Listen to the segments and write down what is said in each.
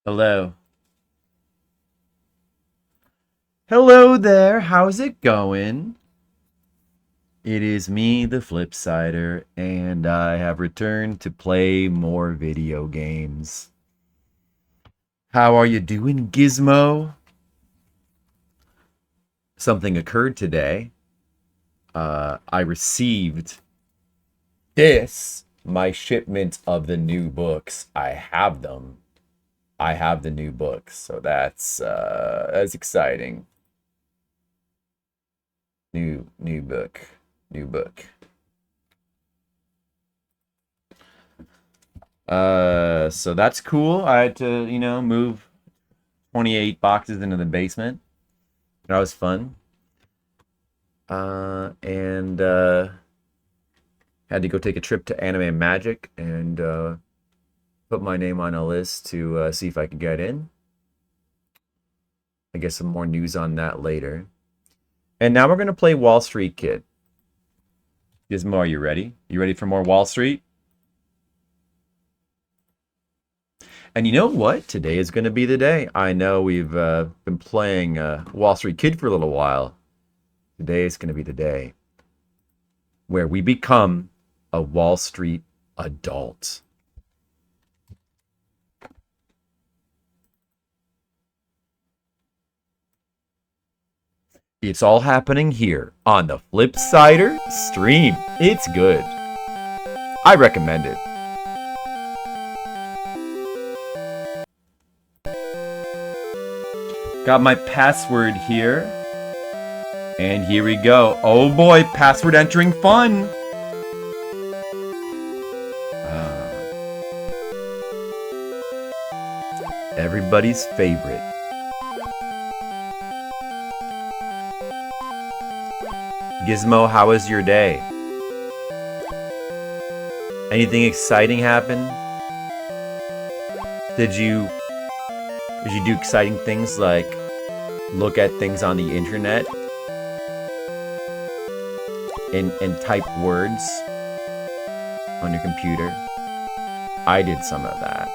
Hello. Hello there. How's it going? It is me, the Flipsider, and I have returned to play more video games. How are you doing, Gizmo? Something occurred today. I received my shipment of the new books. I have them. I have the new books, so that's exciting. New book. New book. So that's cool. I had to, move 28 boxes into the basement. That was fun. And had to go take a trip to Anime Magic and put my name on a list to see if I could get in. I guess some more news on that later. And now we're going to play Wall Street Kid. Gizmo, are you ready? You ready for more Wall Street? And you know what? Today is going to be the day. I know we've been playing Wall Street Kid for a little while. Today is going to be the day where we become a Wall Street adult. It's all happening here on the Flipsider stream. It's good. I recommend it. Got my password here. And here we go. Oh boy, password entering fun. Everybody's favorite. Gizmo, how was your day? Anything exciting happen? Did you do exciting things like look at things on the internet and type words on your computer? I did some of that.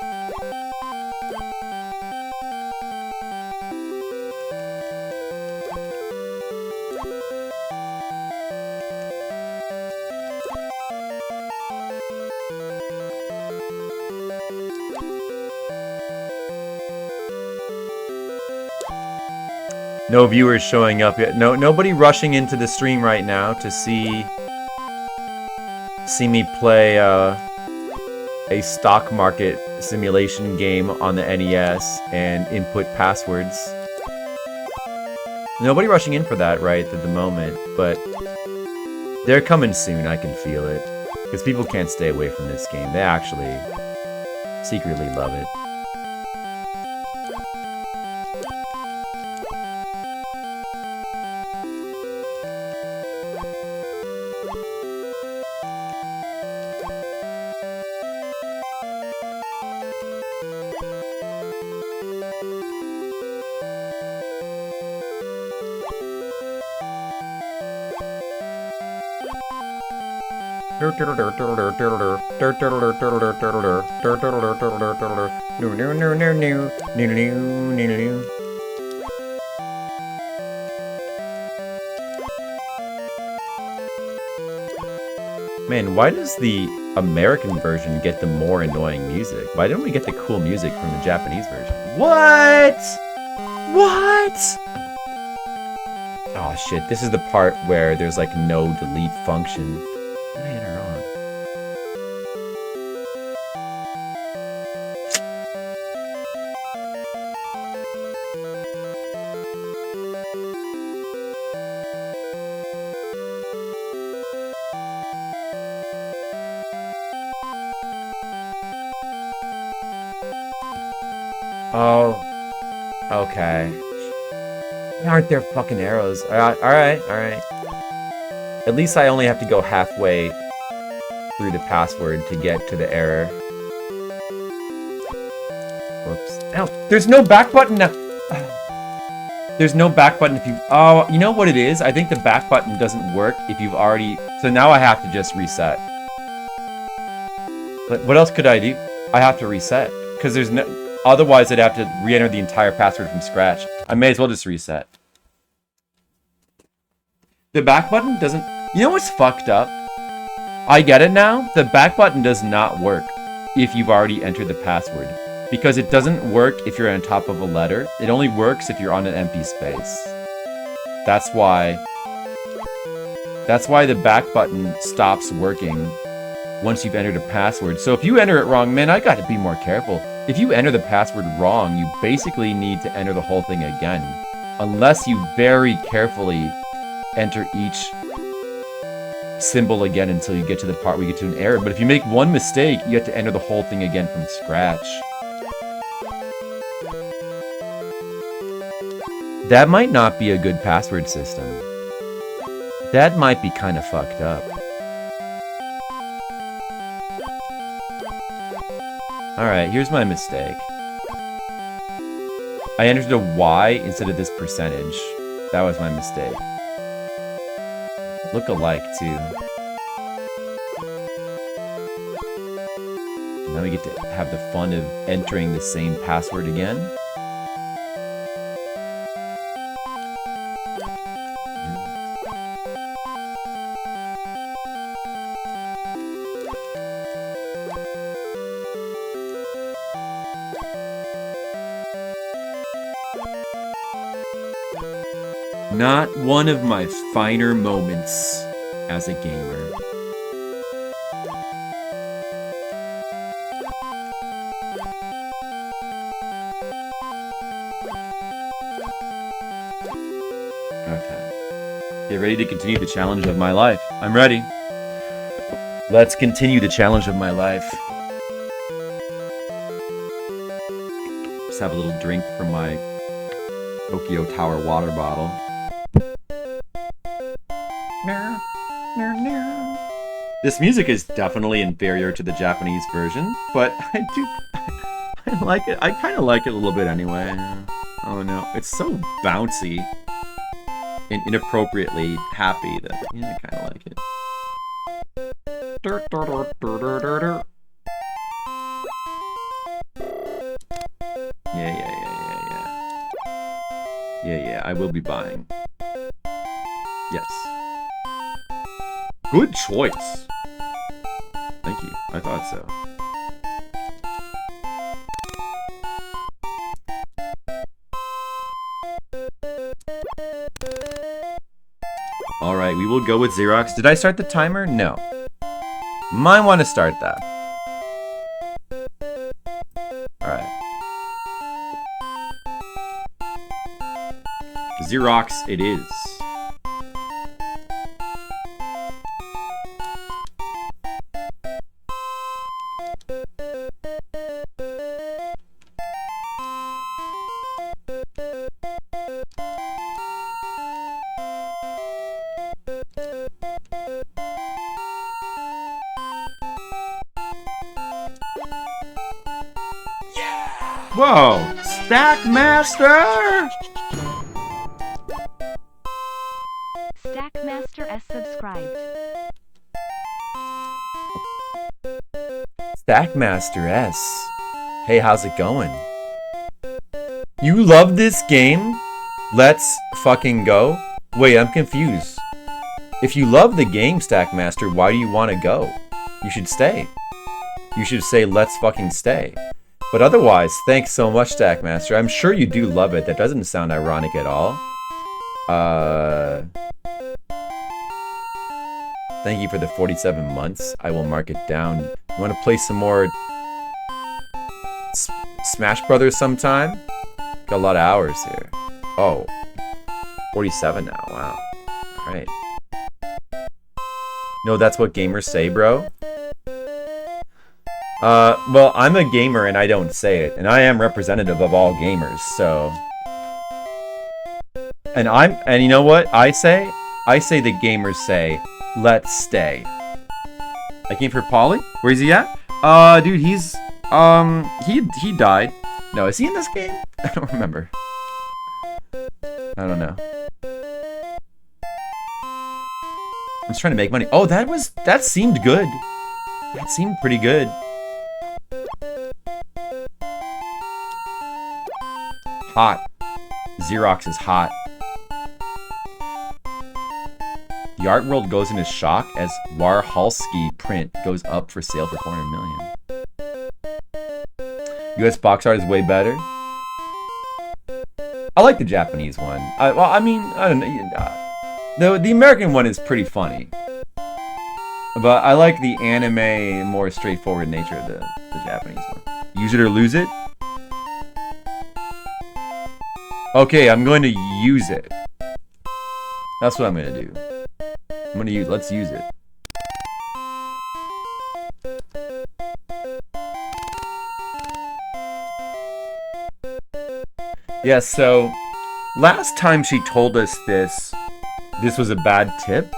No viewers showing up yet. Nobody rushing into the stream right now to see me play a stock market simulation game on the NES and input passwords. Nobody rushing in for that right at the moment, but they're coming soon. I can feel it. Because people can't stay away from this game. They actually secretly love it. Man, why does the American version get the more annoying music? Why don't we get the cool music from the Japanese version? What? What? Oh shit, this is the part where there's like no delete function. Oh, okay. Aren't there fucking arrows? Alright. At least I only have to go halfway through the password to get to the error. Whoops. Ow, there's no back button now. There's no back button if you... Oh, you know what it is? I think the back button doesn't work if you've already... So now I have to just reset. But what else could I do? I have to reset. Because there's no... Otherwise, I'd have to re-enter the entire password from scratch. I may as well just reset. The back button doesn't... You know what's fucked up? I get it now. The back button does not work if you've already entered the password. Because it doesn't work if you're on top of a letter. It only works if you're on an empty space. That's why the back button stops working once you've entered a password. So if you enter it wrong, man, I gotta be more careful. If you enter the password wrong, you basically need to enter the whole thing again. Unless you very carefully enter each symbol again until you get to the part where you get to an error. But if you make one mistake, you have to enter the whole thing again from scratch. That might not be a good password system. That might be kind of fucked up. Alright, here's my mistake. I entered a Y instead of this percentage. That was my mistake. Look alike, too. Now we get to have the fun of entering the same password again. Not one of my finer moments as a gamer. Okay. Get ready to continue the challenge of my life. I'm ready. Let's continue the challenge of my life. Just have a little drink from my Tokyo Tower water bottle. This music is definitely inferior to the Japanese version, but I like it. I kind of like it a little bit anyway. Oh no, it's so bouncy and inappropriately happy that I kind of like it. Yeah, I will be buying. Yes. Good choice. Thank you. I thought so. Alright, we will go with Xerox. Did I start the timer? No. Might want to start that. Alright. Xerox it is. Whoa! Stackmaster! Stackmaster S subscribed. Stackmaster S. Hey, how's it going? You love this game? Let's fucking go? Wait, I'm confused. If you love the game, Stackmaster, why do you want to go? You should stay. You should say, let's fucking stay. But otherwise, thanks so much, Stackmaster. I'm sure you do love it. That doesn't sound ironic at all. Thank you for the 47 months. I will mark it down. You want to play some more Smash Brothers sometime? Got a lot of hours here. Oh. 47 now. Wow. Alright. No, that's what gamers say, bro. Well, I'm a gamer and I don't say it, and I am representative of all gamers, so... And you know what I say? I say the gamers say, let's stay. I came for Polly? Where's he at? Dude, he's, he died. No, is he in this game? I don't remember. I don't know. I'm just trying to make money. Oh, that seemed good. That seemed pretty good. hot. Xerox is hot. The art world goes into shock as Warholski print goes up for sale for 400 million. US box art is way better. I like the Japanese one. Well, I mean, I don't know. The American one is pretty funny. But I like the anime, more straightforward nature of the Japanese one. Use it or lose it? Okay, I'm going to use it. That's what I'm going to do. I'm going to use, let's use it. Yeah, so last time she told us this was a bad tip.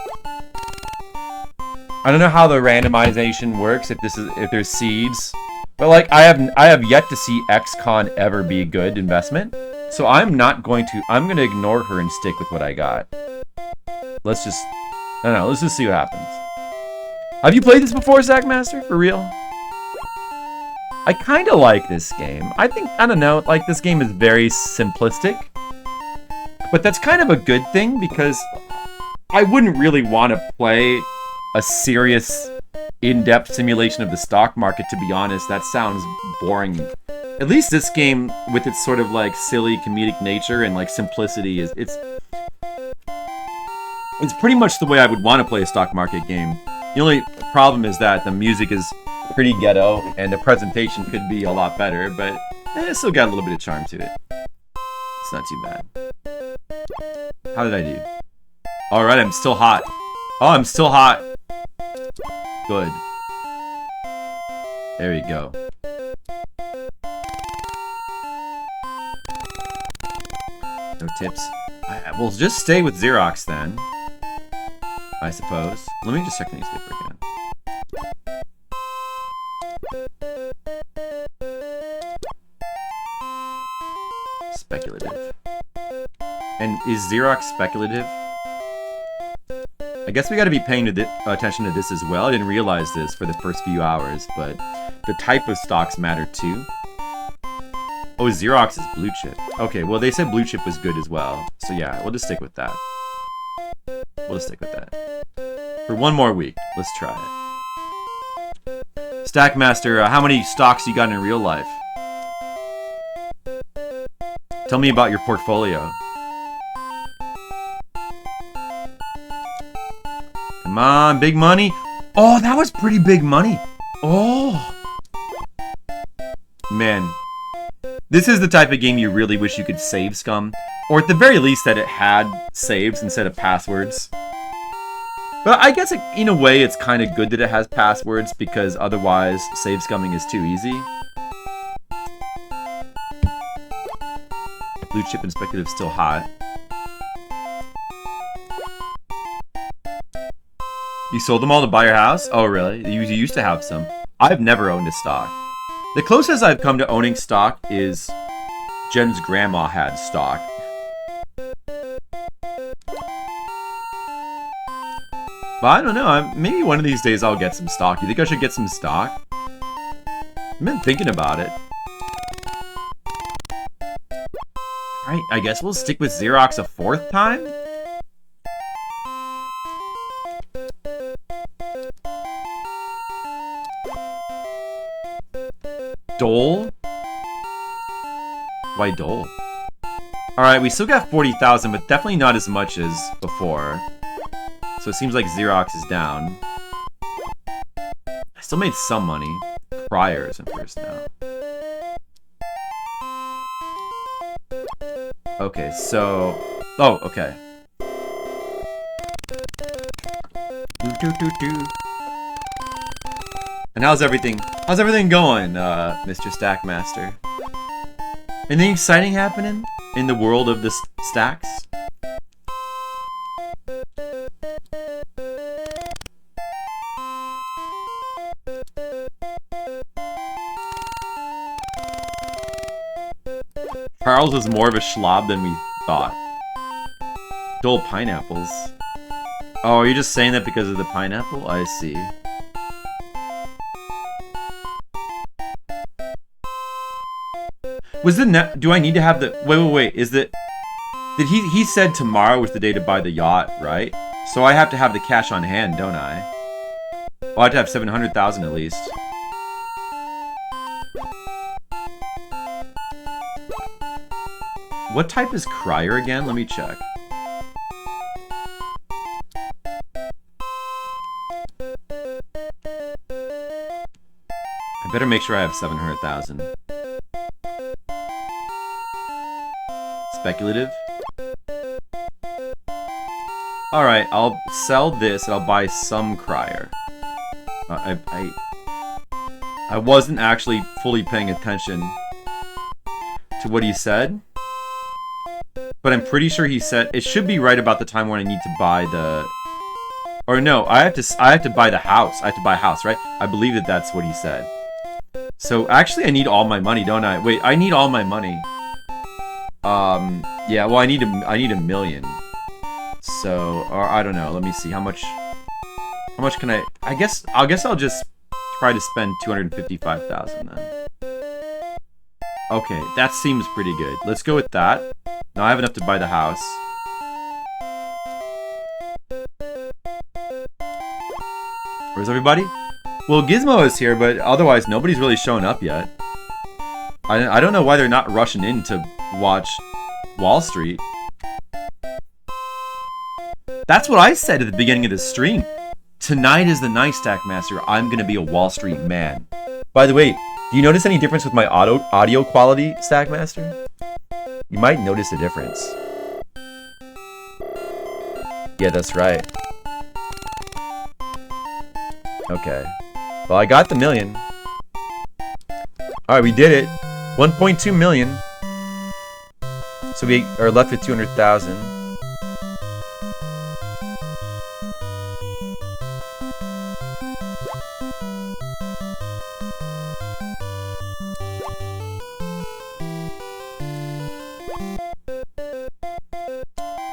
I don't know how the randomization works, if there's seeds. But like I have yet to see XCon ever be a good investment. So I'm going to ignore her and stick with what I got. Let's just see what happens. Have you played this before, Sackmaster? For real? I kind of like this game. I don't know, like this game is very simplistic. But that's kind of a good thing because I wouldn't really want to play a serious, in-depth simulation of the stock market, to be honest. That sounds boring. At least this game, with its sort of like silly comedic nature and like simplicity, it's pretty much the way I would want to play a stock market game. The only problem is that the music is pretty ghetto and the presentation could be a lot better, but it's still got a little bit of charm to it. It's not too bad. How did I do? Alright, I'm still hot. Oh, I'm still hot. Good. There you go. No tips. We'll just stay with Xerox then, I suppose. Let me just check the newspaper again. Speculative. And is Xerox speculative? I guess we gotta be paying attention to this as well. I didn't realize this for the first few hours, but the type of stocks matter too. Oh, Xerox is blue chip. Okay, well they said blue chip was good as well. So yeah, we'll just stick with that. We'll just stick with that. For one more week, let's try it. Stackmaster, how many stocks you got in real life? Tell me about your portfolio. Come on, big money. Oh, that was pretty big money. Oh. Man. This is the type of game you really wish you could save scum. Or at the very least that it had saves instead of passwords. But I guess in a way it's kind of good that it has passwords because otherwise save scumming is too easy. Blue chip and speculative still hot. You sold them all to buy your house? Oh really? You used to have some. I've never owned a stock. The closest I've come to owning stock is Jen's grandma had stock. But I don't know, maybe one of these days I'll get some stock. You think I should get some stock? I've been thinking about it. Alright, I guess we'll stick with Xerox a fourth time? Dole? Why Dole? Alright, we still got 40,000, but definitely not as much as before. So it seems like Xerox is down. I still made some money. Crier is in first now. Okay, so... Oh, okay. And how's everything going, Mr. Stackmaster? Anything exciting happening in the world of the stacks? Charles is more of a schlob than we thought. Dole pineapples. Oh, are you just saying that because of the pineapple? I see. Was the do I need to have the wait, is that did he said tomorrow was the day to buy the yacht, right? So I have to have the cash on hand, don't I? Well, I have to have 700,000 at least. What type is Crier again? Let me check. I better make sure I have 700,000. Speculative. Alright, I'll sell this and I'll buy some Crier. I wasn't actually fully paying attention to what he said. But I'm pretty sure he said it should be right about the time when I need to buy the... Or no, I have to buy the house. I have to buy a house, right? I believe that that's what he said. So actually I need all my money, don't I? Wait, I need all my money. Yeah, well I need a million. So, or I don't know, let me see how much can I guess I'll just try to spend 255,000 then. Okay, that seems pretty good. Let's go with that. Now I have enough to buy the house. Where's everybody? Well, Gizmo is here, but otherwise nobody's really shown up yet. I don't know why they're not rushing in to watch Wall Street. That's what I said at the beginning of the stream. Tonight is the night, Stackmaster. I'm gonna be a Wall Street man. By the way, do you notice any difference with my audio quality, Stackmaster? You might notice a difference. Yeah, that's right. Okay. Well, I got the million. Alright, we did it. 1.2 million. So we are left with 200,000.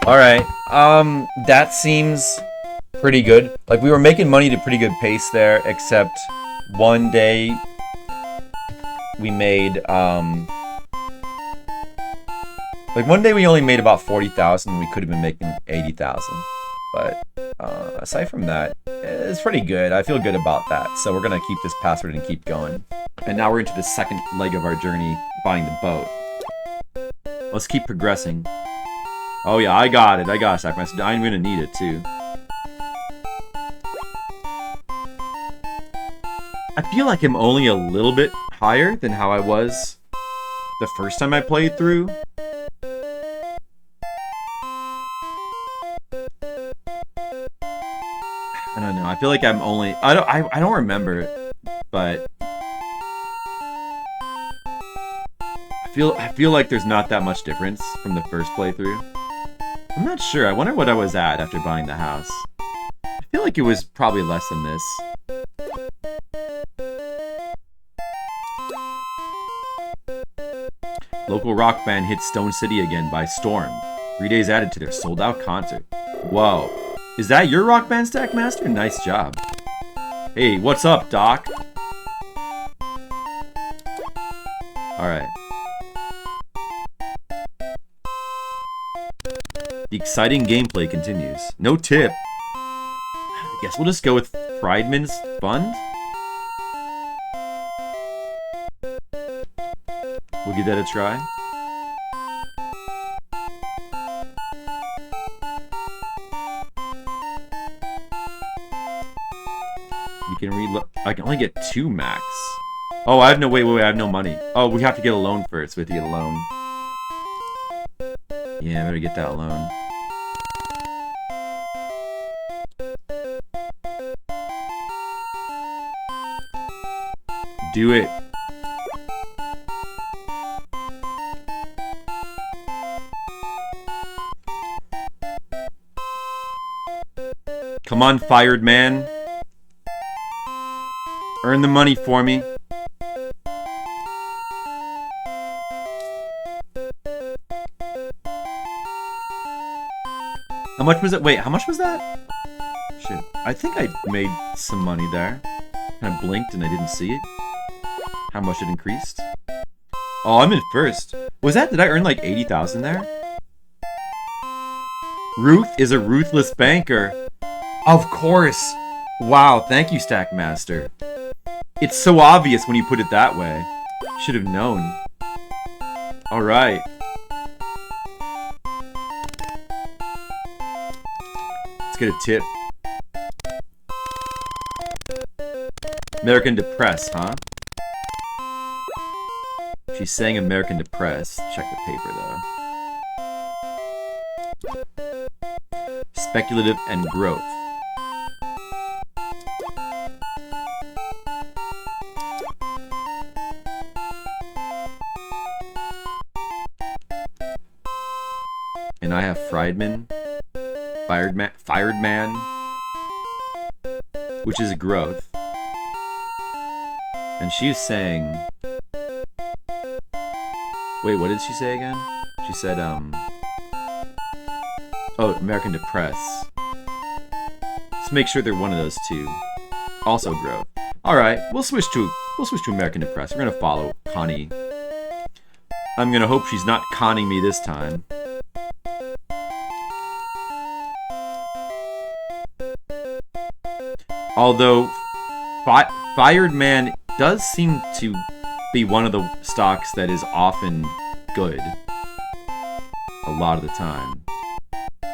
Alright, that seems pretty good. Like, we were making money at a pretty good pace there, except one day we made, like, one day we only made about 40,000, we could have been making 80,000. But, aside from that, it's pretty good. I feel good about that. So we're gonna keep this password and keep going. And now we're into the second leg of our journey, buying the boat. Let's keep progressing. Oh yeah, I got it, Stackmaster. I'm gonna need it too. I feel like I'm only a little bit higher than how I was the first time I played through. I don't know, I feel like I'm only... I don't remember it, but... I feel like there's not that much difference from the first playthrough. I'm not sure. I wonder what I was at after buying the house. I feel like it was probably less than this. Local rock band hits Stone City again by storm. 3 days added to their sold-out concert. Whoa. Is that your rock band, Stackmaster? Nice job. Hey, what's up, Doc? Alright. The exciting gameplay continues. No tip. I guess we'll just go with Friedman's Fund? We'll give that a try. We can reload. I can only get 2 max. Oh, I have no... Wait, I have no money. Oh, we have to get a loan first. We have to get a loan. Yeah, I better get that loan. Do it. Come on, fired man. Earn the money for me. How much was it? Wait, how much was that? Shit. I think I made some money there. Kind of blinked and I didn't see it. How much it increased. Oh, I'm in first. Was that, did I earn like 80,000 there? Ruth is a ruthless banker. Of course. Wow, thank you, Stackmaster. It's so obvious when you put it that way. Should have known. Alright. Let's get a tip. American Depressed, huh? She's saying American Depressed. Check the paper, though. Speculative and growth. And I have Fired Man, which is growth. And she's saying... Wait, what did she say again? She said, oh, American Depress. Just make sure they're one of those two. Also growth. Alright, we'll switch to American Depress. We're gonna follow Connie. I'm gonna hope she's not conning me this time. Although, Fired Man does seem to be one of the stocks that is often good. A lot of the time.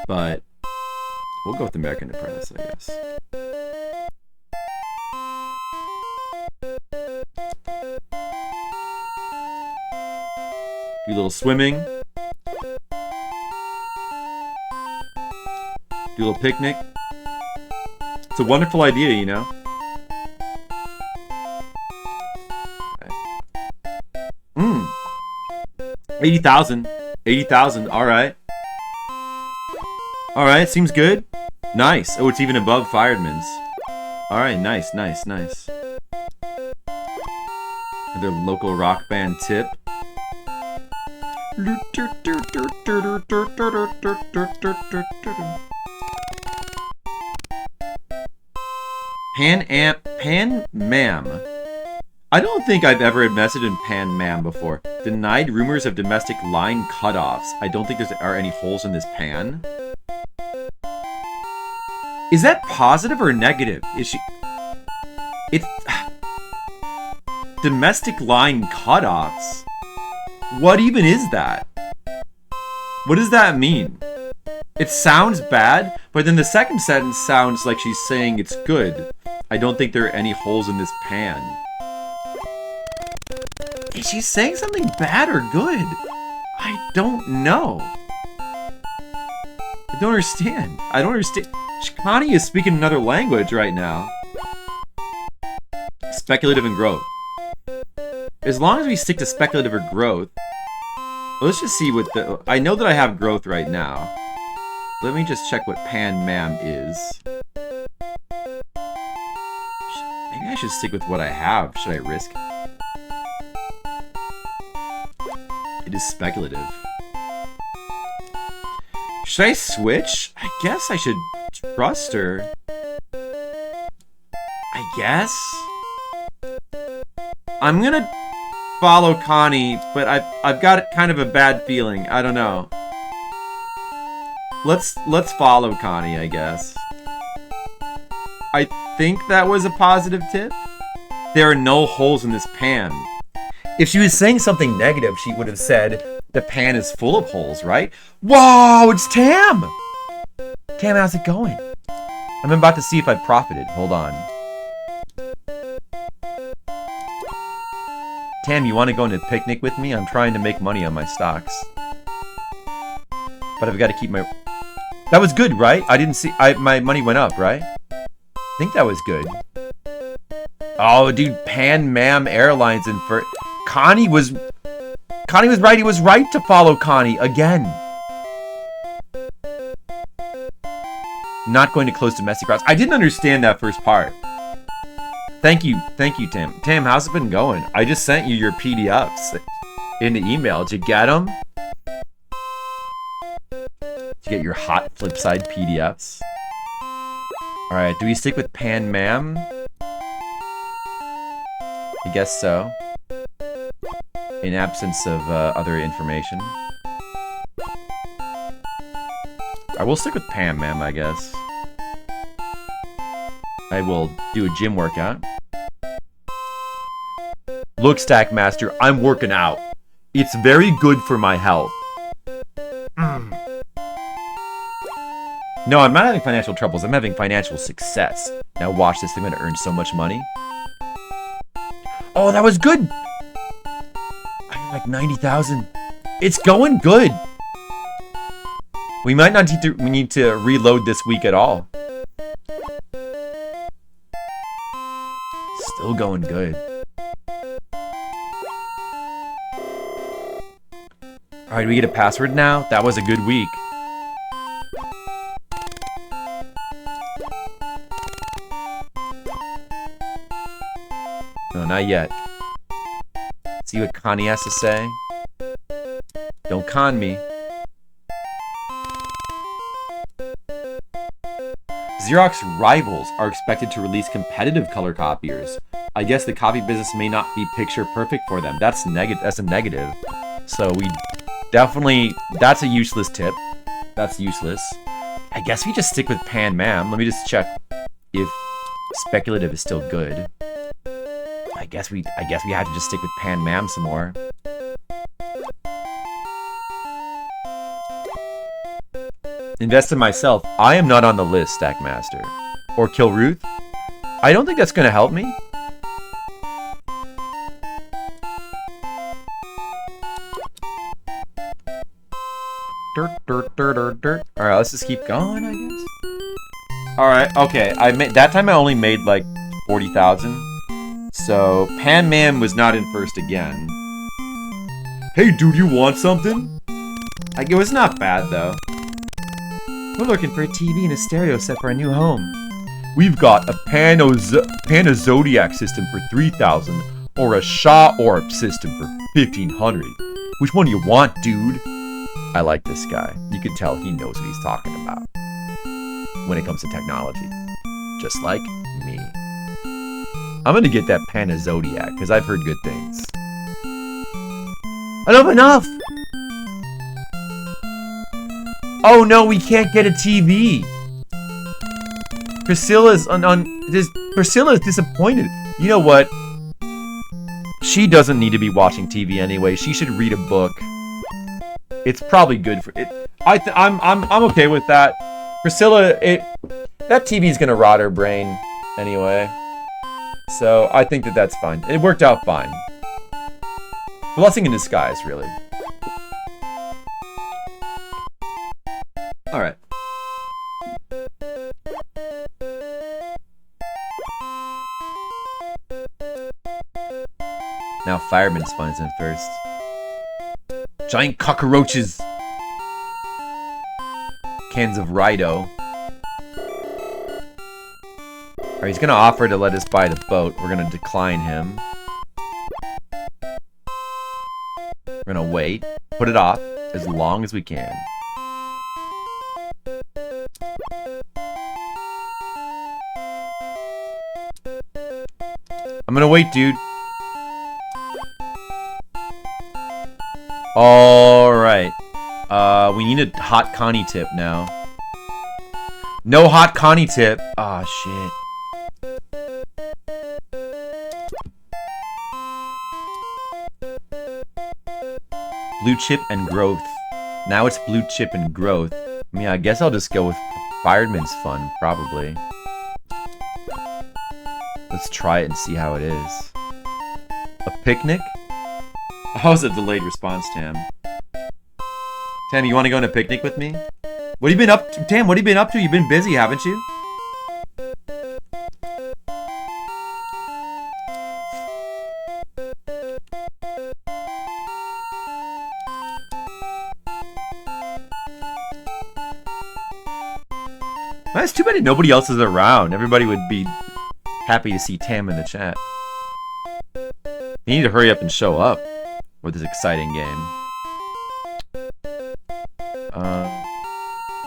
But, we'll go with American Depress, I guess. Do a little swimming. Do a little picnic. It's a wonderful idea, you know? Okay. 80,000. 80,000, alright. Alright, seems good. Nice. Oh, it's even above Firedman's. Alright, nice, nice, nice. Another local rock band tip. Pan Mam. I don't think I've ever invested in Pan Mam before. Denied rumors of domestic line cutoffs. I don't think there are any holes in this pan. Is that positive or negative? Is she... It's... Domestic line cutoffs? What even is that? What does that mean? It sounds bad, but then the second sentence sounds like she's saying it's good. I don't think there are any holes in this pan. Is she saying something bad or good? I don't know. I don't understand. I don't understand. Connie is speaking another language right now. Speculative and growth. As long as we stick to speculative or growth, let's just see what the... I know that I have growth right now. Let me just check what Pan Mam is. Maybe I should stick with what I have. Should I risk? It is speculative. Should I switch? I guess I should trust her. I guess? I'm gonna follow Connie, but I've got kind of a bad feeling. I don't know. Let's follow Connie, I guess. I think that was a positive tip. There are no holes in this pan. If she was saying something negative, she would have said the pan is full of holes, right? Whoa, it's Tam! Tam, how's it going? I'm about to see if I profited. Hold on. Tam, you want to go on a picnic with me? I'm trying to make money on my stocks. But I've got to keep my... That was good, right? I didn't see... my money went up, right? I think that was good. Oh, dude, Pan Mam Airlines and for... Connie was right. He was right to follow Connie again. Not going to close domestic routes. I didn't understand that first part. Thank you, Tam. Tam, how's it been going? I just sent you your PDFs in the email. Did you get them? Did you get your hot flip side PDFs? All right, do we stick with Pan Mam? I guess so. in absence of other information. I will stick with Pam, ma'am, I guess. I will do a gym workout. Look, Stackmaster, I'm working out. It's very good for my health. No, I'm not having financial troubles. I'm having financial success. Now watch this. I'm going to earn so much money. Oh, that was good. I have like 90,000. It's going good. We might not need to reload this week at all. Still going good. Alright, we get a password now? That was a good week. No, not yet. See what Connie has to say? Don't con me. Xerox rivals are expected to release competitive color copiers. I guess the copy business may not be picture perfect for them. That's a negative. So we definitely, that's a useless tip. That's useless. I guess we just stick with Pan Mam. Let me just check if speculative is still good. I guess we have to just stick with Pan Mam some more. Invest in myself. I am not on the list, Stackmaster. Or Kill Ruth. I don't think that's going to help me. Dirt. Alright, let's just keep going, I guess. Alright, okay. That time I only made like 40,000. So, Pan Man was not in first again. Hey, dude, you want something? It was not bad, though. We're looking for a TV and a stereo set for our new home. We've got a Panazodiac system for 3,000 or a Shaw Orb system for 1,500. Which one do you want, dude? I like this guy. You can tell he knows what he's talking about when it comes to technology. Just like me. I'm gonna get that Panazodiac because I've heard good things. I don't have enough! Oh no, we can't get a TV. Priscilla's Priscilla's disappointed. You know what? She doesn't need to be watching TV anyway. She should read a book. It's probably good for it. I'm okay with that. Priscilla, that TV's gonna rot her brain anyway. So I think that's fine. It worked out fine. Blessing in disguise, really. Alright. Now Fireman's Fun is in first. Giant cockroaches! Cans of Rido. Alright, he's gonna offer to let us buy the boat. We're gonna decline him. We're gonna wait. Put it off as long as we can. I'm gonna wait, dude. Alright. We need a hot Connie tip now. No hot Connie tip. Aw, shit. Blue chip and growth. Now it's blue chip and growth. I mean, I guess I'll just go with Fireman's Fun, probably. Let's try it and see how it is. A picnic? How's a delayed response, Tam? Tam, you want to go on a picnic with me? What have you been up to? Tam, what have you been up to? You've been busy, haven't you? That's too bad nobody else is around. Everybody would be happy to see Tam in the chat. You need to hurry up and show up with this exciting game.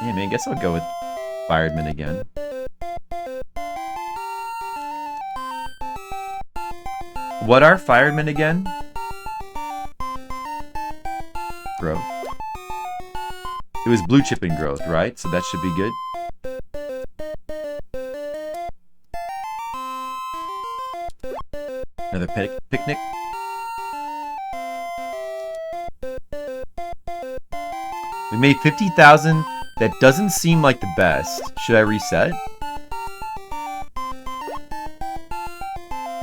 Yeah, man, I guess I'll go with Fireman again. What are Firemen again? growth. It was blue chip in growth, right? So that should be good. Another picnic. We made 50,000. That doesn't seem like the best. Should I reset?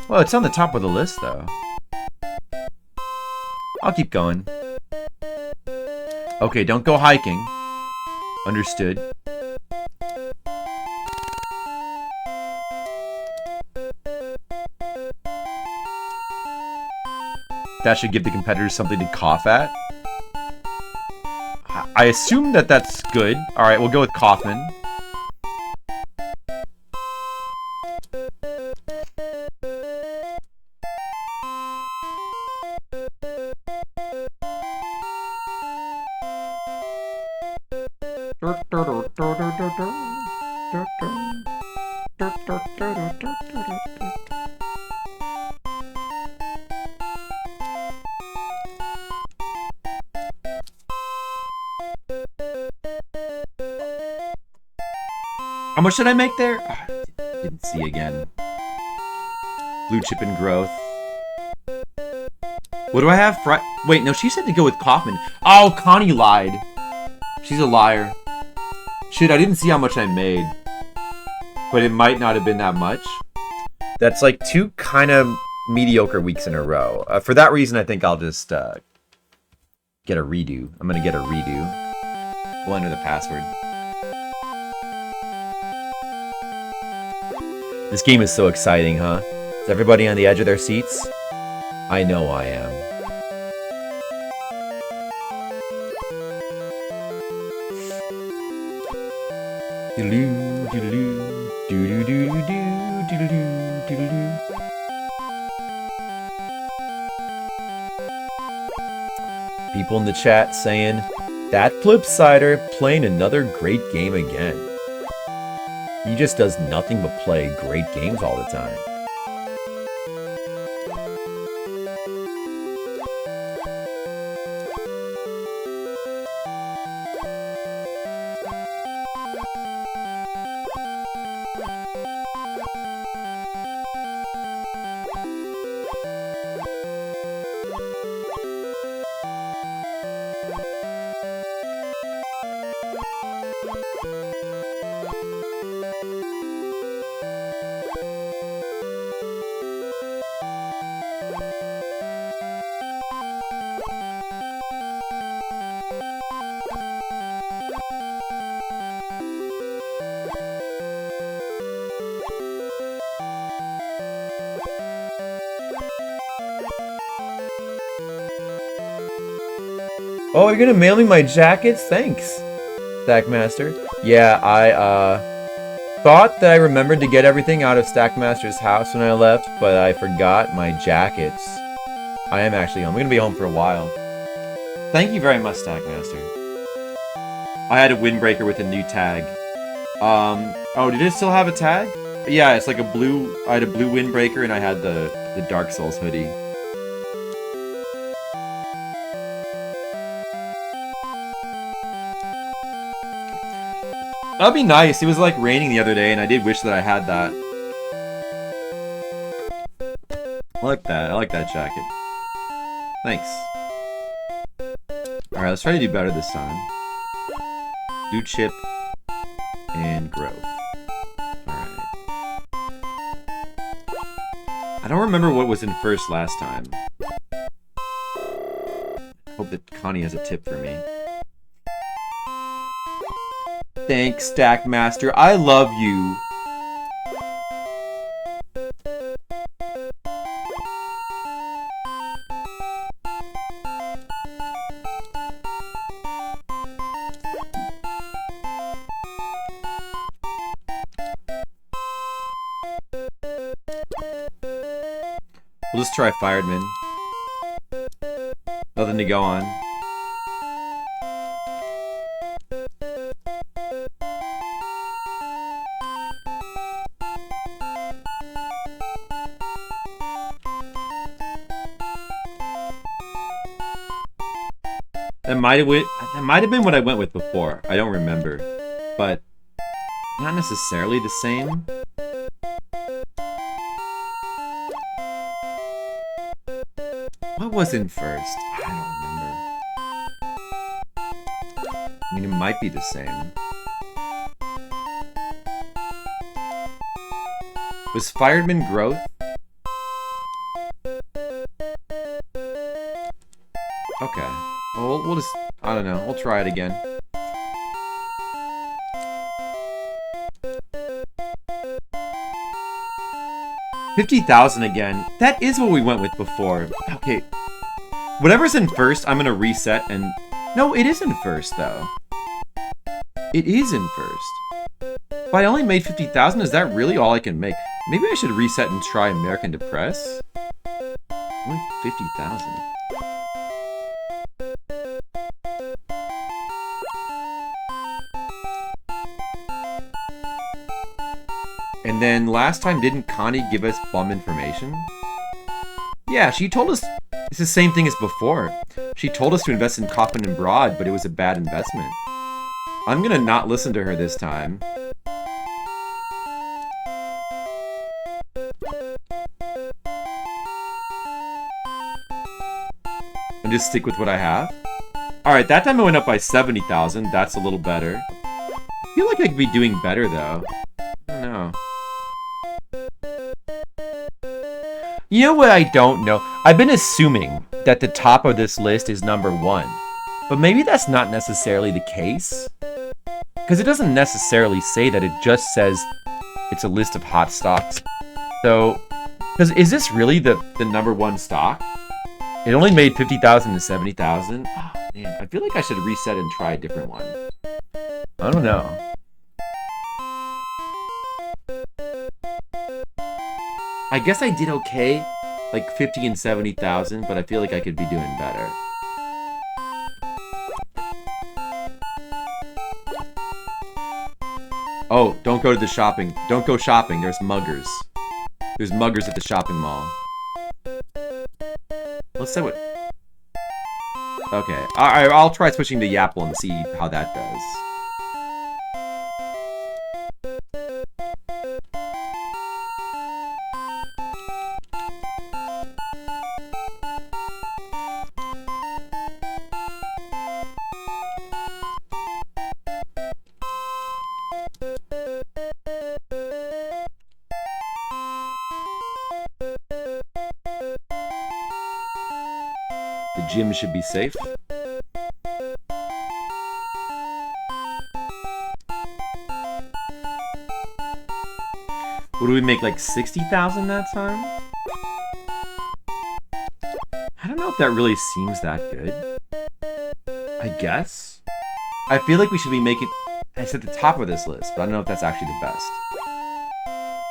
Well, it's on the top of the list, though. I'll keep going. Okay, don't go hiking. Understood. That should give the competitors something to cough at. I assume that that's good. Alright, we'll go with Kaufman. How much did I make there? Didn't see again. Blue chip and growth. What do I have? Wait, no, she said to go with Kaufman. Oh, Connie lied. She's a liar. Shit, I didn't see how much I made. But it might not have been that much. That's like 2 kind of mediocre weeks in a row. For that reason, I think I'll just get a redo. I'm going to get a redo. We'll enter the password. This game is so exciting, huh? Is everybody on the edge of their seats? I know I am. People in the chat saying, that Flipsider playing another great game again. He just does nothing but play great games all the time. Oh, you're gonna mail me my jackets? Thanks, Stackmaster. Yeah, I thought that I remembered to get everything out of Stackmaster's house when I left, but I forgot my jackets. I am actually home. I'm gonna be home for a while. Thank you very much, Stackmaster. I had a windbreaker with a new tag. Oh, did it still have a tag? Yeah, it's like a blue. I had a blue windbreaker and I had the Dark Souls hoodie. That'd be nice. It was like raining the other day, and I did wish that I had that. I like that. I like that jacket. Thanks. Alright, let's try to do better this time. Blue chip and growth. Alright. I don't remember what was in first last time. Hope that Connie has a tip for me. Thanks, Stackmaster. I love you. We'll just try Fireman. Nothing to go on. That might have been what I went with before. I don't remember. But not necessarily the same. What was in first? I don't remember. I mean, it might be the same. Was Fireman Growth? Okay. Well, we'll just... I don't know. We'll try it again. $50,000 again. That is what we went with before. Okay. Whatever's in first, I'm gonna reset and... No, it isn't first, though. It is in first. If I only made 50,000, is that really all I can make? Maybe I should reset and try American Depress? Only 50,000. And then last time, didn't Connie give us bum information? Yeah, she told us it's the same thing as before. She told us to invest in Kaufman and Broad, but it was a bad investment. I'm gonna not listen to her this time. And just stick with what I have. Alright, that time I went up by 70,000. That's a little better. I feel like I could be doing better, though. I don't know. You know what I don't know? I've been assuming that the top of this list is number 1. But maybe that's not necessarily the case. Because it doesn't necessarily say that, it just says it's a list of hot stocks. So, because is this really the number 1 stock? It only made 50,000 to 70,000. Oh man, I feel like I should reset and try a different one. I don't know. I guess I did okay, like 50 and 70,000, but I feel like I could be doing better. Oh, don't go to the shopping. Don't go shopping. There's muggers. There's muggers at the shopping mall. Let's say what... Okay. I'll try switching to Yapple and see how that does. The gym should be safe. What do we make, like 60,000 that time? I don't know if that really seems that good. I guess. I feel like we should be making... It's at the top of this list, but I don't know if that's actually the best.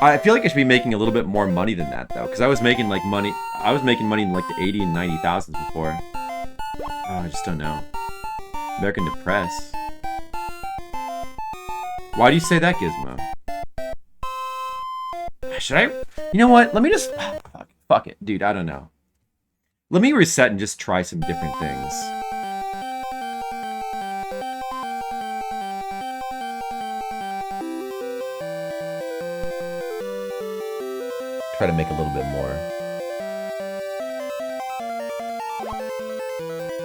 I feel like I should be making a little bit more money than that, though, because I was making like money. I was making money in like the 80 and 90,000s before. Oh, I just don't know. American Depress. Why do you say that, Gizmo? Should I? You know what? Let me just. Fuck it, dude. I don't know. Let me reset and just try some different things. Try to make a little bit more.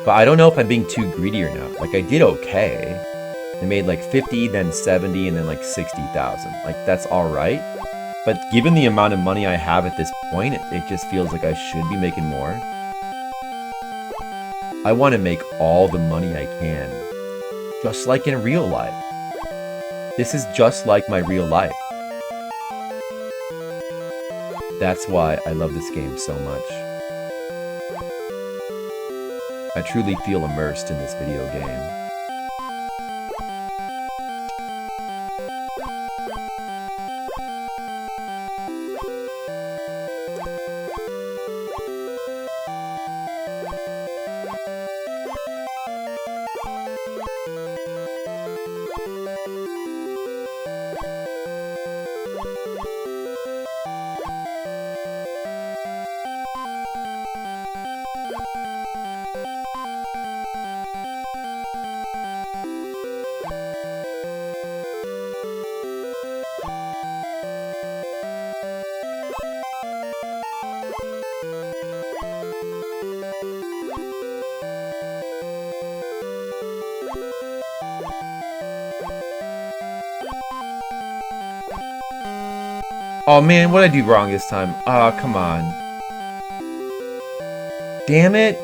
But I don't know if I'm being too greedy or not. Like, I did okay. I made like 50, then 70, and then like 60,000. Like, that's alright. But given the amount of money I have at this point, it just feels like I should be making more. I want to make all the money I can. Just like in real life. This is just like my real life. That's why I love this game so much. I truly feel immersed in this video game. Oh man, what did I do wrong this time? Oh, come on. Damn it.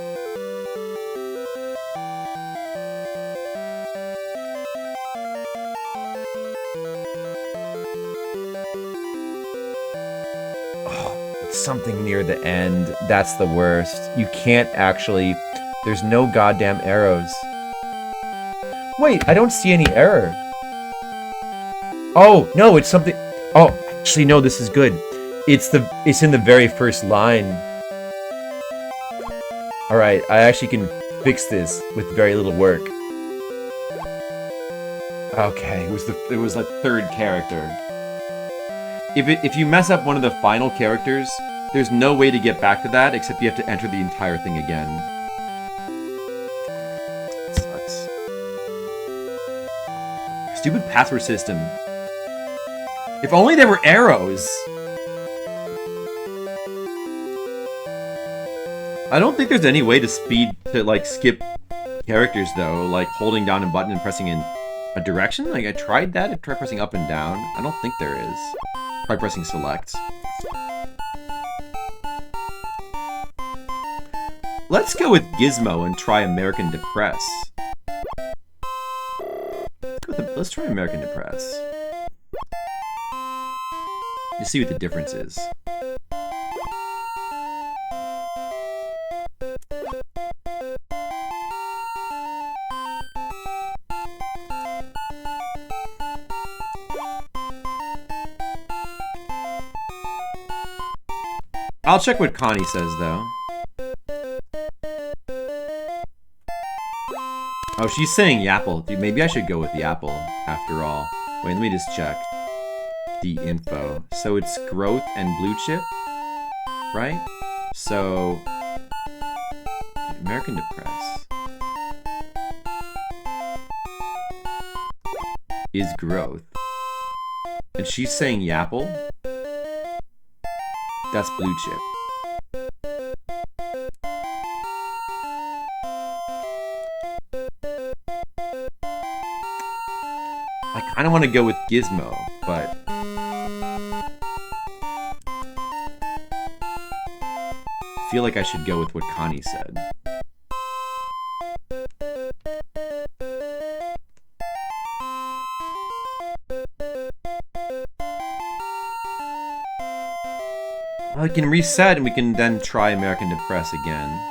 Oh, it's something near the end. That's the worst. You can't actually... There's no goddamn arrows. Wait, I don't see any error. Oh, no, it's something... Oh, actually, no, this is good. It's in the very first line. Alright, I actually can fix this with very little work. Okay, it was like third character. If you mess up one of the final characters, there's no way to get back to that except you have to enter the entire thing again. That sucks. Stupid password system. If only there were arrows. I don't think there's any way to skip characters though, like holding down a button and pressing in a direction. Like I tried that. I tried pressing up and down. I don't think there is. Try pressing select. Let's go with Gizmo and try American Depress. Let's try American Depress. You see what the difference is. I'll check what Connie says, though. Oh, she's saying Yapple. Dude, maybe I should go with Yapple, after all. Wait, let me just check the info. So it's growth and blue chip, right? So... American Depress is growth. And she's saying Yapple. That's blue chip. I kind of want to go with Gizmo, but... I feel like I should go with what Connie said. I can reset and we can then try American Depress again.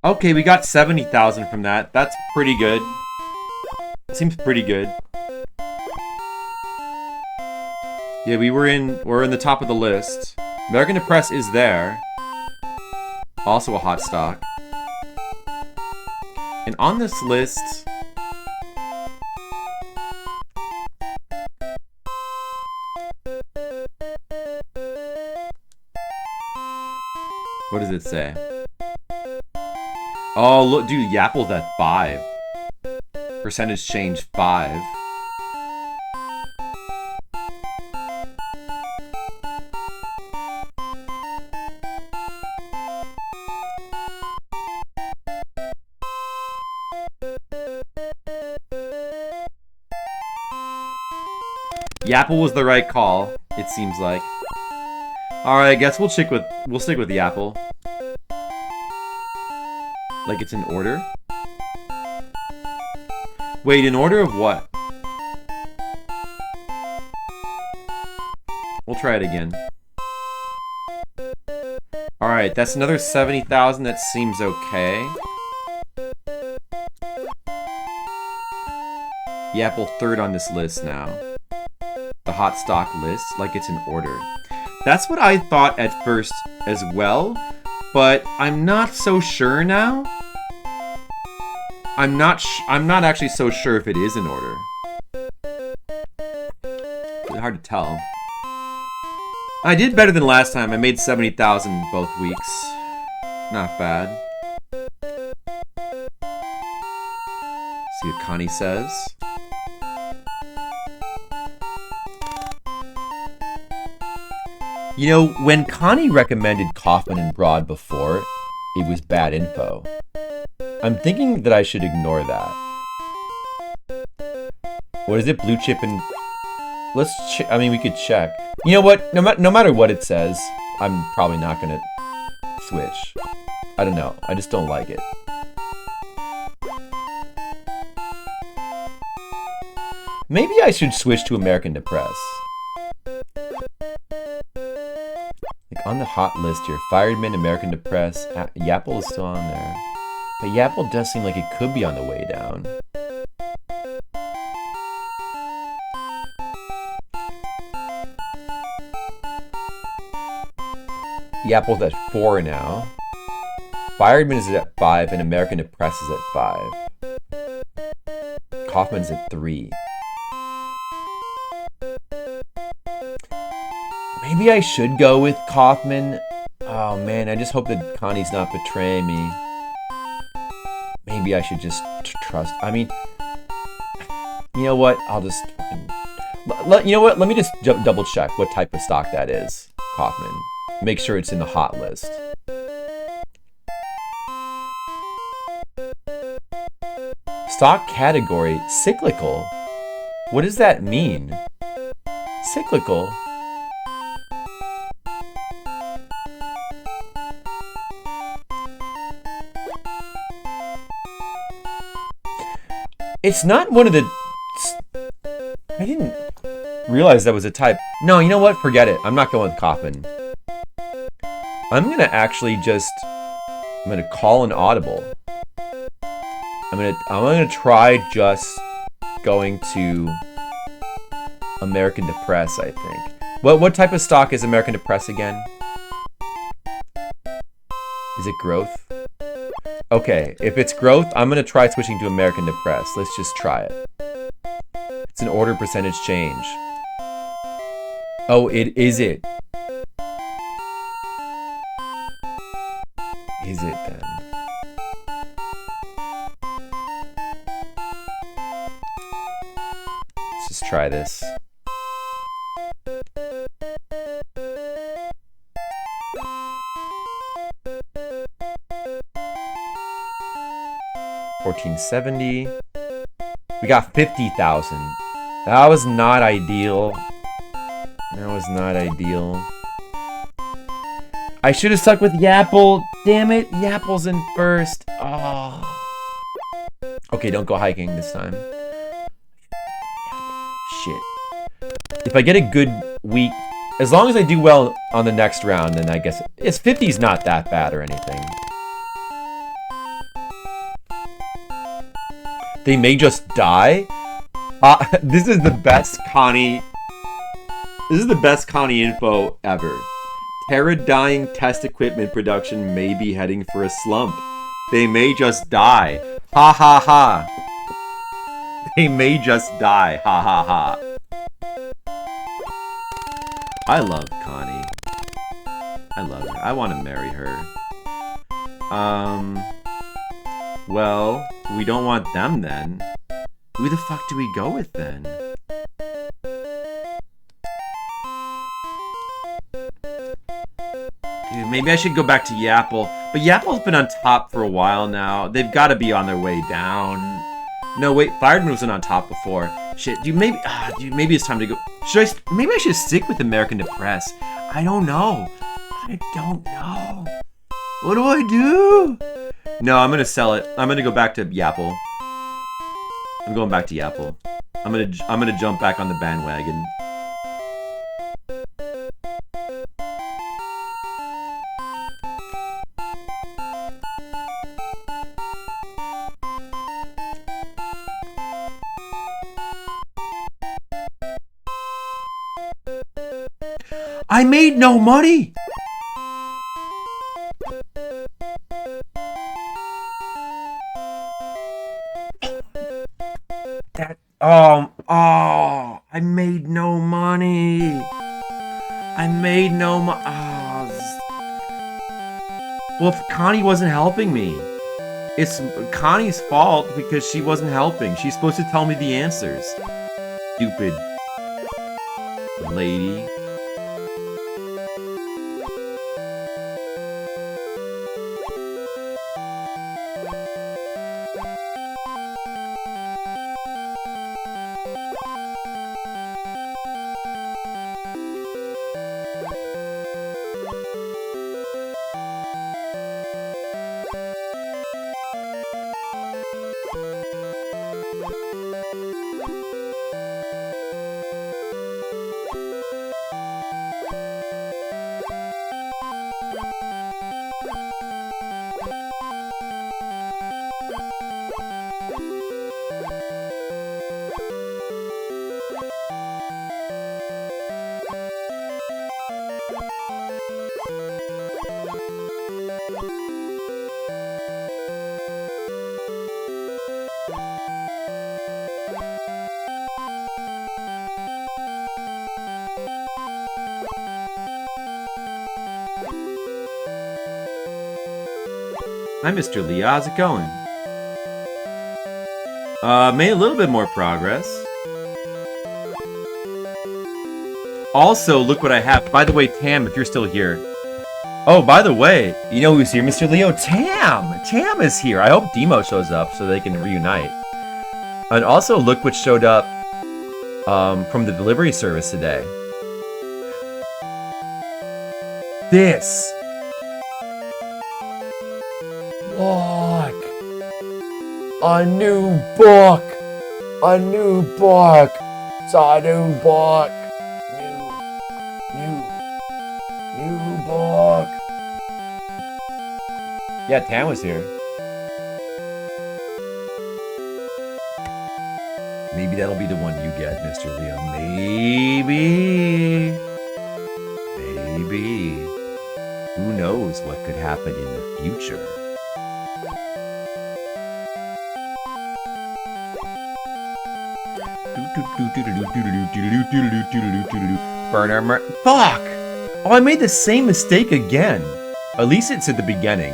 Okay, we got 70,000 from that. That's pretty good. Seems pretty good. Yeah, we're in the top of the list. American Depress is there. Also a hot stock. And on this list... What does it say? Oh, look, dude, Yapple's at 5. Percentage change 5. Yapple was the right call, it seems like. Alright, I guess we'll stick with the Yapple. Like it's in order? Wait, in order of what? We'll try it again. Alright, that's another 70,000. That seems okay. Yapple third on this list now. The hot stock list, like it's in order. That's what I thought at first as well, but I'm not so sure now. I'm not actually so sure if it is in order. It's hard to tell. I did better than last time. I made 70,000 both weeks. Not bad. See what Connie says. You know, when Connie recommended Kaufman and Broad before, it was bad info. I'm thinking that I should ignore that. What is it? Blue chip and... Let's I mean, we could check. You know what? No matter what it says, I'm probably not going to switch. I don't know. I just don't like it. Maybe I should switch to American Depress. Like on the hot list here, Fireman, American Depress, Yapple is still on there. But Yapple does seem like it could be on the way down. Yapple's at 4 now. Fireman is at 5 and American Depress is at 5. Kaufman's at 3. Maybe I should go with Kaufman. Oh man, I just hope that Connie's not betraying me. Maybe I should just trust. I mean, you know what? I'll just... You know what? Let me just double check what type of stock that is. Kaufman. Make sure it's in the hot list. Stock category, cyclical? What does that mean? Cyclical? It's not one of the... I didn't realize that was a type. No, you know what? Forget it. I'm not going with Kaufman. I'm going to actually just... I'm going to call an audible. I'm going to try just going to American Depress, I think. What type of stock is American Depress again? Is it growth? Okay, if it's growth, I'm going to try switching to American Depress. Let's just try it. It's an order percentage change. Oh, is it? Is it then? Let's just try this. $14.70. We got 50,000. That was not ideal. That was not ideal. I should have stuck with Yapple. Damn it, Yapple's in first. Oh. Okay, don't go hiking this time. Shit. If I get a good week, as long as I do well on the next round, then I guess it's 50's not that bad or anything. They may just die. This is the best Connie. This is the best Connie info ever. Terra dying test equipment production may be heading for a slump. They may just die. Ha ha ha. They may just die. Ha ha ha. I love Connie. I love her. I want to marry her. Well, we don't want them then. Who the fuck do we go with then? Dude, maybe I should go back to Yapple. But Yapple's been on top for a while now. They've got to be on their way down. No, wait, Fireman wasn't on top before. Shit, dude, maybe it's time to go. Maybe I should stick with American Depress. I don't know. I don't know. What do I do? No, I'm gonna sell it. I'm gonna go back to Yapple. I'm going back to Yapple. I'm gonna jump back on the bandwagon. I made no money! I made no money. I made no money. Well, if Connie wasn't helping me. It's Connie's fault because she wasn't helping. She's supposed to tell me the answers. Stupid lady. Hi, Mr. Lee. How's it going? Made a little bit more progress. Also, look what I have. By the way, Tam, if you're still here. Oh, by the way, you know who's here, Mr. Leo? Tam! Tam is here. I hope Demo shows up so they can reunite. And also, look what showed up from the delivery service today. This! Look! A new book! A new book! It's a new book! New book! Yeah, Tam was here. Maybe that'll be the one you get, Mr. Leo. Maybe. Maybe. Who knows what could happen in the future? Fuck! Oh, I made the same mistake again. At least it's at the beginning.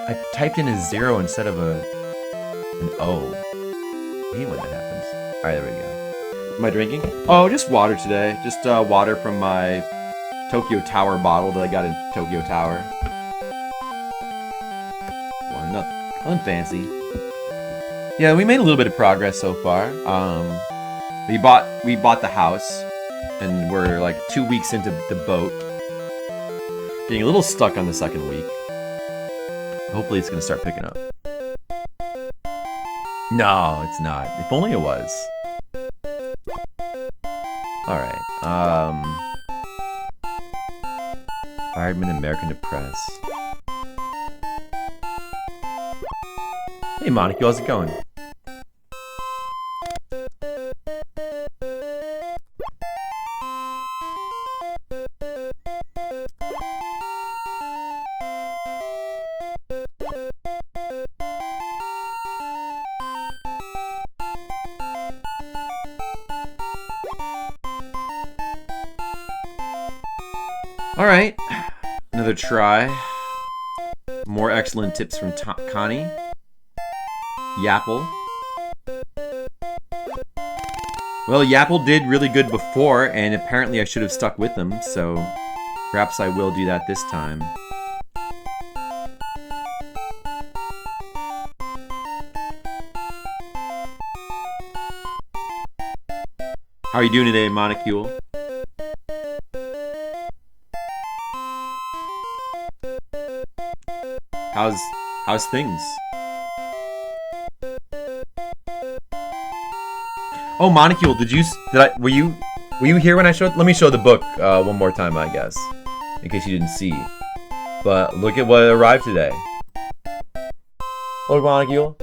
I typed in a 0 instead of an O. I hate when that happens. Alright, there we go. Am I drinking? Oh, just water today. Just water from my Tokyo Tower bottle that I got in Tokyo Tower. Well, nothing fancy. Yeah, we made a little bit of progress so far. We bought the house, and we're like 2 weeks into the boat. Getting a little stuck on the second week. Hopefully it's gonna start picking up. No, it's not. If only it was. Alright, Fireman American Press. Hey Monica, how's it going? Alright, another try. More excellent tips from Connie. Yapple. Well, Yapple did really good before, and apparently I should have stuck with them, so perhaps I will do that this time. How are you doing today, Monocule? How's things? Oh, Monocule, were you here when I showed? Let me show the book one more time, I guess, in case you didn't see. But look at what arrived today. Look, Monocule,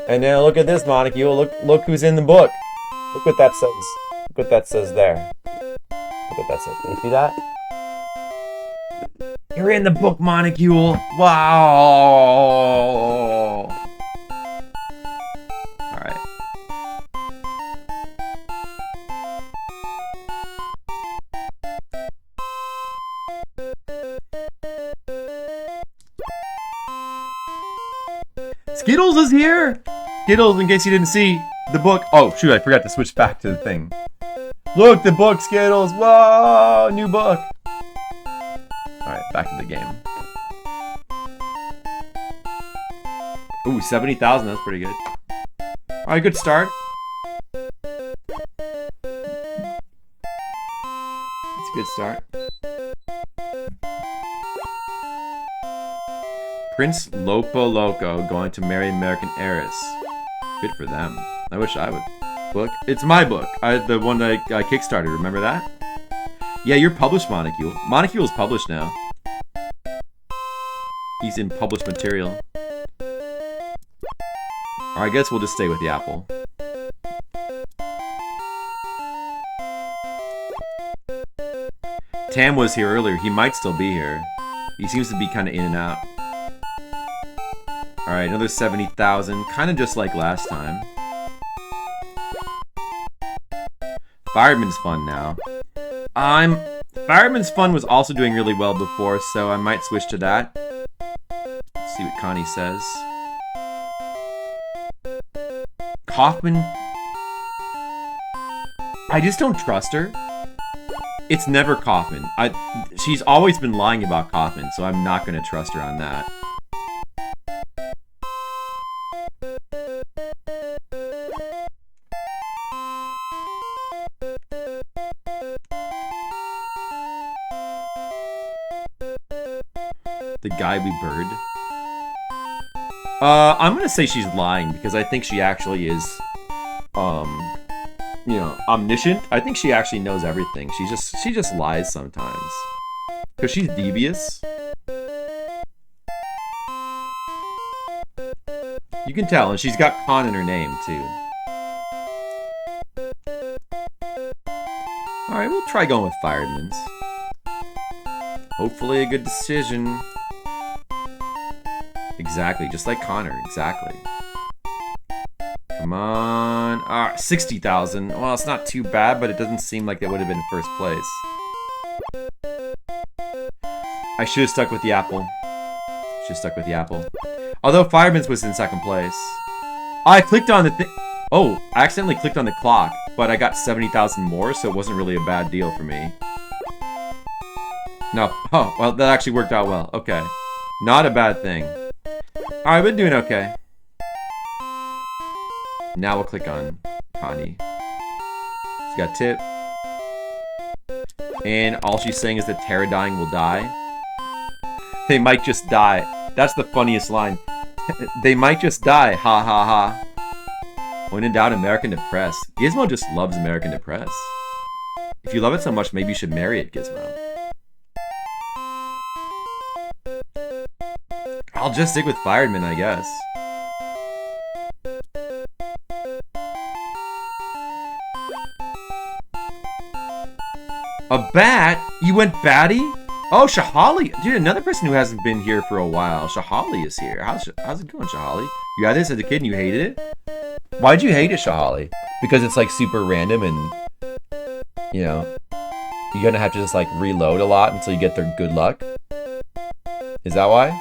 and now look at this, Monocule. Look who's in the book. Look what that says. Look what that says there. Look what that says. Can you see that? You're in the book, Monocule. Wow. All right. Skittles is here! Skittles, in case you didn't see the book. Oh, shoot, I forgot to switch back to the thing. Look, the book, Skittles. Whoa, new book. Alright, back to the game. Ooh, 70,000, that's pretty good. Alright, good start. That's a good start. Prince Lopo Loco going to marry American heiress. Good for them. I wish I would. Book? It's my book. The one that I kickstarted, remember that? Yeah, you're published, Monocule. Monocule is published now. He's in published material. Or I guess we'll just stay with the apple. Tam was here earlier. He might still be here. He seems to be kind of in and out. Alright, another 70,000. Kind of just like last time. Fireman's Fun now. Fireman's Fun was also doing really well before, so I might switch to that. Let's see what Connie says. Kaufman. I just don't trust her. It's never Kaufman. She's always been lying about Kaufman, so I'm not going to trust her on that. The Guy We Bird. I'm gonna say she's lying because I think she actually is, you know, omniscient. I think she actually knows everything. She just lies sometimes. Cause she's devious. You can tell, and she's got Con in her name too. Alright, we'll try going with Fireman's. Hopefully a good decision. Exactly, just like Connor, exactly. Come on. 60,000. Well, it's not too bad, but it doesn't seem like that would have been first place. I should have stuck with the apple. Although Fireman's was in second place. I clicked on the thing. Oh, I accidentally clicked on the clock, but I got 70,000 more, so it wasn't really a bad deal for me. No. Oh, well, that actually worked out well. Okay. Not a bad thing. Alright, been doing okay. Now we'll click on Connie. She's got tip. And all she's saying is that Pterodine will die. They might just die. That's the funniest line. They might just die. Ha ha ha. When in doubt, American Press. Gizmo just loves American Press. If you love it so much, maybe you should marry it, Gizmo. I'll just stick with Fireman, I guess. A bat? You went batty? Oh, Shahali. Dude, another person who hasn't been here for a while. Shahali is here. How's it going, Shahali? You had this as a kid and you hated it? Why'd you hate it, Shahali? Because it's like super random and, you know, you're gonna have to just like reload a lot until you get their good luck? Is that why?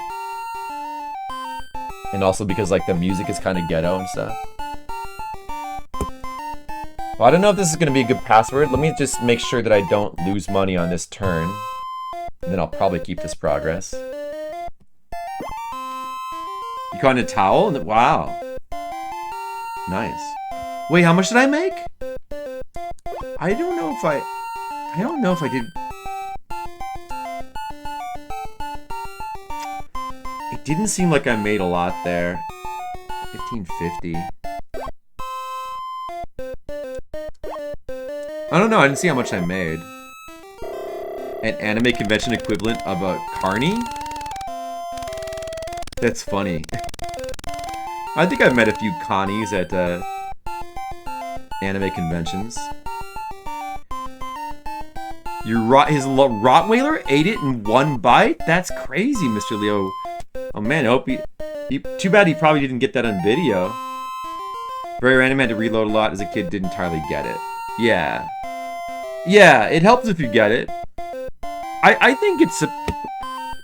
And also because like the music is kind of ghetto and stuff. Well, I don't know if this is going to be a good password. Let me just make sure that I don't lose money on this turn. And then I'll probably keep this progress. You caught in a towel? Wow. Nice. Wait, how much did I make? I don't know if I did. It didn't seem like I made a lot there. 1550. I don't know, I didn't see how much I made. An anime convention equivalent of a carny? That's funny. I think I've met a few connies at anime conventions. His Rottweiler ate it in one bite? That's crazy, Mr. Leo. Oh man, I hope too bad he probably didn't get that on video. Very random, had to reload a lot as a kid, didn't entirely get it. Yeah. Yeah, it helps if you get it. I think it's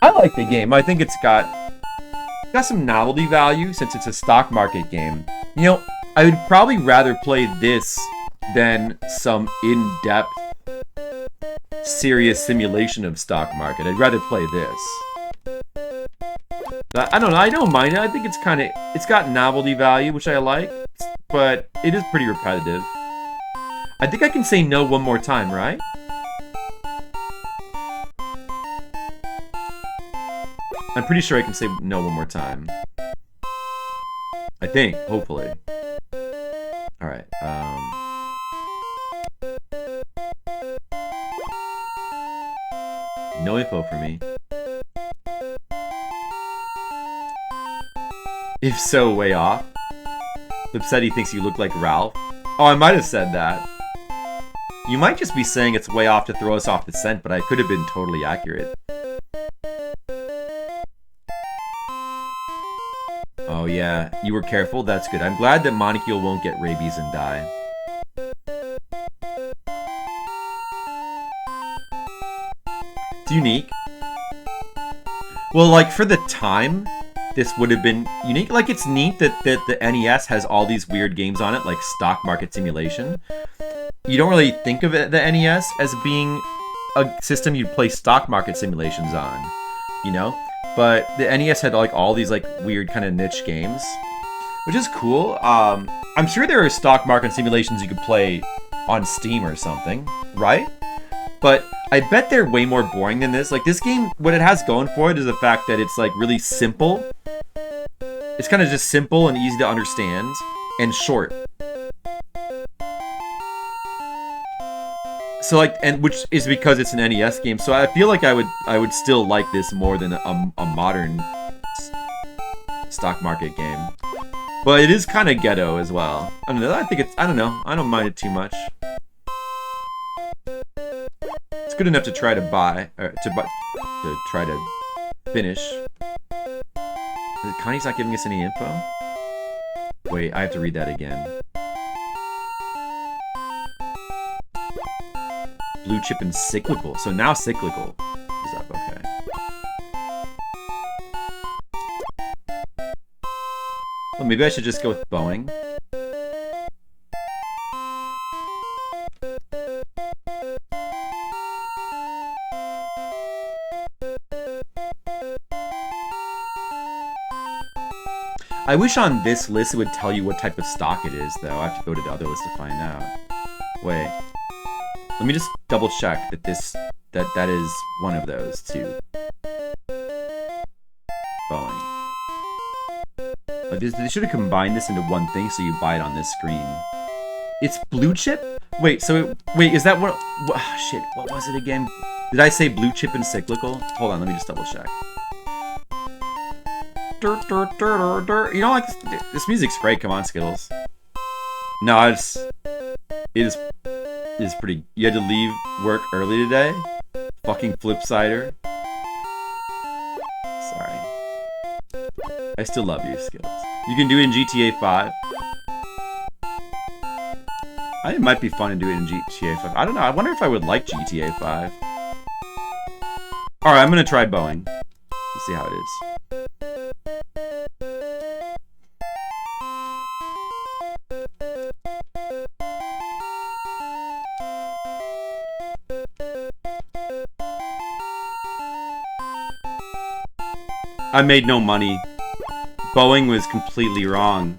I like the game. I think it's got got some novelty value since it's a stock market game. You know, I would probably rather play this than some in-depth, serious simulation of stock market. I'd rather play this. But I don't know. I don't mind it. I think it's got novelty value, which I like, but it is pretty repetitive. I think I can say no one more time, right? I'm pretty sure I can say no one more time. I think, hopefully. Alright, no info for me. If so, way off. Flip said he thinks you look like Ralph. Oh, I might have said that. You might just be saying it's way off to throw us off the scent, but I could have been totally accurate. Oh yeah, you were careful? That's good. I'm glad that Monicule won't get rabies and die. It's unique. Well, like, for the time, this would have been unique. Like, it's neat that the NES has all these weird games on it, like Stock Market Simulation. You don't really think of it, the NES as being a system you'd play stock market simulations on, you know? But the NES had like all these like weird kind of niche games, which is cool. I'm sure there are stock market simulations you could play on Steam or something, right? But I bet they're way more boring than this. Like, this game, what it has going for it is the fact that it's like really simple. It's kind of just simple and easy to understand and short. So like, and which is because it's an NES game. So I feel like I would still like this more than a modern stock market game. But it is kind of ghetto as well. I don't know. I don't know. I don't mind it too much. It's good enough to try to buy, or to try to finish. Connie's not giving us any info? Wait, I have to read that again. Blue chip and cyclical. So now cyclical is up, okay. Well, maybe I should just go with Boeing. I wish on this list it would tell you what type of stock it is, though. I have to go to the other list to find out. Wait. Let me just double check that that is one of those too. Boeing. Like they should have combined this into one thing so you buy it on this screen. It's blue chip? Wait, so wait, is that what shit, what was it again? Did I say blue chip and cyclical? Hold on, let me just double check. You know, like this music's great. Come on, Skittles. No, it is pretty. You had to leave work early today? Fucking Flipsider. Sorry. I still love you, Skittles. You can do it in GTA 5. I think it might be fun to do it in GTA 5. I don't know. I wonder if I would like GTA 5. Alright, I'm gonna try Boeing. Let's see how it is. I made no money. Boeing was completely wrong.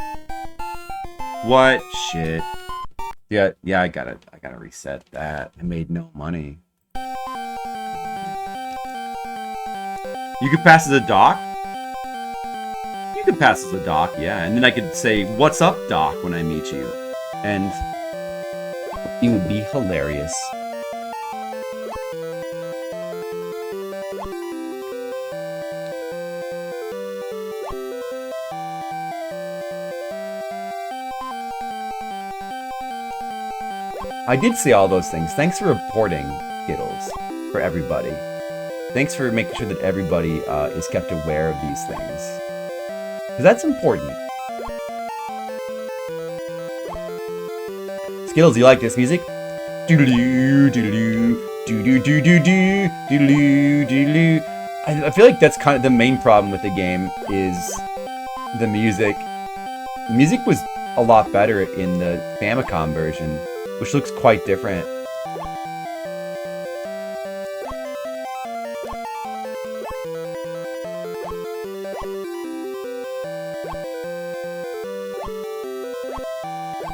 What? Shit. Yeah, I gotta reset that. I made no money. You could pass as a doc? You could pass as a doc, yeah. And then I could say, "What's up, doc," when I meet you. And it would be hilarious. I did say all those things. Thanks for reporting, Skittles, for everybody. Thanks for making sure that everybody is kept aware of these things. Because that's important. Skittles, do you like this music? Doodaloo, doodaloo, doodoo, doodoo, doodaloo, doodaloo. I feel like that's kind of the main problem with the game is the music. The music was a lot better in the Famicom version, which looks quite different.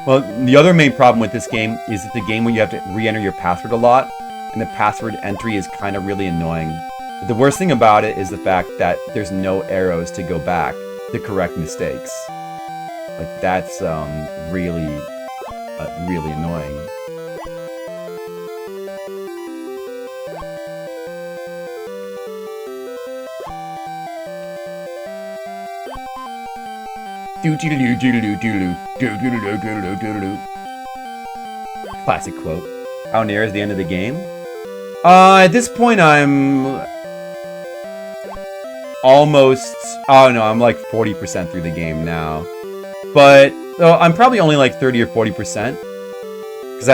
Well, the other main problem with this game is that the game where you have to re-enter your password a lot, and the password entry is kind of really annoying. But the worst thing about it is the fact that there's no arrows to go back to correct mistakes. Like, that's really annoying. Classic quote. How near is the end of the game? At this point I'm almost, oh no, I'm like 40% through the game now. But I'm probably only like 30 or 40%. Because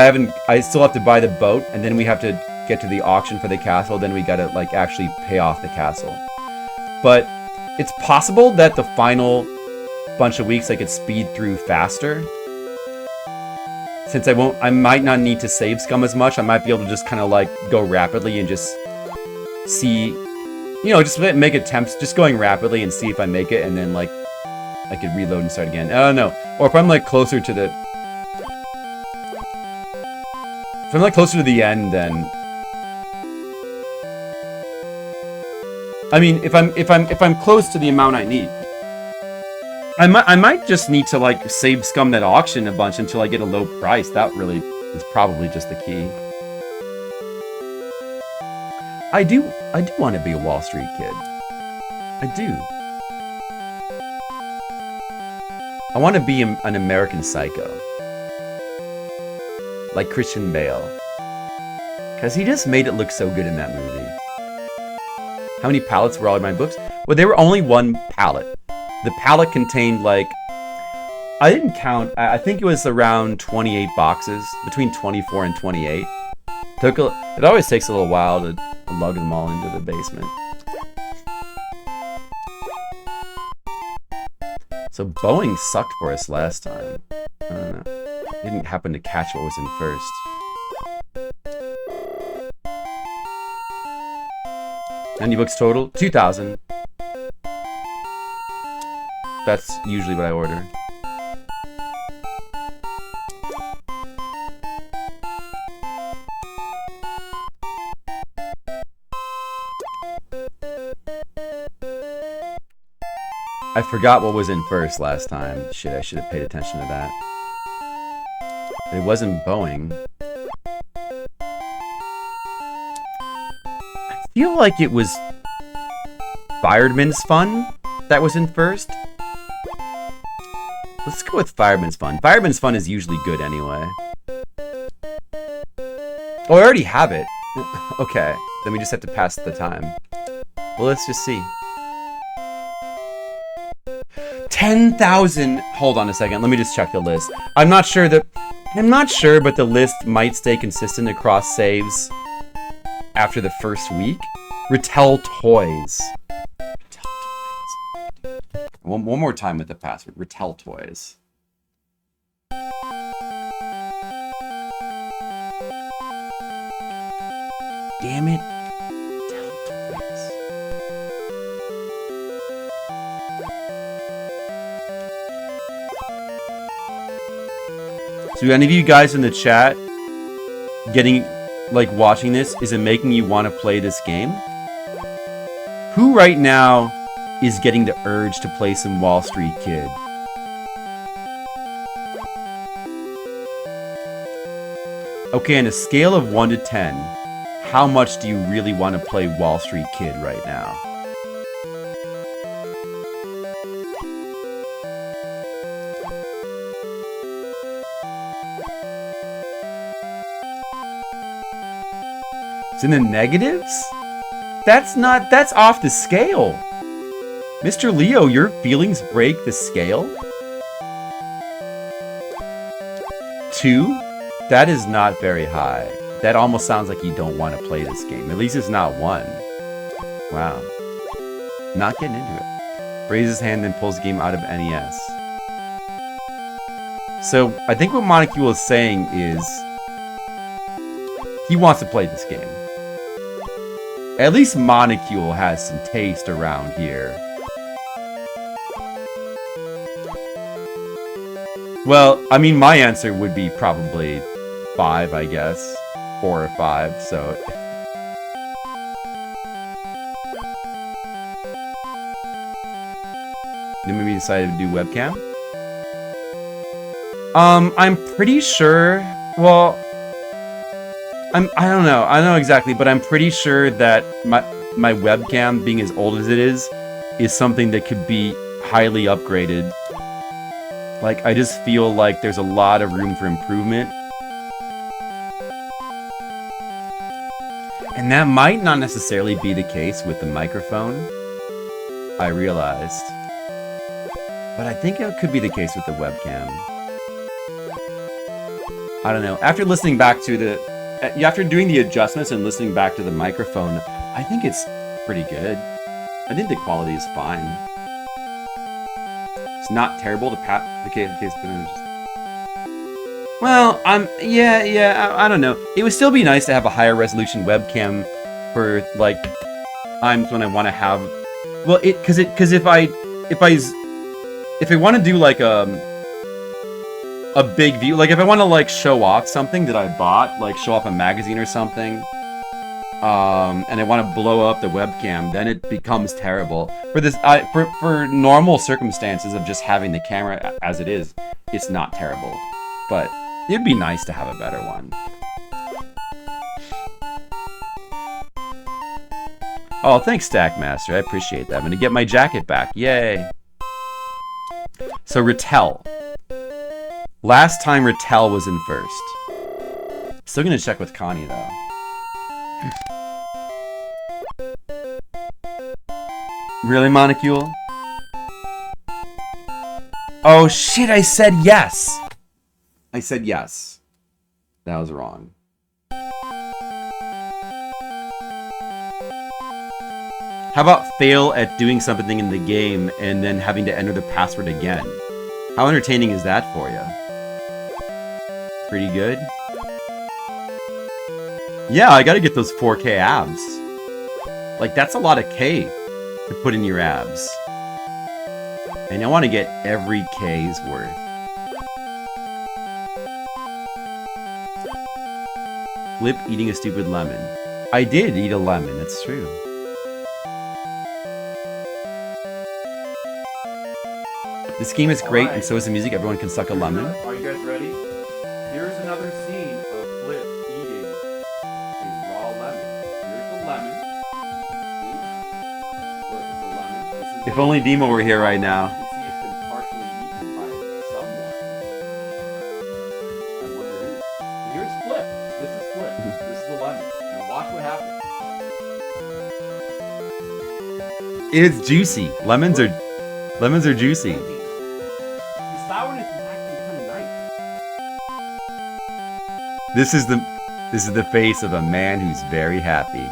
I still have to buy the boat, and then we have to get to the auction for the castle, then we gotta like actually pay off the castle. But it's possible that the final bunch of weeks I could speed through faster. Since I might not need to save scum as much, I might be able to just kind of like go rapidly and just see, you know, just make attempts, just going rapidly and see if I make it, and then like I could reload and start again. I don't know. Or if I'm like closer to the, end, then I mean, if I'm close to the amount I need, I might just need to like save scum that auction a bunch until I get a low price. That really is probably just the key. I do want to be a Wall Street kid. I do. I want to be an American Psycho, like Christian Bale, because he just made it look so good in that movie. How many pallets were all in my books? Well, there were only one pallet. The pallet contained, like, I didn't count, I think it was around 28 boxes, between 24 and 28. It always takes a little while to lug them all into the basement. So Boeing sucked for us last time. I don't know. Didn't happen to catch what was in first. How many books total? 2,000. That's usually what I order. I forgot what was in first last time. Shit, I should have paid attention to that. It wasn't Boeing. I feel like it was Fireman's Fun that was in first. Let's go with Fireman's Fun. Fireman's Fun is usually good anyway. Oh, I already have it. Okay, then we just have to pass the time. Well, let's just see. 10,000. Hold on a second. Let me just check the list. I'm not sure, but the list might stay consistent across saves after the first week. Retell toys. One more time with the password. Retell toys. Damn it. Retell toys. So any of you guys in the chat watching this, is it making you want to play this game? Who right now is getting the urge to play some Wall Street Kid? Okay, on a scale of 1 to 10, how much do you really want to play Wall Street Kid right now? It's in the negatives? That's off the scale. Mr. Leo, your feelings break the scale? 2? That is not very high. That almost sounds like you don't want to play this game. At least it's not 1. Wow. Not getting into it. raises his hand and pulls the game out of NES. So I think what Monocule is saying is he wants to play this game. At least Monocule has some taste around here. Well, I mean, my answer would be probably 5, I guess. 4 or 5, so... Then maybe decided to do webcam? I'm pretty sure... Well... I don't know. I don't know exactly, but I'm pretty sure that my webcam, being as old as it is something that could be highly upgraded. Like, I just feel like there's a lot of room for improvement. And that might not necessarily be the case with the microphone, I realized. But I think it could be the case with the webcam. I don't know. After listening back to the... After doing the adjustments and listening back to the microphone, I think it's pretty good. I think the quality is fine. It's not terrible. The case well, yeah, I don't know. It would still be nice to have a higher resolution webcam for like times when I want to have. Well, because if I want to do like a big view, like if I want to like show off something that I bought, like show off a magazine or something, and I want to blow up the webcam, then it becomes terrible. For this, for normal circumstances of just having the camera as it is, it's not terrible, but it'd be nice to have a better one. Oh, thanks, Stackmaster. I appreciate that. I'm gonna get my jacket back. Yay! So Rattel. Last time Rattel was in first. Still gonna check with Connie though. Really, Monocule? Oh shit, I said yes! I said yes. That was wrong. How about fail at doing something in the game and then having to enter the password again? How entertaining is that for you? Pretty good? Yeah, I gotta get those 4K abs. Like, that's a lot of K to put in your abs. And I want to get every K's worth. Flip eating a stupid lemon. I did eat a lemon, that's true. This game is great, and so is the music. Everyone can suck a lemon. Are you guys ready? Here's another scene of Flip eating a raw lemon. Here's the lemon. See? Look, it's a lemon. This is If only Demo were here right now. You can see it's been partially eaten by someone. I wonder who. And here's Flip. This is Flip. This is the lemon. Now watch what happens. It's juicy. Lemons are juicy. The sourness is actually kind of nice. This is the face of a man who's very happy.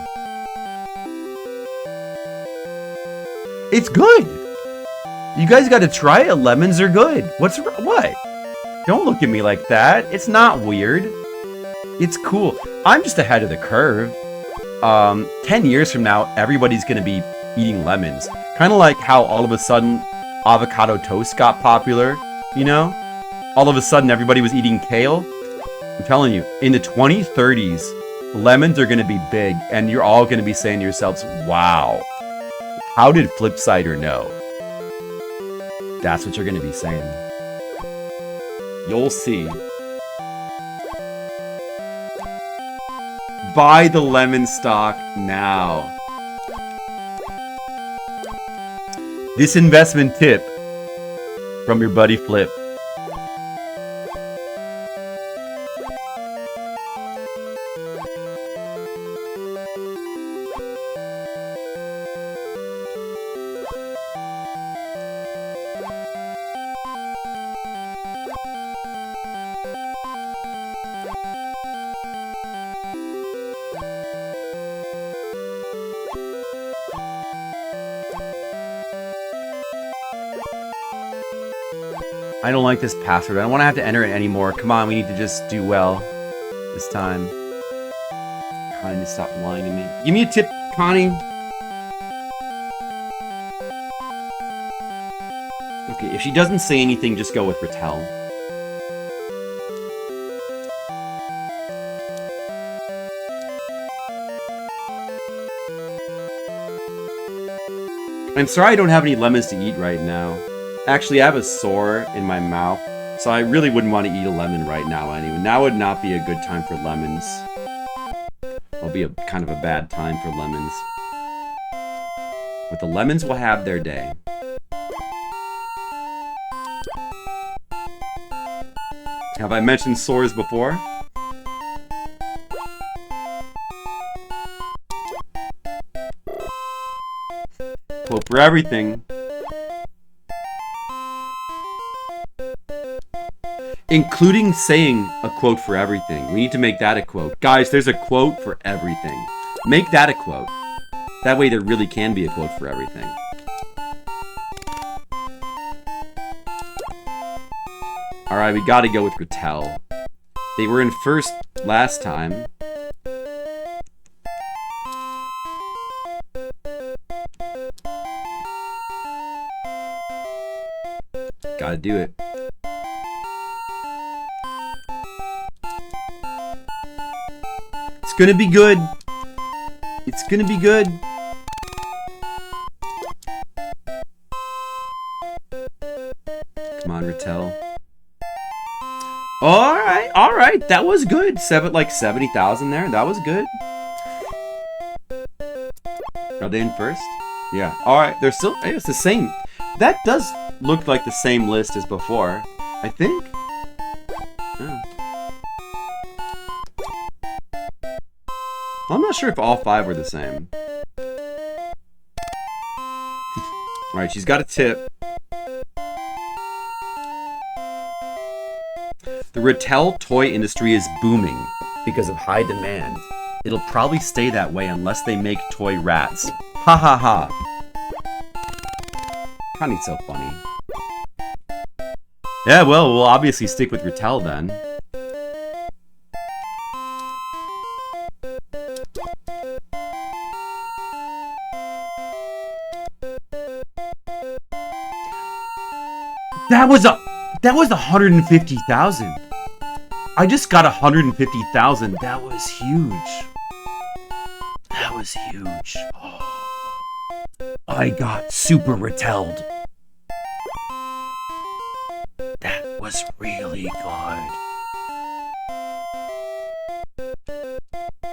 It's good. You guys got to try it. Lemons are good. What? Don't look at me like that. It's not weird. It's cool. I'm just ahead of the curve. 10 years from now, everybody's gonna be eating lemons. Kind of like how all of a sudden avocado toast got popular. You know? All of a sudden, everybody was eating kale. I'm telling you, in the 2030s, lemons are going to be big, and you're all going to be saying to yourselves, wow, how did Flipsider know? That's what you're going to be saying. You'll see. Buy the lemon stock now. This investment tip from your buddy Flip. I don't like this password. I don't want to have to enter it anymore. Come on, we need to just do well this time. Connie, stop lying to me. Give me a tip, Connie. Okay, if she doesn't say anything, just go with Rattel. I'm sorry I don't have any lemons to eat right now. Actually, I have a sore in my mouth, so I really wouldn't want to eat a lemon right now anyway. Now would not be a good time for lemons. It'll be kind of a bad time for lemons. But the lemons will have their day. Have I mentioned sores before? Quote for everything. Including saying a quote for everything. We need to make that a quote. Guys, there's a quote for everything. Make that a quote. That way there really can be a quote for everything. Alright, we gotta go with Rattel. They were in first last time. Gotta do it. It's gonna be good. It's gonna be good. Come on, Rattel. All right. That was good. Like 70,000 there. That was good. Are they in first? Yeah. All right. They're still. It's the same. That does look like the same list as before. I think. Yeah. I'm not sure if all 5 were the same. Alright, she's got a tip. The Rattel toy industry is booming because of high demand. It'll probably stay that way unless they make toy rats. Ha ha ha. Connie's so funny. Yeah, well, we'll obviously stick with Rattel then. That was 150,000. I just got 150,000. That was huge. That was huge. I got super Rattelled. That was really good.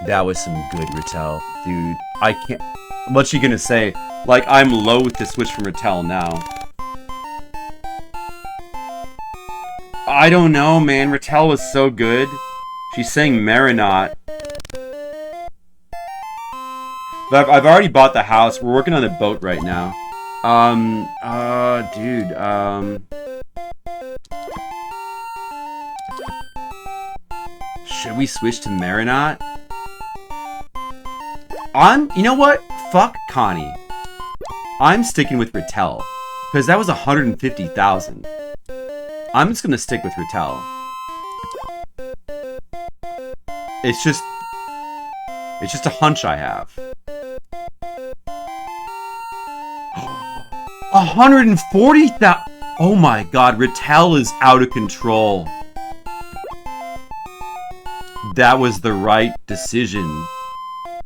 That was some good Rattel, dude. I can't. What's she gonna say? Like, I'm loath to switch from Rattel now. I don't know, man. Rattel was so good. She's saying Marinot. But I've already bought the house. We're working on a boat right now. Dude, should we switch to Marinot? You know what? Fuck Connie. I'm sticking with Rattel. Because that was 150,000. I'm just gonna stick with Rattel. It's just a hunch I have. 140,000. Oh my god, Rattel is out of control. That was the right decision.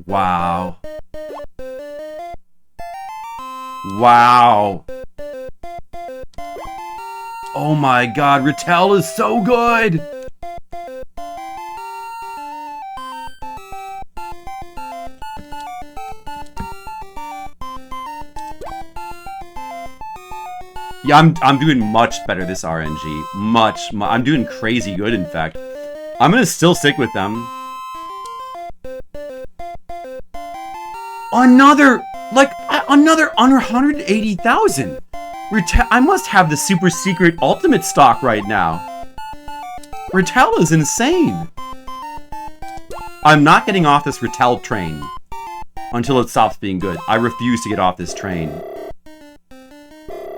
Wow. Wow. Oh my god, Rattel is so good! Yeah, I'm doing much better this RNG. I'm doing crazy good, in fact. I'm gonna still stick with them. Another under 180,000! I must have the super secret ultimate stock right now. Rattel is insane. I'm not getting off this Rattel train until it stops being good. I refuse to get off this train.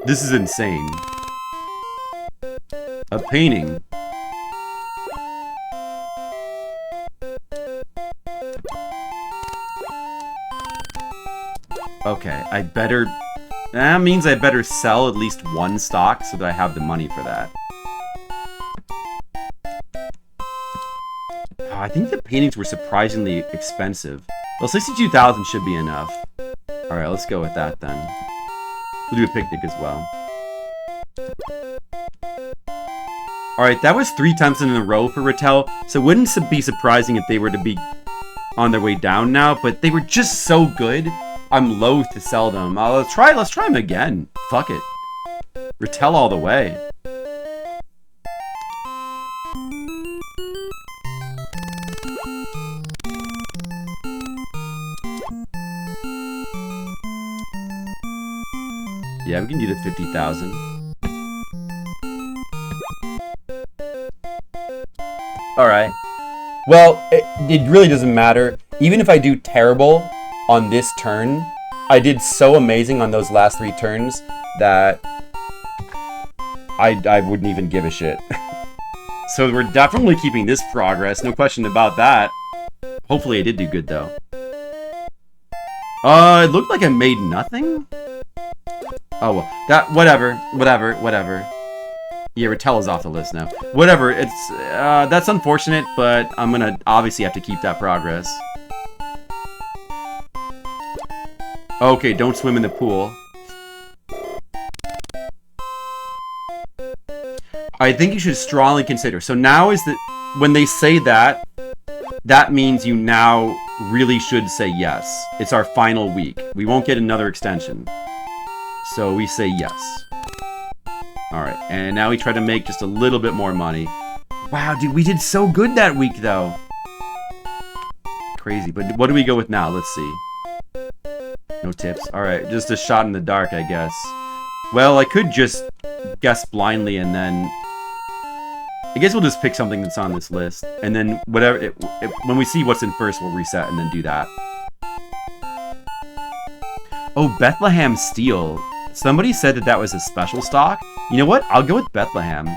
This is insane. A painting. Okay, I better... That means I better sell at least one stock so that I have the money for that. Oh, I think the paintings were surprisingly expensive. Well, 62,000 should be enough. Alright, let's go with that then. We'll do a picnic as well. Alright, that was 3 times in a row for Rattel, so it wouldn't be surprising if they were to be on their way down now, but they were just so good, I'm loath to sell them. Let's try them again. Fuck it. Rattel all the way. Yeah, we can do the 50,000. Alright. Well, it really doesn't matter. Even if I do terrible on this turn, I did so amazing on those last 3 turns that I wouldn't even give a shit. So we're definitely keeping this progress, no question about that. Hopefully I did do good though. It looked like I made nothing? Oh well, whatever. Yeah, Rattel is off the list now. Whatever, it's, that's unfortunate, but I'm gonna obviously have to keep that progress. Okay, don't swim in the pool. I think you should strongly consider. So now is the... When they say that, that means you now really should say yes. It's our final week. We won't get another extension. So we say yes. Alright, and now we try to make just a little bit more money. Wow, dude, we did so good that week, though. Crazy, but what do we go with now? Let's see. No tips. Alright, just a shot in the dark, I guess. Well, I could just guess blindly and then... I guess we'll just pick something that's on this list. And then whatever... when we see what's in first, we'll reset and then do that. Oh, Bethlehem Steel. Somebody said that that was a special stock. You know what? I'll go with Bethlehem.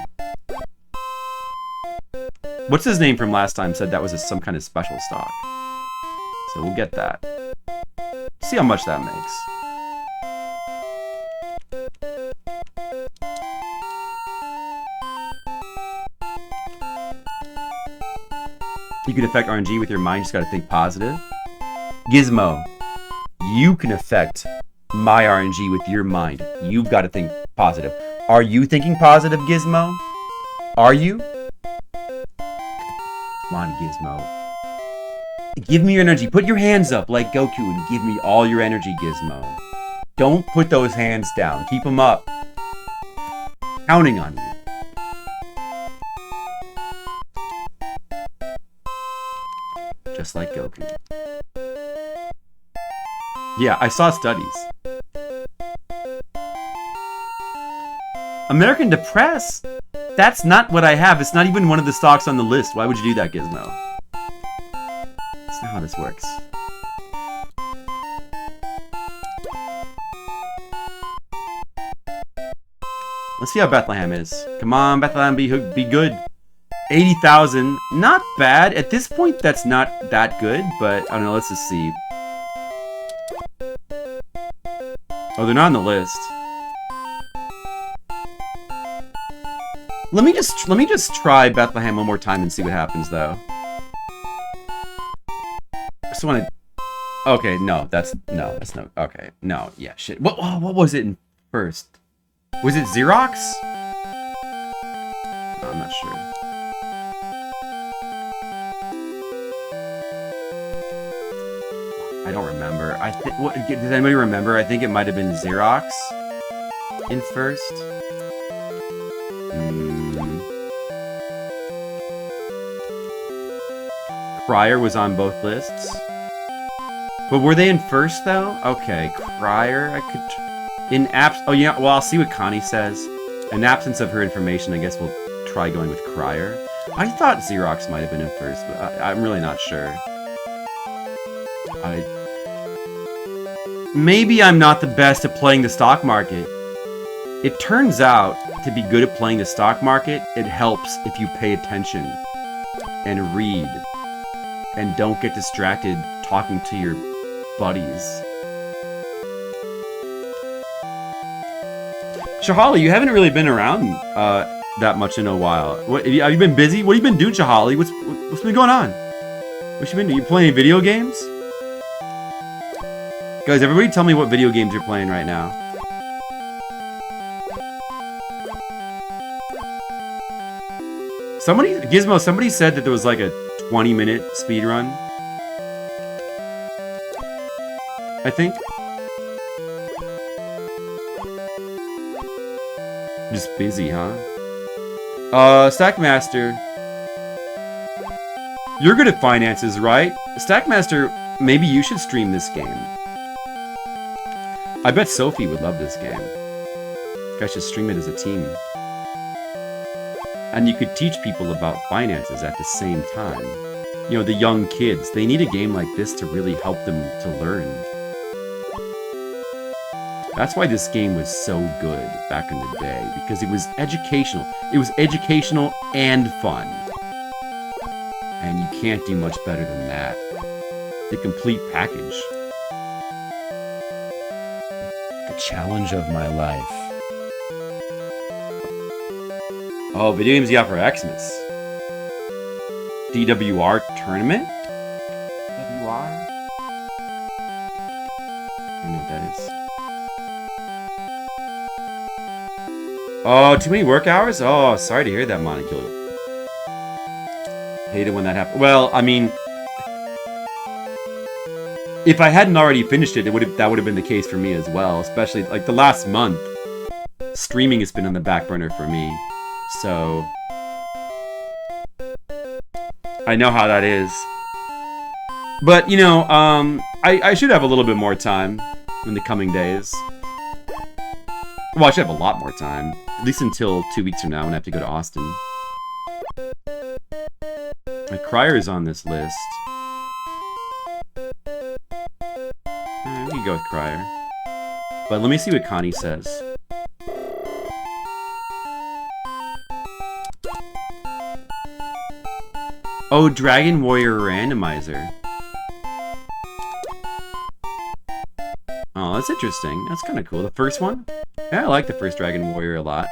What's his name from last time said that was some kind of special stock. So we'll get that. See how much that makes. You can affect RNG with your mind, just gotta think positive. Gizmo, you can affect my RNG with your mind. You've got to think positive. Are you thinking positive, Gizmo? Are you? Come on, Gizmo. Give me your energy. Put your hands up like Goku and give me all your energy, Gizmo. Don't put those hands down. Keep them up. Counting on you. Just like Goku. Yeah, I saw studies. American Depress? That's not what I have. It's not even one of the stocks on the list. Why would you do that, Gizmo? That's not how this works. Let's see how Bethlehem is. Come on, Bethlehem, be good. 80,000. Not bad. At this point, that's not that good, but I don't know. Let's just see. Oh, they're not on the list. Let me just try Bethlehem one more time and see what happens, though. I just want to... Okay, no, that's no... Okay, no, yeah, shit. What was it in first? Was it Xerox? No, I'm not sure. I don't remember. Does anybody remember? I think it might have been Xerox in first. Crier was on both lists. But were they in first, though? Okay, Crier, I could... Oh, yeah, well, I'll see what Connie says. In absence of her information, I guess we'll try going with Crier. I thought Xerox might have been in first, but I'm really not sure. Maybe I'm not the best at playing the stock market. It turns out to be good at playing the stock market, it helps if you pay attention and read and don't get distracted talking to your buddies. Shahali, you haven't really been around that much in a while. What, have you been busy? What have you been doing, Shahali? What's been going on? What you been doing? You playing video games? Guys, everybody tell me what video games you're playing right now. Gizmo, somebody said that there was like a 20-minute speed run. I think. Just busy, huh? Stackmaster. You're good at finances, right? Stackmaster, maybe you should stream this game. I bet Sophie would love this game. You guys should stream it as a team. And you could teach people about finances at the same time. You know, the young kids, they need a game like this to really help them to learn. That's why this game was so good back in the day, because it was educational. It was educational and fun. And you can't do much better than that. The complete package. The challenge of my life. Oh, video games you got for Xmas. DWR tournament? DWR? I don't know what that is. Oh, too many work hours? Oh, sorry to hear that, Monocular. Hate it when that happens. Well, I mean, if I hadn't already finished it, that would have been the case for me as well. Especially like the last month, streaming has been on the back burner for me. So I know how that is. But you know, I should have a little bit more time in the coming days. Well, I should have a lot more time. At least until 2 weeks from now when I have to go to Austin. My Crier is on this list. We can go with Crier. But let me see what Connie says. Oh, Dragon Warrior Randomizer. Oh, that's interesting. That's kind of cool. The first one? Yeah, I like the first Dragon Warrior a lot.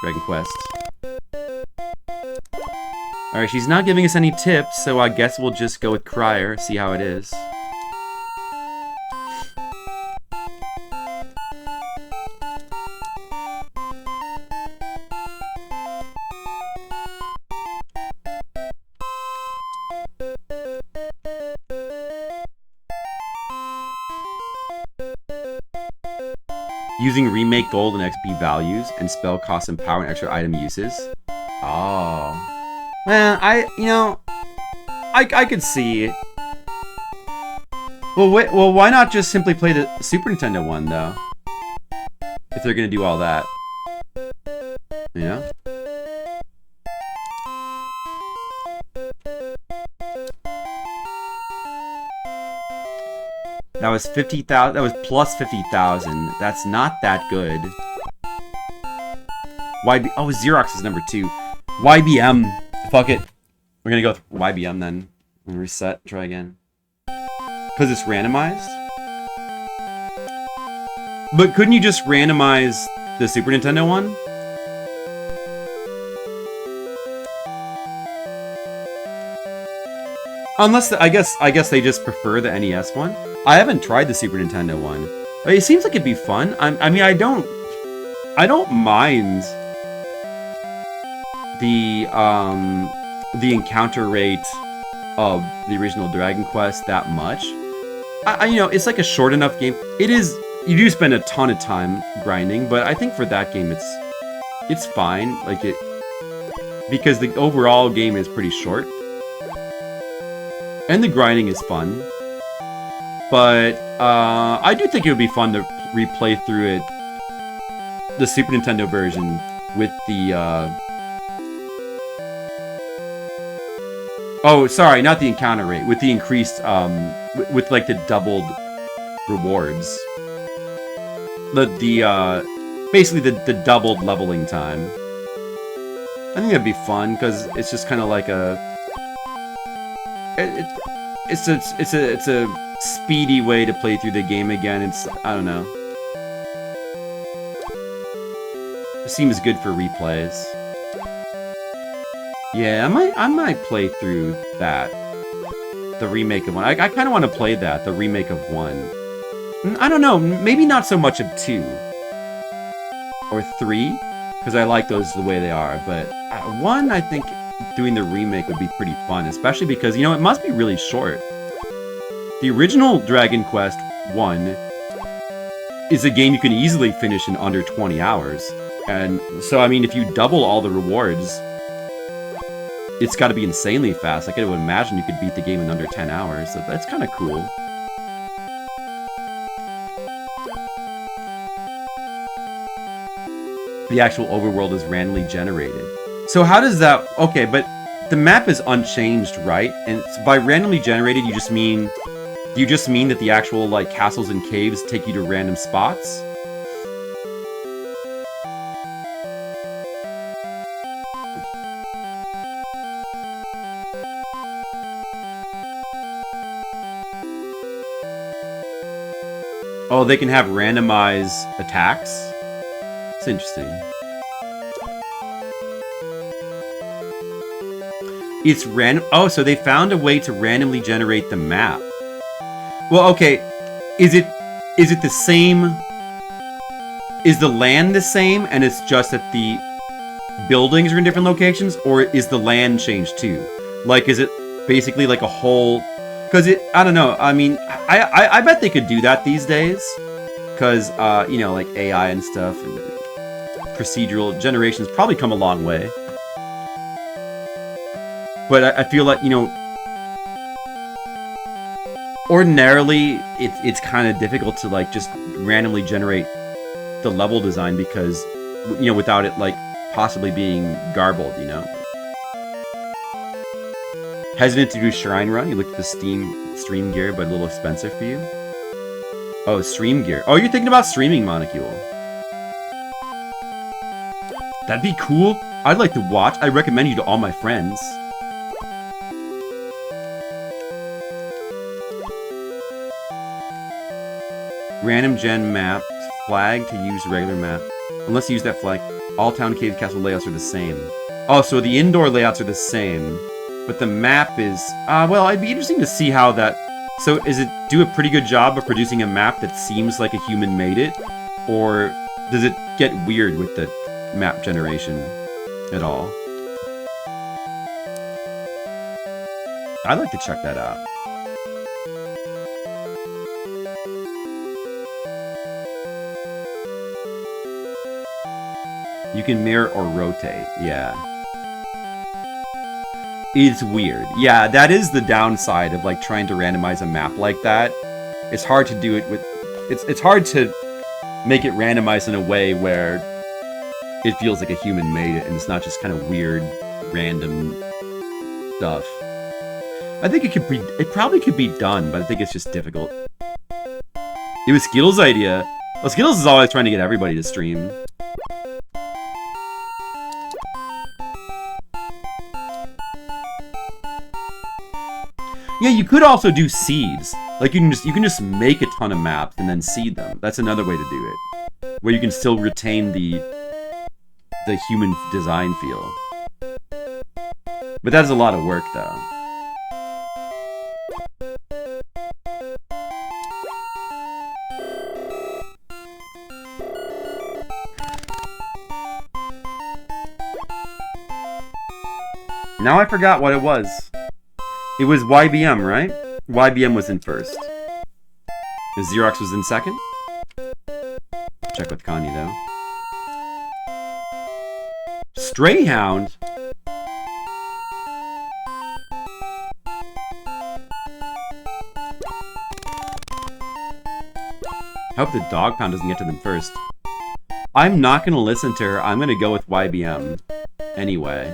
Dragon Quest. Alright, she's not giving us any tips, so I guess we'll just go with Crier, see how it is. Using remake gold and XP values and spell costs and power and extra item uses. Oh. Man, I could see it. Well, wait, well, why not just simply play the Super Nintendo one, though? If they're gonna do all that. You know? That was 50,000. That was plus 50,000. That's not that good. Oh, Xerox is number 2. YBM. Fuck it. We're gonna go with YBM then. Reset. Try again. Because it's randomized? But couldn't you just randomize the Super Nintendo one? Unless, I guess they just prefer the NES one. I haven't tried the Super Nintendo one. But it seems like it'd be fun. I mean, I don't mind the encounter rate of the original Dragon Quest that much. You know, it's like a short enough game. It is. You do spend a ton of time grinding, but I think for that game, it's fine. Like it, because the overall game is pretty short, and the grinding is fun. But I do think it would be fun to replay through it, the Super Nintendo version, with the oh, sorry, not the encounter rate, with the increased with like the doubled rewards. Basically the doubled leveling time. I think that'd be fun because it's just kind of like a it's a speedy way to play through the game again. It's, I don't know. It seems good for replays. Yeah, I might play through that. The remake of 1. I kind of want to play that, the remake of 1. I don't know, maybe not so much of 2. Or 3, because I like those the way they are, but 1, I think doing the remake would be pretty fun, especially because, you know, it must be really short. The original Dragon Quest 1 is a game you can easily finish in under 20 hours. And so, I mean, if you double all the rewards, it's got to be insanely fast. Like, I would imagine you could beat the game in under 10 hours, so that's kind of cool. The actual overworld is randomly generated. So how does that... Okay, but the map is unchanged, right? And by randomly generated, you just mean... Do you just mean that the actual, like, castles and caves take you to random spots? Oh, they can have randomized attacks? It's interesting. It's random. Oh, so they found a way to randomly generate the map. Well, okay. Is it the same? Is the land the same and it's just that the buildings are in different locations, or is the land changed too? Like, is it basically like a whole... Because I don't know. I mean, I bet they could do that these days. Because, you know, like AI and stuff, and procedural generations probably come a long way. But I feel like, you know, ordinarily, it's kind of difficult to, like, just randomly generate the level design because, you know, without it, like, possibly being garbled, you know? Hesitant to do Shrine Run? You looked at the stream gear, but a little expensive for you? Oh, stream gear. Oh, you're thinking about streaming, Monocule. That'd be cool. I'd like to watch. I recommend you to all my friends. Random gen map. Flag to use regular map. Unless you use that flag. All town, cave, castle layouts are the same. Oh, so the indoor layouts are the same. But the map is... well, it'd be interesting to see how that... So, is it do a pretty good job of producing a map that seems like a human made it? Or does it get weird with the map generation at all? I'd like to check that out. You can mirror or rotate, yeah. It's weird. Yeah, that is the downside of, like, trying to randomize a map like that. It's hard to do it with... It's hard to make it randomized in a way where it feels like a human made it, and it's not just kind of weird, random stuff. I think it probably could be done, but I think it's just difficult. It was Skittles' idea. Well, Skittles is always trying to get everybody to stream. Yeah, you could also do seeds. Like, you can just make a ton of maps and then seed them. That's another way to do it, where you can still retain the human design feel. But that's a lot of work, though. Now I forgot what it was. It was YBM, right? YBM was in first. Xerox was in second. Check with Kanye, though. Strayhound? I hope the dog pound doesn't get to them first. I'm not going to listen to her. I'm going to go with YBM. Anyway.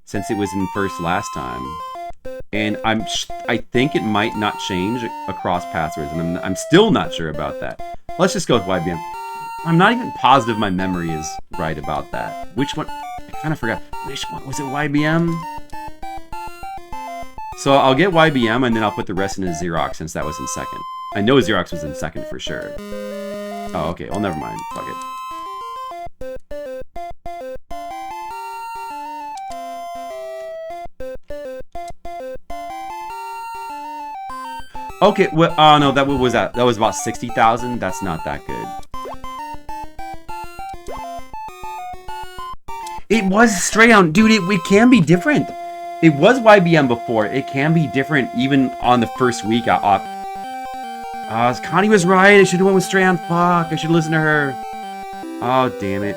Since it was in first last time. And I think it might not change across passwords, and I'm still not sure about that. Let's just go with YBM. I'm not even positive my memory is right about that. Which one? I kind of forgot. Which one? Was it YBM? So I'll get YBM and then I'll put the rest into Xerox since that was in second. I know Xerox was in second for sure. Oh, okay. Well, never mind. Fuck it. Okay, well, oh no, what was that? That was about 60,000? That's not that good. It was Strayon. Dude, it can be different. It was YBM before. It can be different even on the first week. Connie was right. I should have went with Strayon. Fuck, I should listen to her. Oh, damn it.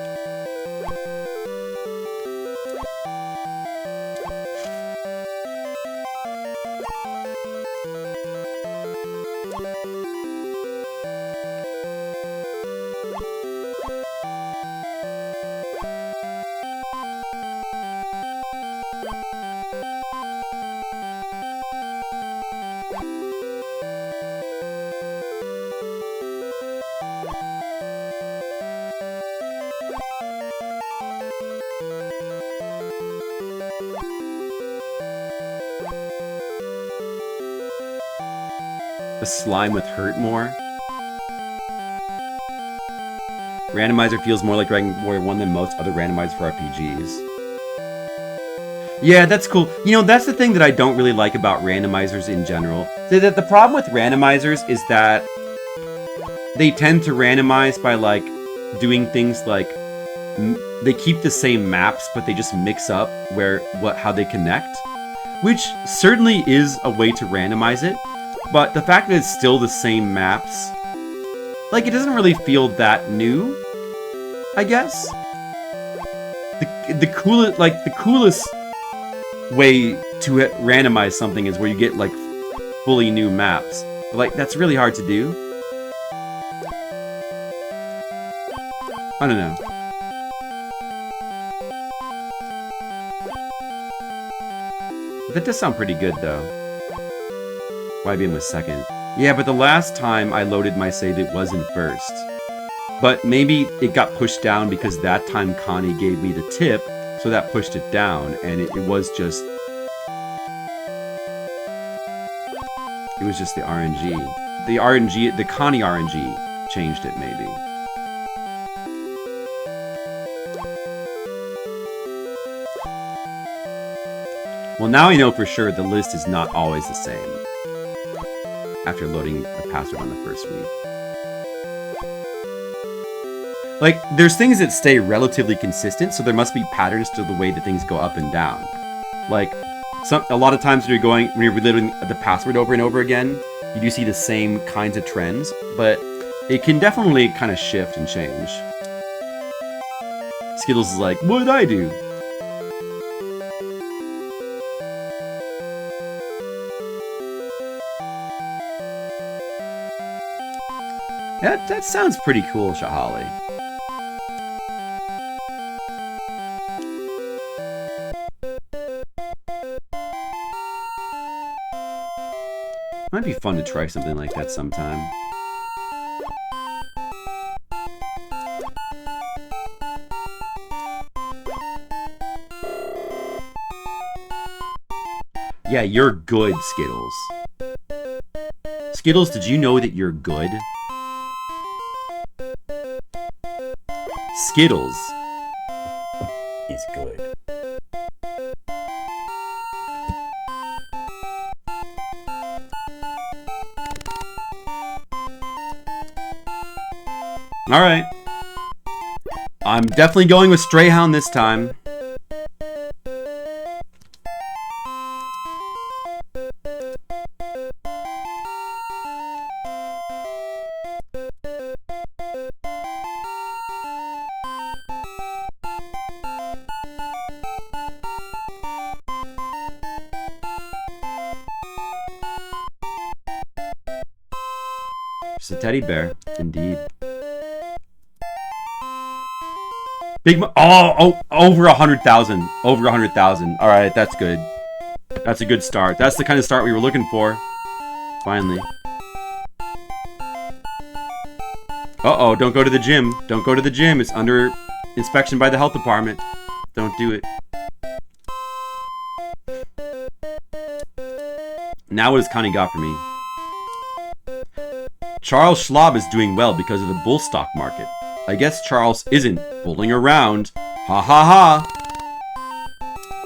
The slime with hurt more. Randomizer feels more like Dragon Warrior 1 than most other randomizers for RPGs. Yeah, that's cool. You know, that's the thing that I don't really like about randomizers in general. The problem with randomizers is that they tend to randomize by, like, doing things like they keep the same maps, but they just mix up how they connect, which certainly is a way to randomize it. But the fact that it's still the same maps, like, it doesn't really feel that new, I guess. The coolest way to randomize something is where you get, like, fully new maps. But, like, that's really hard to do. I don't know. That does sound pretty good, though. YBM was second. Yeah, but the last time I loaded my save, it was in first. But maybe it got pushed down because that time Connie gave me the tip, so that pushed it down, and it was just... It was just the RNG. The Connie RNG changed it, maybe. Well, now I know for sure the list is not always the same after loading the password on the first week. Like, there's things that stay relatively consistent, so there must be patterns to the way that things go up and down. Like, a lot of times when you're reloading the password over and over again, you do see the same kinds of trends, but it can definitely kind of shift and change. Skittles is like, what did I do? That sounds pretty cool, Shahali. Might be fun to try something like that sometime. Yeah, you're good, Skittles. Skittles, did you know that you're good? Skittles is good. Alright. I'm definitely going with Strayhound this time. Just a teddy bear, indeed. Over 100,000. Over 100,000. All right, that's good. That's a good start. That's the kind of start we were looking for. Finally. Uh-oh, don't go to the gym. Don't go to the gym. It's under inspection by the health department. Don't do it. Now what does Connie got for me? Charles Schwab is doing well because of the bull stock market. I guess Charles isn't bulling around. Ha ha ha.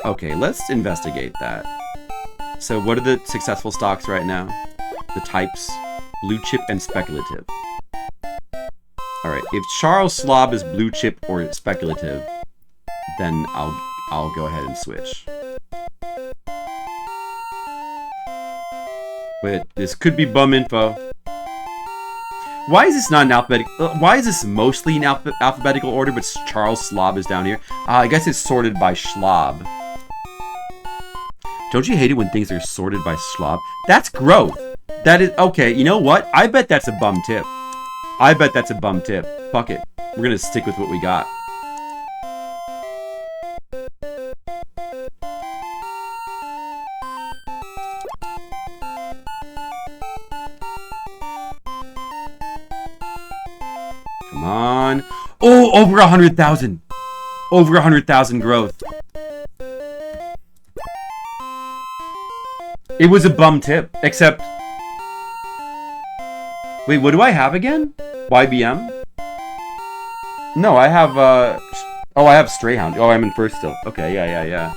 Okay, let's investigate that. So what are the successful stocks right now? The types, blue chip and speculative. Alright, if Charles Schwab is blue chip or speculative, then I'll go ahead and switch. But this could be bum info. Why is this not in alphabetical? Why is this mostly in alphabetical order, but Charles Schwab is down here? I guess it's sorted by Schwab. Don't you hate it when things are sorted by Schwab? That's growth. That is okay. You know what? I bet that's a bum tip. I bet that's a bum tip. Fuck it. We're gonna stick with what we got. Come on. Oh, over 100,000. Over 100,000 growth. It was a bum tip, except... Wait, what do I have again? YBM? No, I have, Oh, I have Strayhound. Oh, I'm in first still. Okay, yeah.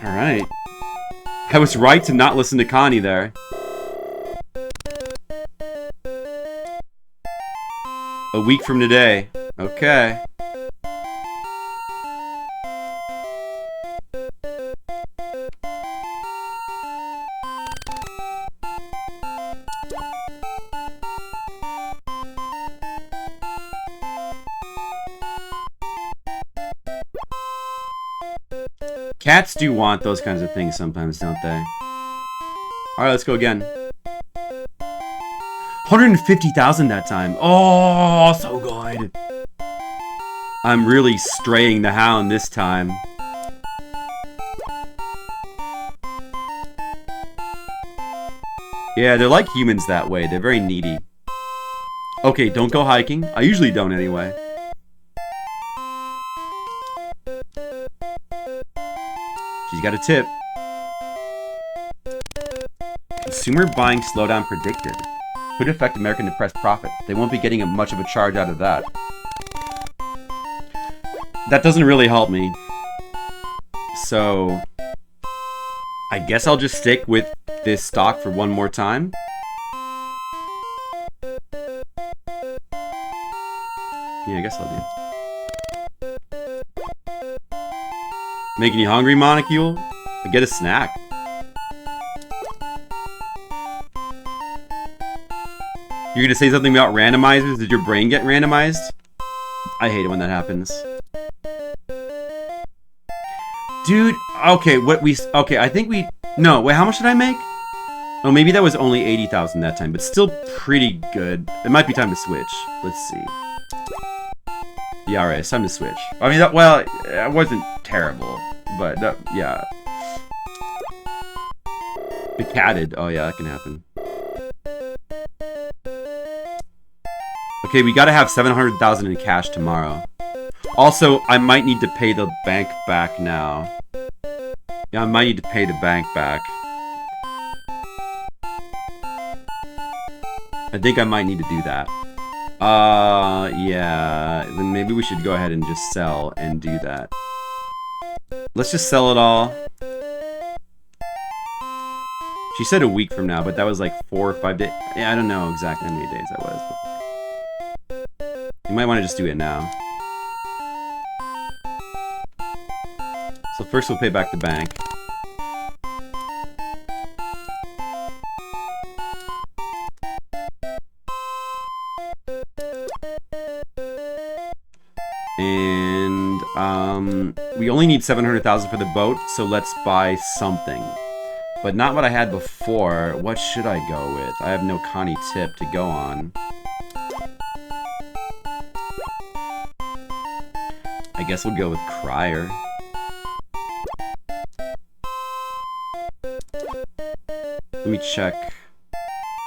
Alright. I was right to not listen to Connie there. A week from today. Okay. Cats do want those kinds of things sometimes, don't they? Alright, let's go again. 150,000 that time. Oh, so good. I'm really straying the hound this time. Yeah, they're like humans that way. They're very needy. Okay, don't go hiking. I usually don't anyway. She's got a tip. Consumer buying slowdown predicted. Could affect American depressed profits. They won't be getting much of a charge out of that. That doesn't really help me. So, I guess I'll just stick with this stock for one more time. Yeah, I guess I'll do. Making you hungry, Monocule? Get a snack. You're gonna say something about randomizers? Did your brain get randomized? I hate it when that happens. Dude, okay, okay, I think we... No, wait, how much did I make? Oh, maybe that was only 80,000 that time, but still pretty good. It might be time to switch. Let's see. Yeah, alright, it's time to switch. I mean, well, it wasn't terrible, but, yeah. Becatted. Oh, yeah, that can happen. Okay, we gotta have 700,000 in cash tomorrow. Also, I might need to pay the bank back now. Yeah, I might need to pay the bank back. I think I might need to do that. Yeah, then maybe we should go ahead and just sell and do that. Let's just sell it all. She said a week from now, but that was like 4 or 5 days. Yeah, I don't know exactly how many days that was. You might want to just do it now. So first we'll pay back the bank. And we only need 700,000 for the boat, so let's buy something. But not what I had before. What should I go with? I have no Connie tip to go on. I guess we'll go with Crier. Let me check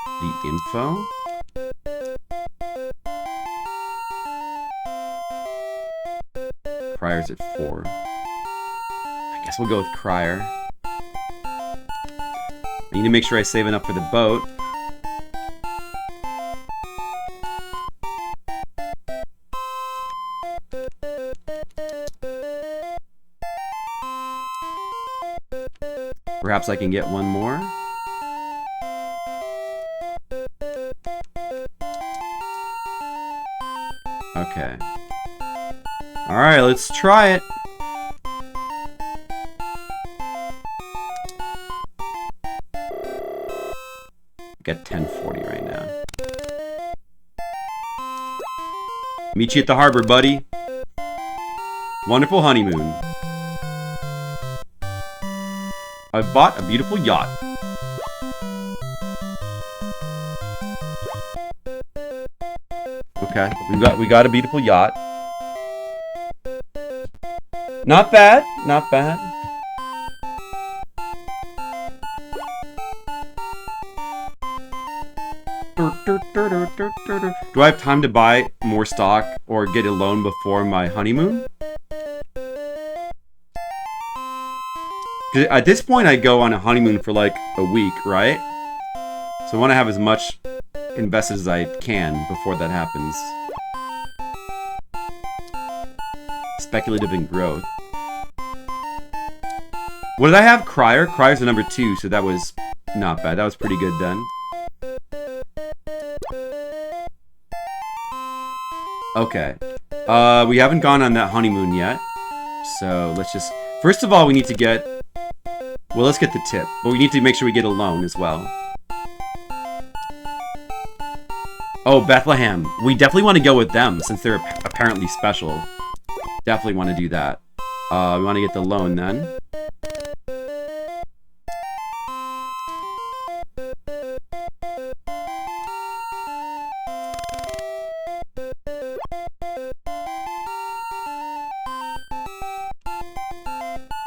the info. Cryer's at 4. I guess we'll go with Cryer. I need to make sure I save enough for the boat. Perhaps I can get one more. Okay. Alright, let's try it. Got 1040 right now. Meet you at the harbor, buddy. Wonderful honeymoon. I bought a beautiful yacht. Okay, we got a beautiful yacht. Not bad, not bad. Do I have time to buy more stock or get a loan before my honeymoon? At this point, I go on a honeymoon for like a week, right? So I want to have as much invested as I can before that happens. Speculative in growth. What did I have? Cryer? Cryer's the number 2, so that was not bad. That was pretty good then. Okay. We haven't gone on that honeymoon yet. So let's just... First of all, we need to get... Well, let's get the tip. But we need to make sure we get a loan as well. Oh, Bethlehem. We definitely want to go with them since they're apparently special. Definitely want to do that. We want to get the loan then.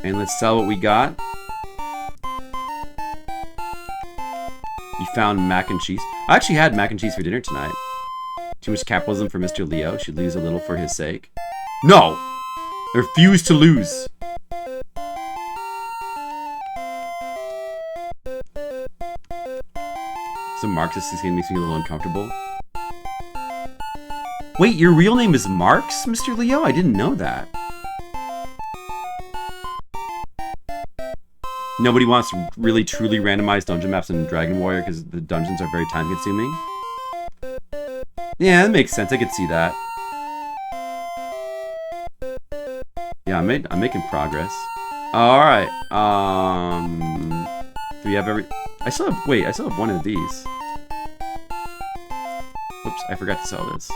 And let's sell what we got. You found mac and cheese. I actually had mac and cheese for dinner tonight. Too much capitalism for Mr. Leo. Should lose a little for his sake. No! I refuse to lose. Some Marxist is gonna make me a little uncomfortable. Wait, your real name is Marx, Mr. Leo? I didn't know that. Nobody wants really truly randomized dungeon maps in Dragon Warrior because the dungeons are very time consuming. Yeah, that makes sense. I could see that. Yeah, I'm making progress. Alright. Do we have every... I still have one of these. Whoops, I forgot to sell this.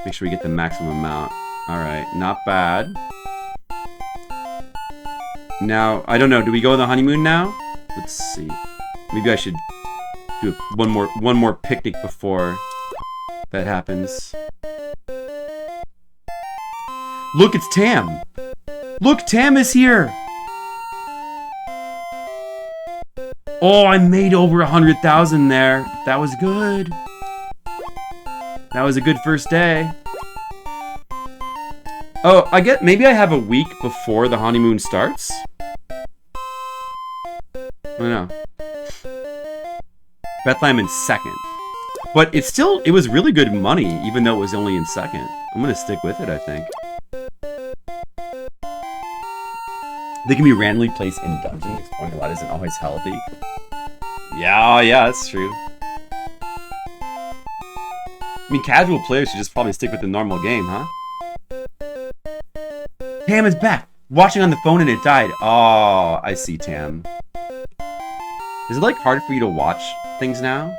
Make sure we get the maximum amount. Alright, not bad. Now, I don't know, do we go on the honeymoon now? Let's see. Maybe I should do one more picnic before that happens. Look, it's Tam! Look, Tam is here! Oh, I made over 100,000 there. That was good. That was a good first day. Oh, I get maybe I have a week before the honeymoon starts. I don't know. Bethlehem in second. But it was really good money, even though it was only in second. I'm gonna stick with it, I think. They can be randomly placed in dungeons. Exploring a lot isn't always healthy. Yeah, that's true. I mean, casual players should just probably stick with the normal game, huh? Tam is back! Watching on the phone and it died. Oh, I see, Tam. Is it, like, hard for you to watch things now?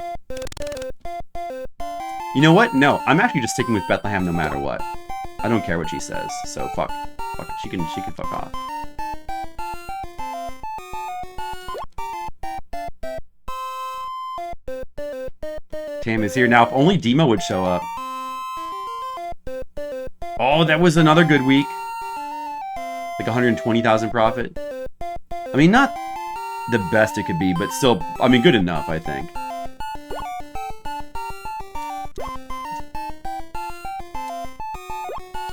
You know what? No, I'm actually just sticking with Bethlehem no matter what. I don't care what she says, so fuck it. She can fuck off. Tam is here now. If only Demo would show up. Oh, that was another good week. Like 120,000 profit. I mean, not the best it could be, but still, I mean, good enough, I think.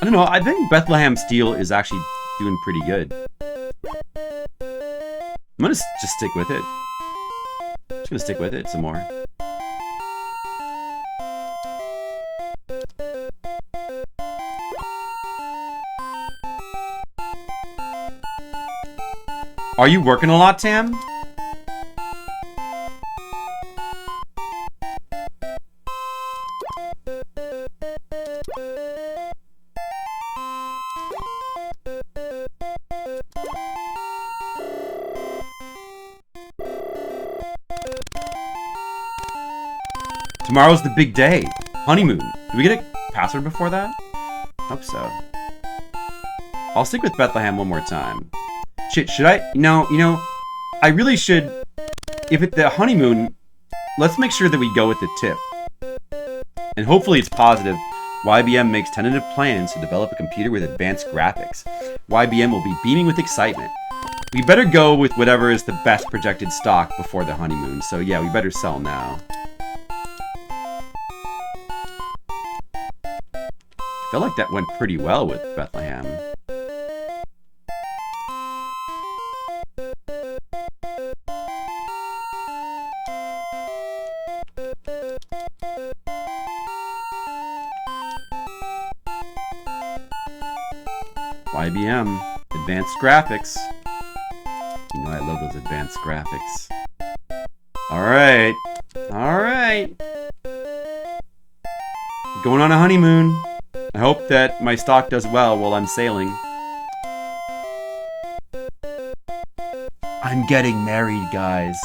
I don't know, I think Bethlehem Steel is actually doing pretty good. I'm gonna just stick with it. Just gonna stick with it some more. Are you working a lot, Tam? Tomorrow's the big day. Honeymoon. Do we get a password before that? Hope so. I'll stick with Bethlehem one more time. Shit, should I? No, you know, I really should. If it's the honeymoon, let's make sure that we go with the tip. And hopefully it's positive. YBM makes tentative plans to develop a computer with advanced graphics. YBM will be beaming with excitement. We better go with whatever is the best projected stock before the honeymoon. So yeah, we better sell now. I feel like that went pretty well with Bethlehem. YBM, advanced graphics. You know I love those advanced graphics. Alright. Alright. Going on a honeymoon. I hope that my stock does well while I'm sailing. I'm getting married, guys.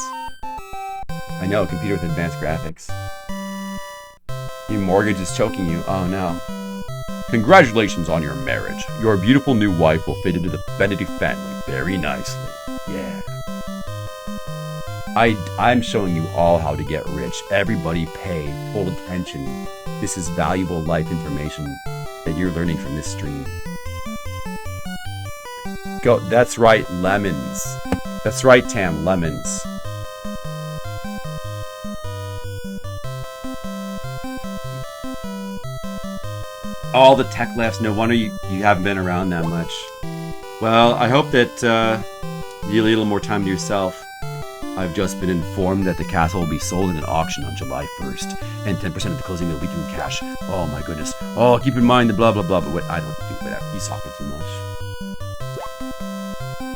I know, computer with advanced graphics. Your mortgage is choking you. Oh no. Congratulations on your marriage. Your beautiful new wife will fit into the Benedict family very nicely. Yeah. I'm showing you all how to get rich. Everybody pay full attention. This is valuable life information that you're learning from this stream. Go, that's right, lemons. That's right, Tam, lemons. All the tech laughs, no wonder you haven't been around that much. Well, I hope that you have a little more time to yourself. I've just been informed that the castle will be sold in an auction on July 1st, and 10% of the closing will be through cash. Oh my goodness. Oh, keep in mind the blah blah blah, but I don't do whatever. He's talking too much.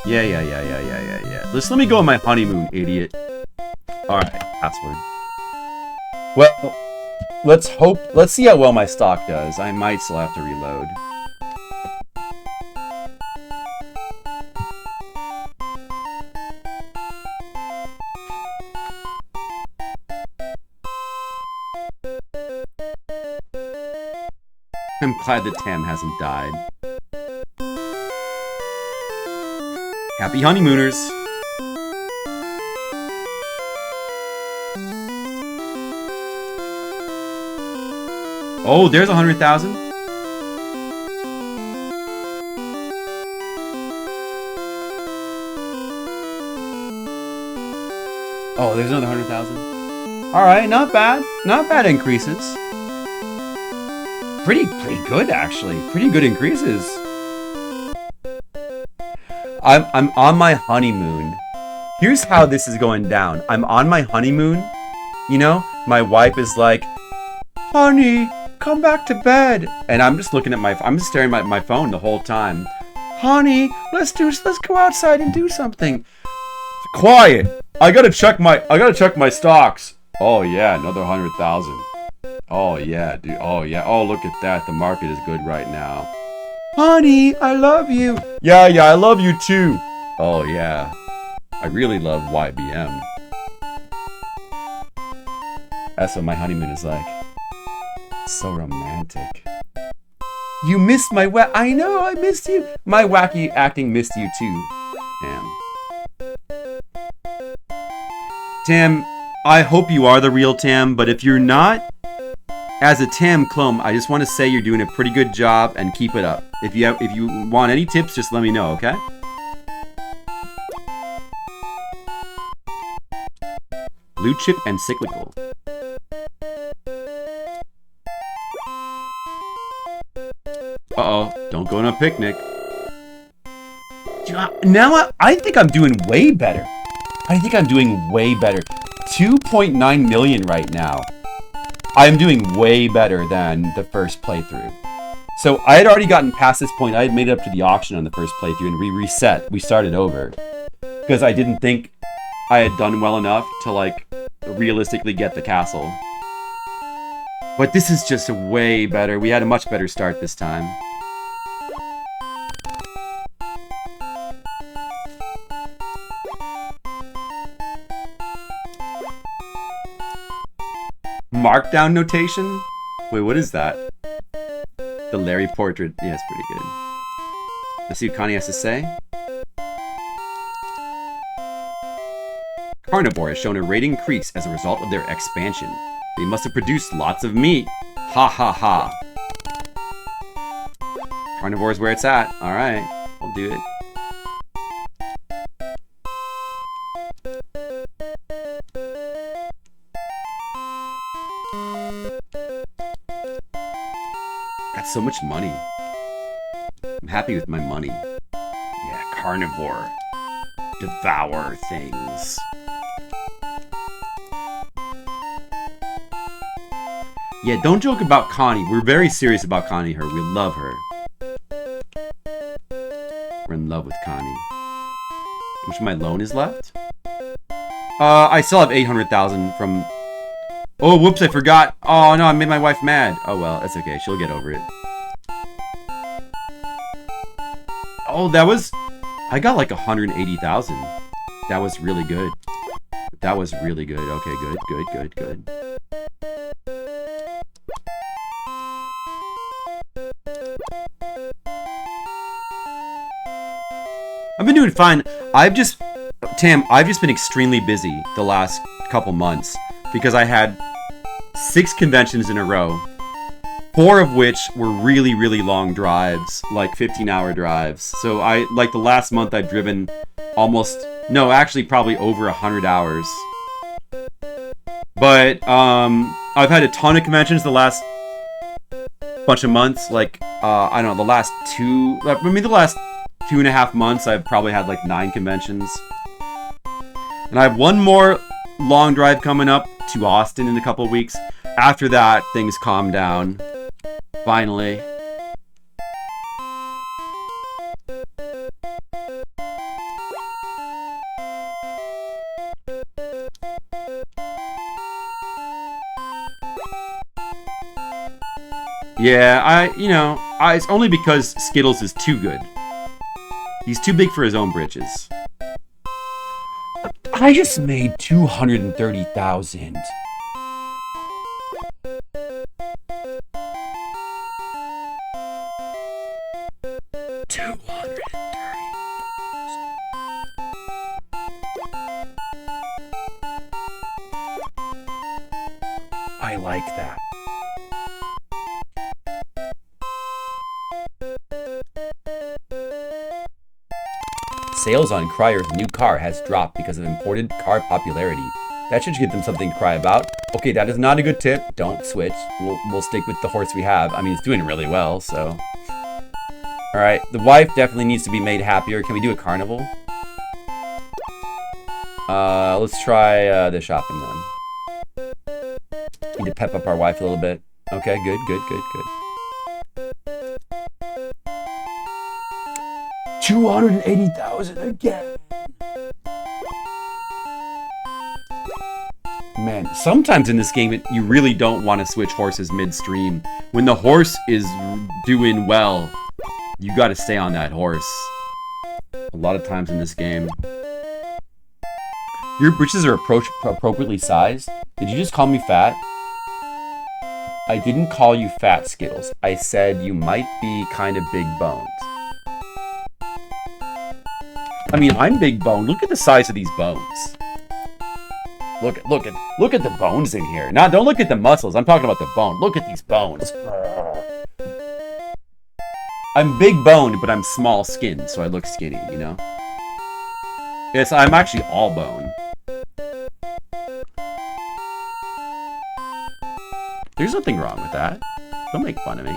Yeah. Let me go on my honeymoon, idiot. Alright, password. Well, let's see how well my stock does. I might still have to reload. I'm glad that Tam hasn't died. Happy honeymooners! Oh, there's 100,000. Oh, there's another 100,000. All right, not bad. Not bad increases. Pretty good actually. Pretty good increases. I'm on my honeymoon. Here's how this is going down. I'm on my honeymoon. You know, my wife is like, "Honey, come back to bed." And I'm just looking at I'm just staring at my phone the whole time. "Honey, let's go outside and do something." Quiet. I gotta check my stocks. Oh yeah, another 100,000. Oh yeah, dude. Oh yeah. Oh, look at that. The market is good right now. "Honey, I love you." Yeah, I love you too. Oh yeah. I really love YBM. That's what my honeymoon is like. So romantic. You missed my I know, I missed you. My wacky acting missed you too. Tam, I hope you are the real Tam, but if you're not, as a Tam clone, I just want to say you're doing a pretty good job and keep it up. If you want any tips, just let me know, okay? Blue chip and cyclical. Uh-oh, don't go on a picnic. Now I think I'm doing way better. I think I'm doing way better. 2.9 million right now. I'm doing way better than the first playthrough. So I had already gotten past this point. I had made it up to the auction on the first playthrough and we reset. We started over. Because I didn't think I had done well enough to like realistically get the castle. But this is just way better. We had a much better start this time. Markdown notation? Wait, what is that? The Larry portrait. Yeah, it's pretty good. Let's see what Connie has to say. Carnivore has shown a rate increase as a result of their expansion. They must have produced lots of meat. Ha ha ha. Carnivore is where it's at. Alright, I'll do it. Got so much money. I'm happy with my money. Yeah, carnivore. Devour things. Yeah, don't joke about Connie. We're very serious about Connie here. We love her. We're in love with Connie. How much of my loan is left? I still have 800,000 from... Oh, whoops, I forgot. Oh, no, I made my wife mad. Oh, well, that's okay. She'll get over it. Oh, that was... I got like 180,000. That was really good. That was really good. Okay, good, good, good, good. I've been doing fine. I've just been extremely busy the last couple months because I had 6 conventions in a row, 4 of which were really, really long drives, like 15-hour drives. So like the last month I've driven probably over 100 hours. But I've had a ton of conventions the last bunch of months, like I don't know, the last 2.5 months I've probably had like 9 conventions. And I have one more long drive coming up to Austin in a couple of weeks. After that, things calm down. Finally. Yeah, it's only because Skittles is too good. He's too big for his own britches. I just made 230,000. I like that. Sales on Cryer's new car has dropped because of imported car popularity. That should give them something to cry about. Okay, that is not a good tip. Don't switch. We'll stick with the horse we have. I mean, it's doing really well, so. Alright, the wife definitely needs to be made happier. Can we do a carnival? Let's try the shopping then. Need to pep up our wife a little bit. Okay, good, good, good, good. 280,000 again. Man, sometimes in this game, you really don't want to switch horses midstream. When the horse is doing well, you got to stay on that horse. A lot of times in this game. Your britches are appropriately sized. Did you just call me fat? I didn't call you fat, Skittles. I said you might be kind of big boned. I mean, I'm big boned. Look at the size of these bones. Look at the bones in here. Now, don't look at the muscles. I'm talking about the bone. Look at these bones. I'm big boned, but I'm small skinned, so I look skinny, you know? Yes, I'm actually all bone. There's nothing wrong with that. Don't make fun of me.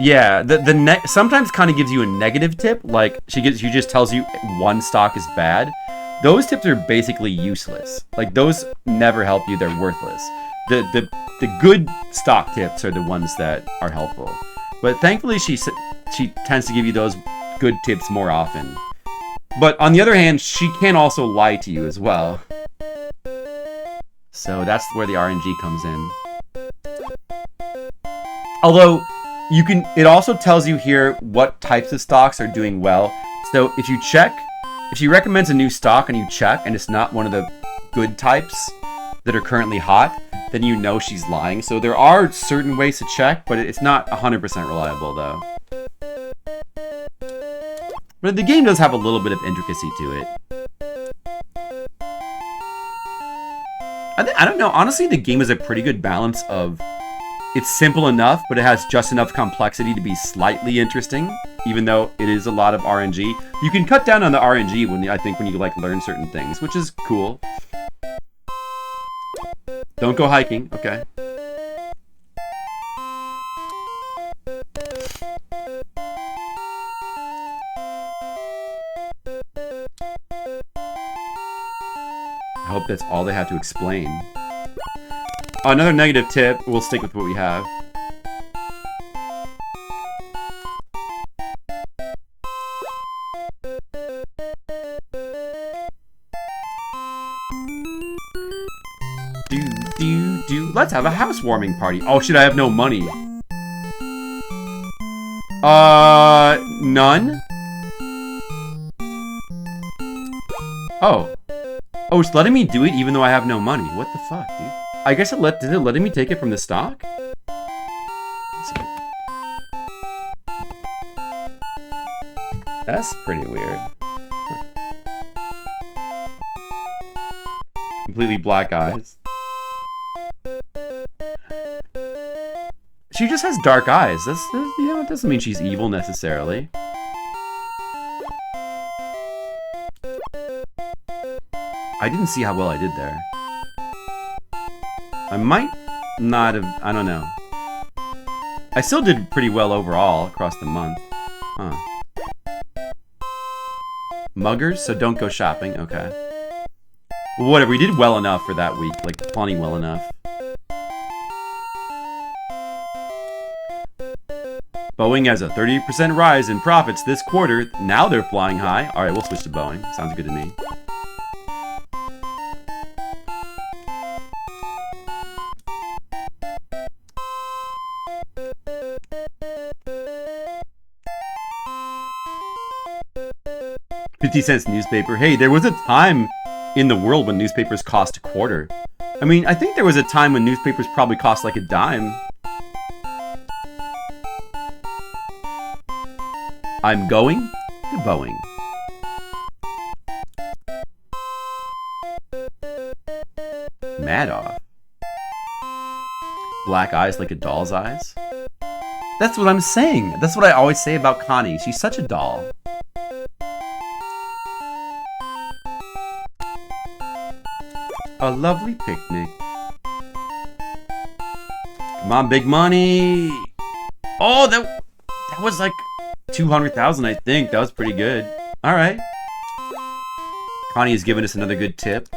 Yeah, the sometimes kind of gives you a negative tip, like she just tells you one stock is bad. Those tips are basically useless. Like those never help you; they're worthless. The good stock tips are the ones that are helpful. But thankfully, she tends to give you those good tips more often. But on the other hand, she can also lie to you as well. So that's where the RNG comes in. Although it also tells you here what types of stocks are doing well. So if she recommends a new stock and you check and it's not one of the good types that are currently hot, then you know she's lying. So there are certain ways to check, but it's not 100% reliable though. But the game does have a little bit of intricacy to it. I don't know, honestly the game is a pretty good balance of it's simple enough, but it has just enough complexity to be slightly interesting, even though it is a lot of RNG. You can cut down on the RNG when you like learn certain things, which is cool. Don't go hiking, okay. I hope that's all they have to explain. Another negative tip, we'll stick with what we have. Let's have a housewarming party. Oh shit, I have no money. None? Oh. Oh, it's letting me do it even though I have no money. What the fuck, dude? I guess did it letting me take it from the stock? That's pretty weird. Completely black eyes. She just has dark eyes. It doesn't mean she's evil necessarily. I didn't see how well I did there. I might not have, I don't know. I still did pretty well overall across the month. Huh. Muggers, so don't go shopping, okay. Well, whatever, we did well enough for that week, like plenty well enough. Boeing has a 30% rise in profits this quarter. Now they're flying high. Alright, we'll switch to Boeing. Sounds good to me. $0.50 newspaper. Hey, there was a time in the world when newspapers cost a quarter. I mean, I think there was a time when newspapers probably cost like a dime. I'm going to Boeing. Madoff. Black eyes like a doll's eyes? That's what I'm saying. That's what I always say about Connie. She's such a doll. A lovely picnic. Come on, big money. Oh, that was like 200,000, I think. That was pretty good. All right. Connie has given us another good tip.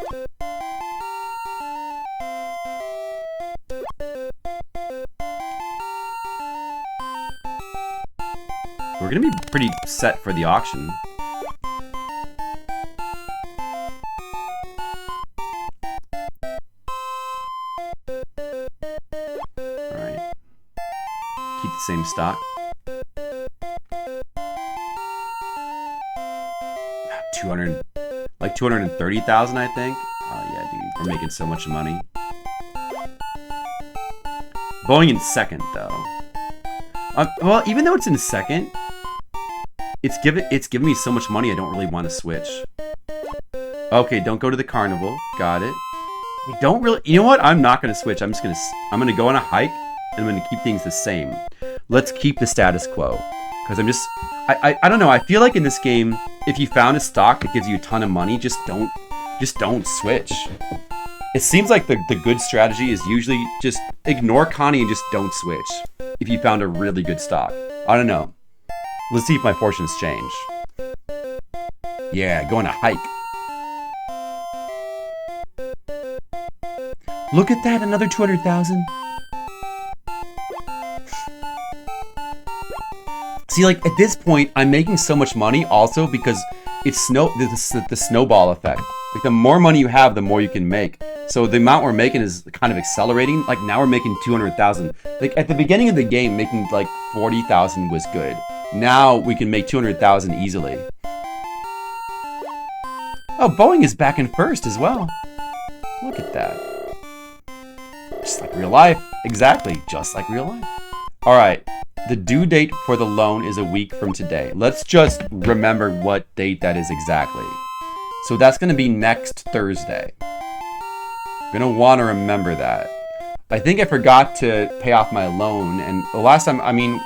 We're gonna be pretty set for the auction. Alright. Keep the same stock. 230,000, I think. Oh yeah, dude, we're making so much money. Boeing in second, though. Well, even though it's in second, it's giving me so much money. I don't really want to switch. Okay, don't go to the carnival. Got it. I don't really. You know what? I'm not gonna switch. I'm gonna go on a hike, and I'm gonna keep things the same. Let's keep the status quo. Because I'm just, I don't know. I feel like in this game, if you found a stock that gives you a ton of money, just don't switch. It seems like the good strategy is usually just ignore Connie and just don't switch. If you found a really good stock. I don't know. Let's see if my fortunes change. Yeah, going to hike. Look at that, another 200,000. See, like, at this point, I'm making so much money also because it's the snowball effect. Like, the more money you have, the more you can make. So the amount we're making is kind of accelerating. Like, now we're making 200,000. Like, at the beginning of the game, making, like, 40,000 was good. Now we can make 200,000 easily. Oh, Boeing is back in first as well. Look at that. Just like real life. Exactly, just like real life. All right. The due date for the loan is a week from today. Let's just remember what date that is exactly. So that's going to be next Thursday. I'm going to want to remember that. I think I forgot to pay off my loan. And the last time, when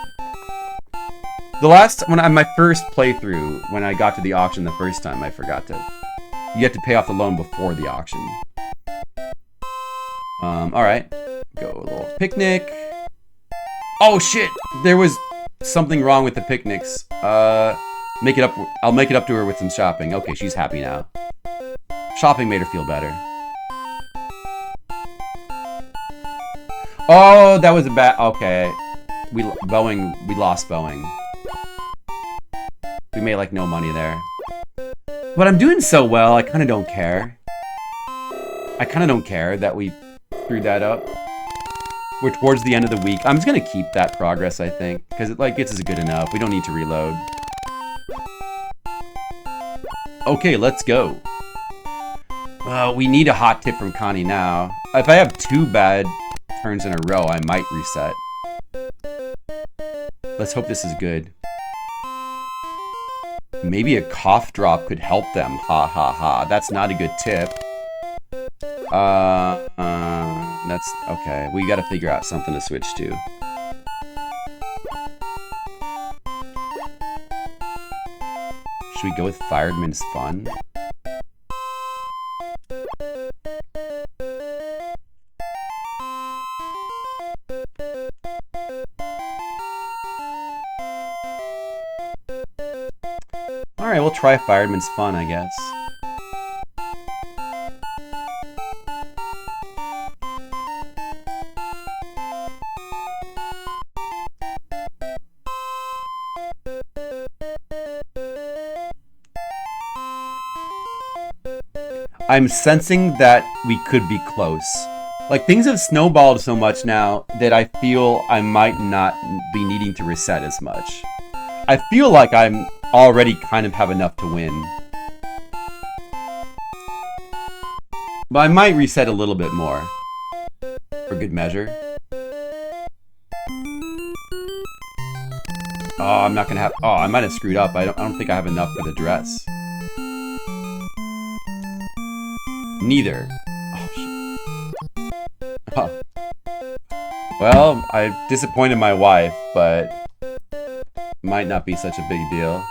my first playthrough, when I got to the auction the first time, I forgot to. You have to pay off the loan before the auction. All right. Go a little picnic. Oh shit! There was something wrong with the picnics. Make it up. I'll make it up to her with some shopping. Okay, she's happy now. Shopping made her feel better. Oh, that was a bad. Okay, we lost Boeing. We made like no money there. But I'm doing so well. I kind of don't care. I kind of don't care that we screwed that up. We're towards the end of the week. I'm just gonna keep that progress, I think, because it like gets us good enough. We don't need to reload. Okay, let's go. We need a hot tip from Connie now. If I have 2 bad turns in a row, I might reset. Let's hope this is good. Maybe a cough drop could help them. Ha ha ha. That's not a good tip. That's okay. We gotta figure out something to switch to. Should we go with Fireman's Fun? Alright, we'll try Fireman's Fun, I guess. I'm sensing that we could be close. Like, things have snowballed so much now that I feel I might not be needing to reset as much. I feel like I'm already kind of have enough to win. But I might reset a little bit more. For good measure. Oh, I'm not gonna have... Oh, I might have screwed up. I don't think I have enough for the dress. Neither. Oh, shit. Huh. Well, I disappointed my wife, but might not be such a big deal.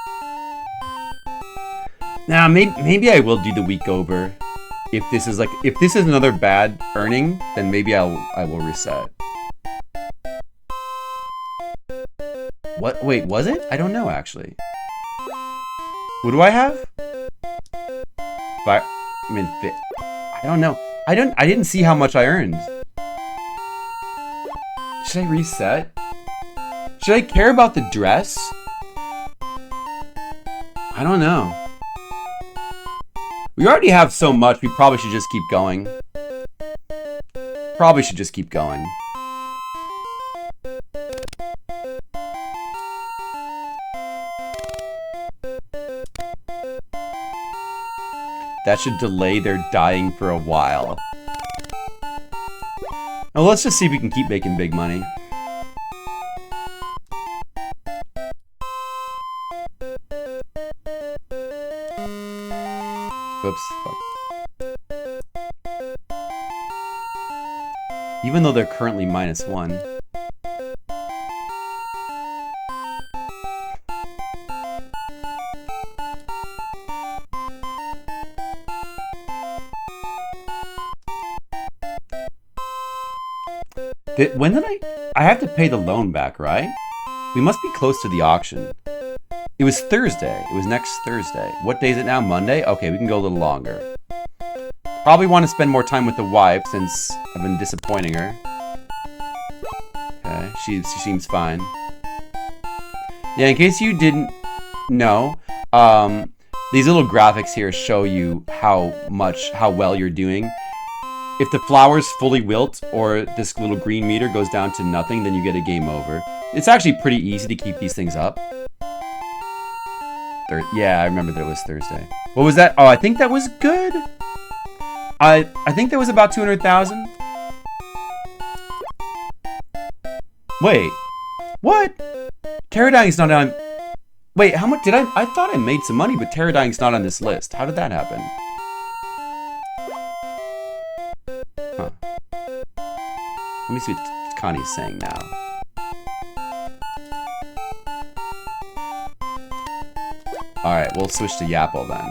Now, maybe I will do the week over. If this is another bad earning, then maybe I will reset. What? Wait, was it? I don't know actually. What do I have? I don't know. I didn't see how much I earned. Should I reset? Should I care about the dress? I don't know. We already have so much, we probably should just keep going. Probably should just keep going. That should delay their dying for a while. Now let's just see if we can keep making big money. Oops. Fuck. Even though they're currently -1. When did I have to pay the loan back, right? We must be close to the auction. It was Thursday. It was next Thursday. What day is it now? Monday? Okay, we can go a little longer. Probably want to spend more time with the wife since I've been disappointing her. Okay, she seems fine. Yeah, in case you didn't know, these little graphics here show you how well you're doing. If the flowers fully wilt or this little green meter goes down to nothing, then you get a game over. It's actually pretty easy to keep these things up. Yeah, I remember that it was Thursday. What was that? Oh, I think that was good. I think that was about 200,000. Wait, what? Pterodyne's not on. Wait, how much did I thought I made some money, but Pterodyne's not on this list. How did that happen? Huh. Let me see what Connie's saying now. Alright, we'll switch to Yapple then.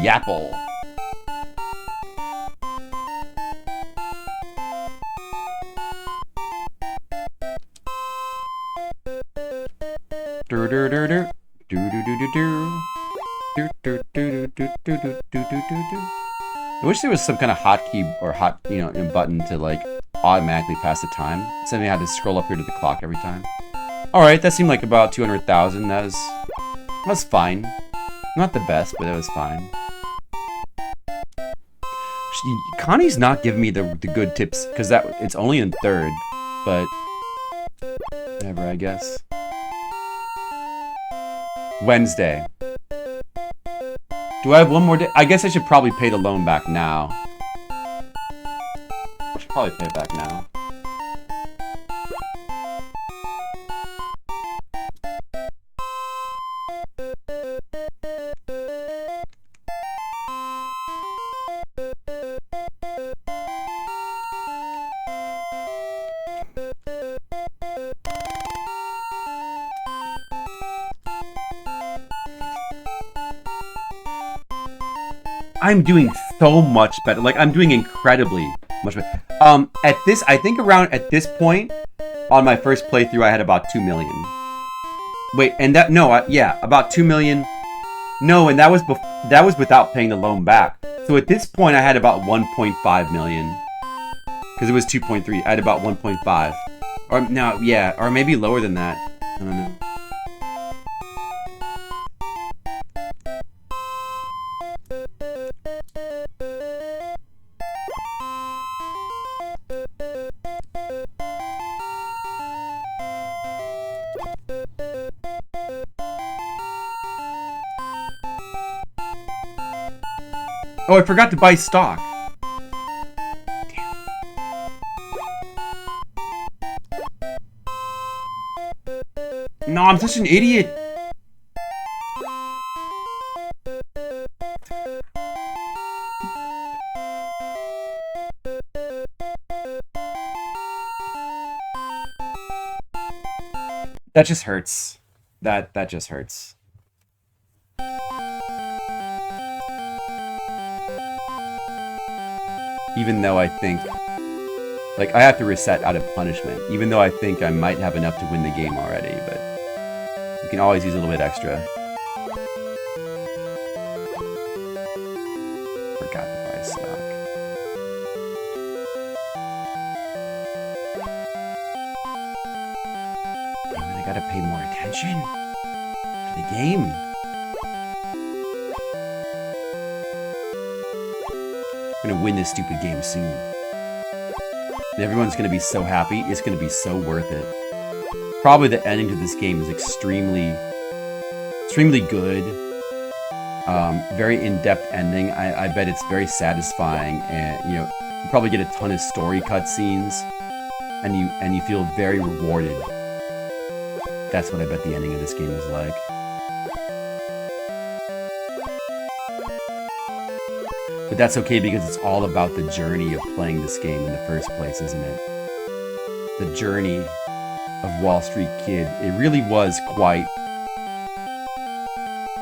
Yapple. I wish there was some kind of hotkey or button to like automatically pass the time. Instead of I had to scroll up here to the clock every time. All right, that seemed like about 200,000. That was fine. Not the best, but it was fine. Connie's not giving me the good tips because it's only in third, but whatever, I guess. Wednesday. Do I have one more day? I guess I should probably pay the loan back now. I should probably pay it back now. I'm doing so much better. Like, I'm doing incredibly much better. At this point, on my first playthrough, I had about 2 million. Wait, and about 2 million. No, and that was without paying the loan back. So at this point, I had about 1.5 million. Because it was 2.3. I had about 1.5. Or, no, yeah, or maybe lower than that. I don't know. Oh, I forgot to buy stock. Damn. No, I'm such an idiot. That just hurts. That just hurts. Even though I think, like, I have to reset out of punishment. Even though I think I might have enough to win the game already, but you can always use a little bit extra. Forgot to buy stock. Damn it, I gotta pay more attention to the game. I'm gonna win this stupid game soon. And everyone's gonna be so happy. It's gonna be so worth it. Probably the ending to this game is extremely good. Very in-depth ending. I bet it's very satisfying, and you probably get a ton of story cutscenes, and you feel very rewarded. That's what I bet the ending of this game is like. But that's okay because it's all about the journey of playing this game in the first place, isn't it? The journey of Wall Street Kid. It really was quite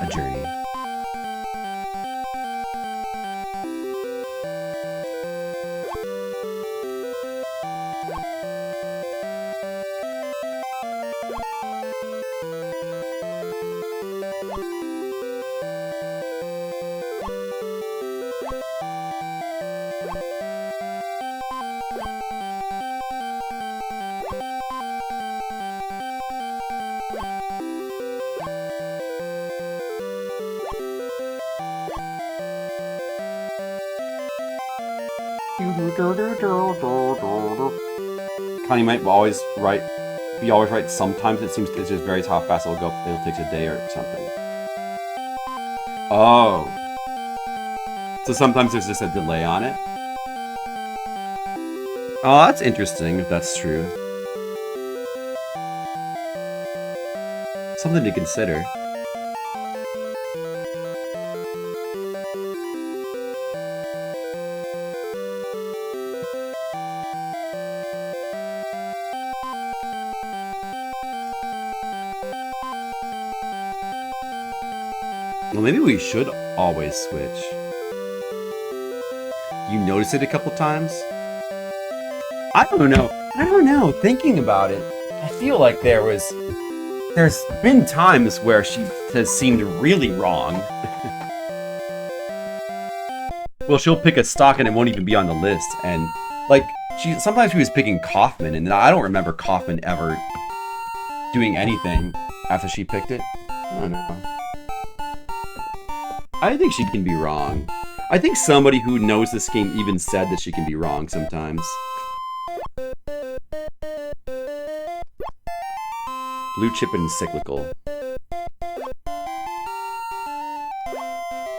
a journey. Connie might always write, sometimes it seems it's just very how fast it'll go. It takes a day or something. Oh. So sometimes there's just a delay on it? Oh, that's interesting if that's true. Something to consider. Well, maybe we should always switch. You notice it a couple times? I don't know. Thinking about it, I feel like there's been times where she has seemed really wrong. Well, she'll pick a stock and it won't even be on the list. And like, sometimes she was picking Kaufman, and then I don't remember Kaufman ever doing anything after she picked it. I don't know. I think she can be wrong. I think somebody who knows this game even said that she can be wrong sometimes. Blue chip and cyclical.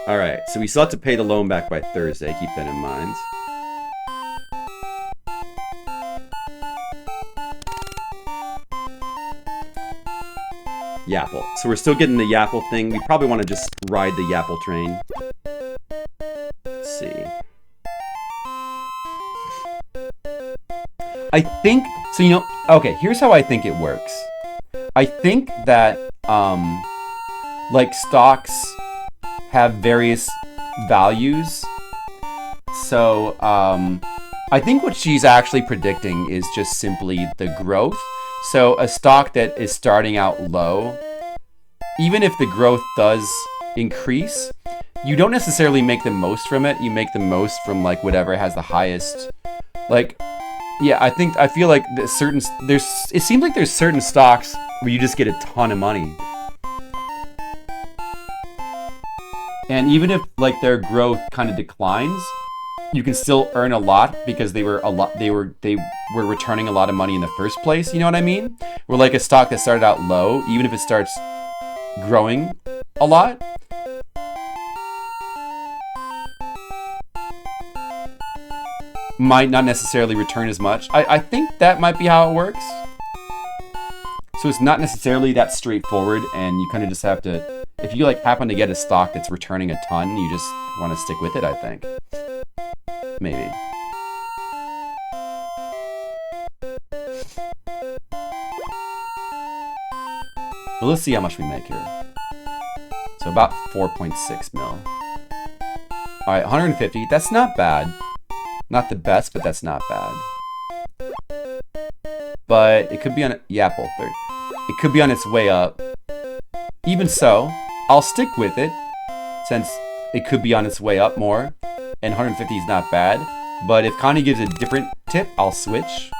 Alright, so we still have to pay the loan back by Thursday. Keep that in mind. Yapple. So we're still getting the Yapple thing. We probably want to just ride the Yapple train. Let's see. I think, so okay, here's how I think it works. I think that, like, stocks have various values. So, I think what she's actually predicting is just simply the growth. So a stock that is starting out low, even if the growth does increase, you don't necessarily make the most from it. You make the most from like whatever has the highest. Like, yeah, I feel like it seems like there's certain stocks where you just get a ton of money. And even if like their growth kind of declines, you can still earn a lot because they were returning a lot of money in the first place. You know what I mean? Where like a stock that started out low, even if it starts growing a lot, might not necessarily return as much. I think that might be how it works. So it's not necessarily that straightforward, and you kind of just have to, if you like happen to get a stock that's returning a ton, you just want to stick with it, I think. Maybe. Well, let's see how much we make here. So about 4.6 mil. Alright, 150. That's not bad. Not the best, but that's not bad. But it could be on Yapple 30. It could be on its way up. Even so, I'll stick with it since it could be on its way up more. And 150 is not bad. But if Connie gives a different tip, I'll switch.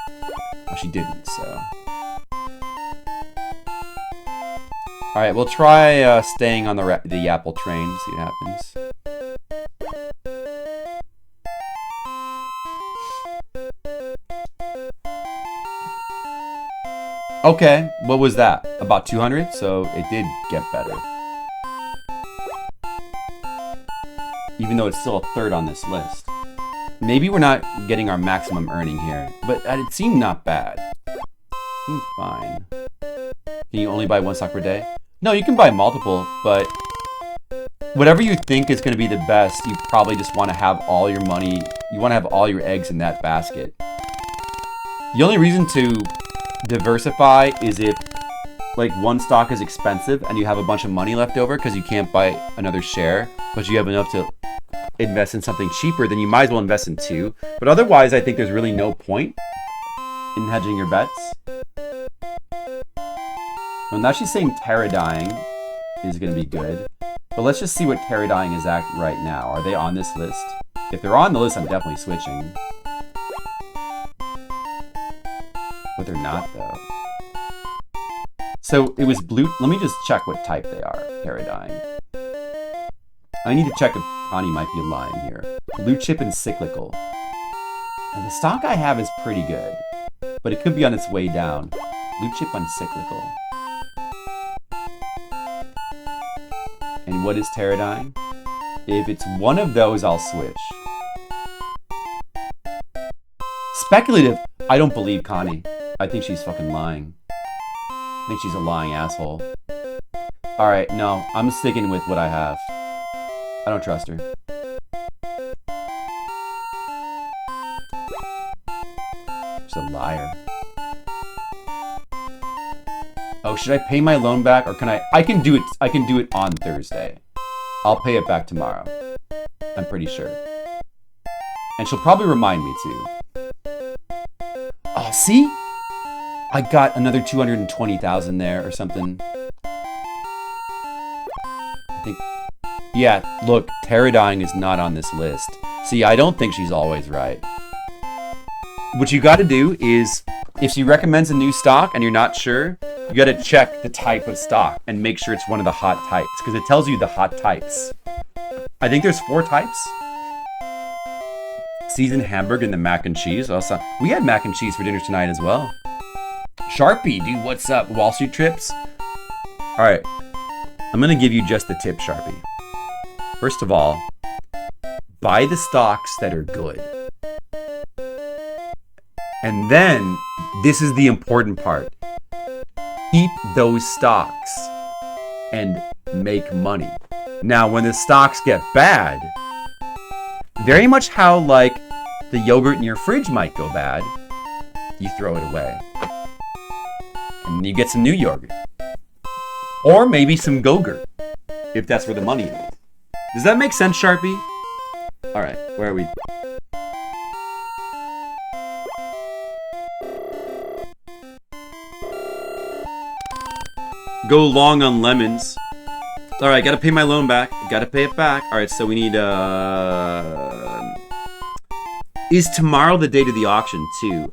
Oh, she didn't, so. Alright, we'll try staying on the Yapple train, see what happens. Okay, what was that? About 200? So it did get better. Even though it's still a third on this list. Maybe we're not getting our maximum earning here, but it seemed not bad. It seemed fine. Can you only buy one stock per day? No, you can buy multiple, but whatever you think is going to be the best, you probably just want to have all your money, you want to have all your eggs in that basket. The only reason to diversify is if like one stock is expensive and you have a bunch of money left over because you can't buy another share, but you have enough to invest in something cheaper, then you might as well invest in two. But otherwise, I think there's really no point in hedging your bets. Well, now she's saying Pterodyne is going to be good. But let's just see what Pterodyne is at right now. Are they on this list? If they're on the list, I'm definitely switching. But they're not, though. So it was blue. Let me just check what type they are, Pterodyne. I need to check if Connie might be lying here. Blue chip and cyclical. And the stock I have is pretty good. But it could be on its way down. Blue chip on cyclical. And what is Pterodyne? If it's one of those, I'll switch. Speculative. I don't believe Connie. I think she's fucking lying. I think she's a lying asshole. Alright, no. I'm sticking with what I have. I don't trust her. She's a liar. Oh, should I pay my loan back or can I can do it on Thursday. I'll pay it back tomorrow. I'm pretty sure. And she'll probably remind me too. Oh, see? I got another 220,000 there or something. I think. Yeah, look, Pterodyne is not on this list. See, I don't think she's always right. What you got to do is, if she recommends a new stock and you're not sure, you got to check the type of stock and make sure it's one of the hot types, because it tells you the hot types. I think there's 4 types. Seasoned hamburger and the mac and cheese. Also, we had mac and cheese for dinner tonight as well. Sharpie, dude, what's up? Wall Street trips? All right, I'm going to give you just the tip, Sharpie. First of all, buy the stocks that are good. And then, this is the important part. Keep those stocks and make money. Now, when the stocks get bad, very much how like the yogurt in your fridge might go bad, you throw it away. And you get some new yogurt. Or maybe some Go-Gurt, if that's where the money is. Does that make sense, Sharpie? Alright, where are we? Go long on lemons. Alright, gotta pay my loan back. Gotta pay it back. Alright, so we need, is tomorrow the date of the auction, too?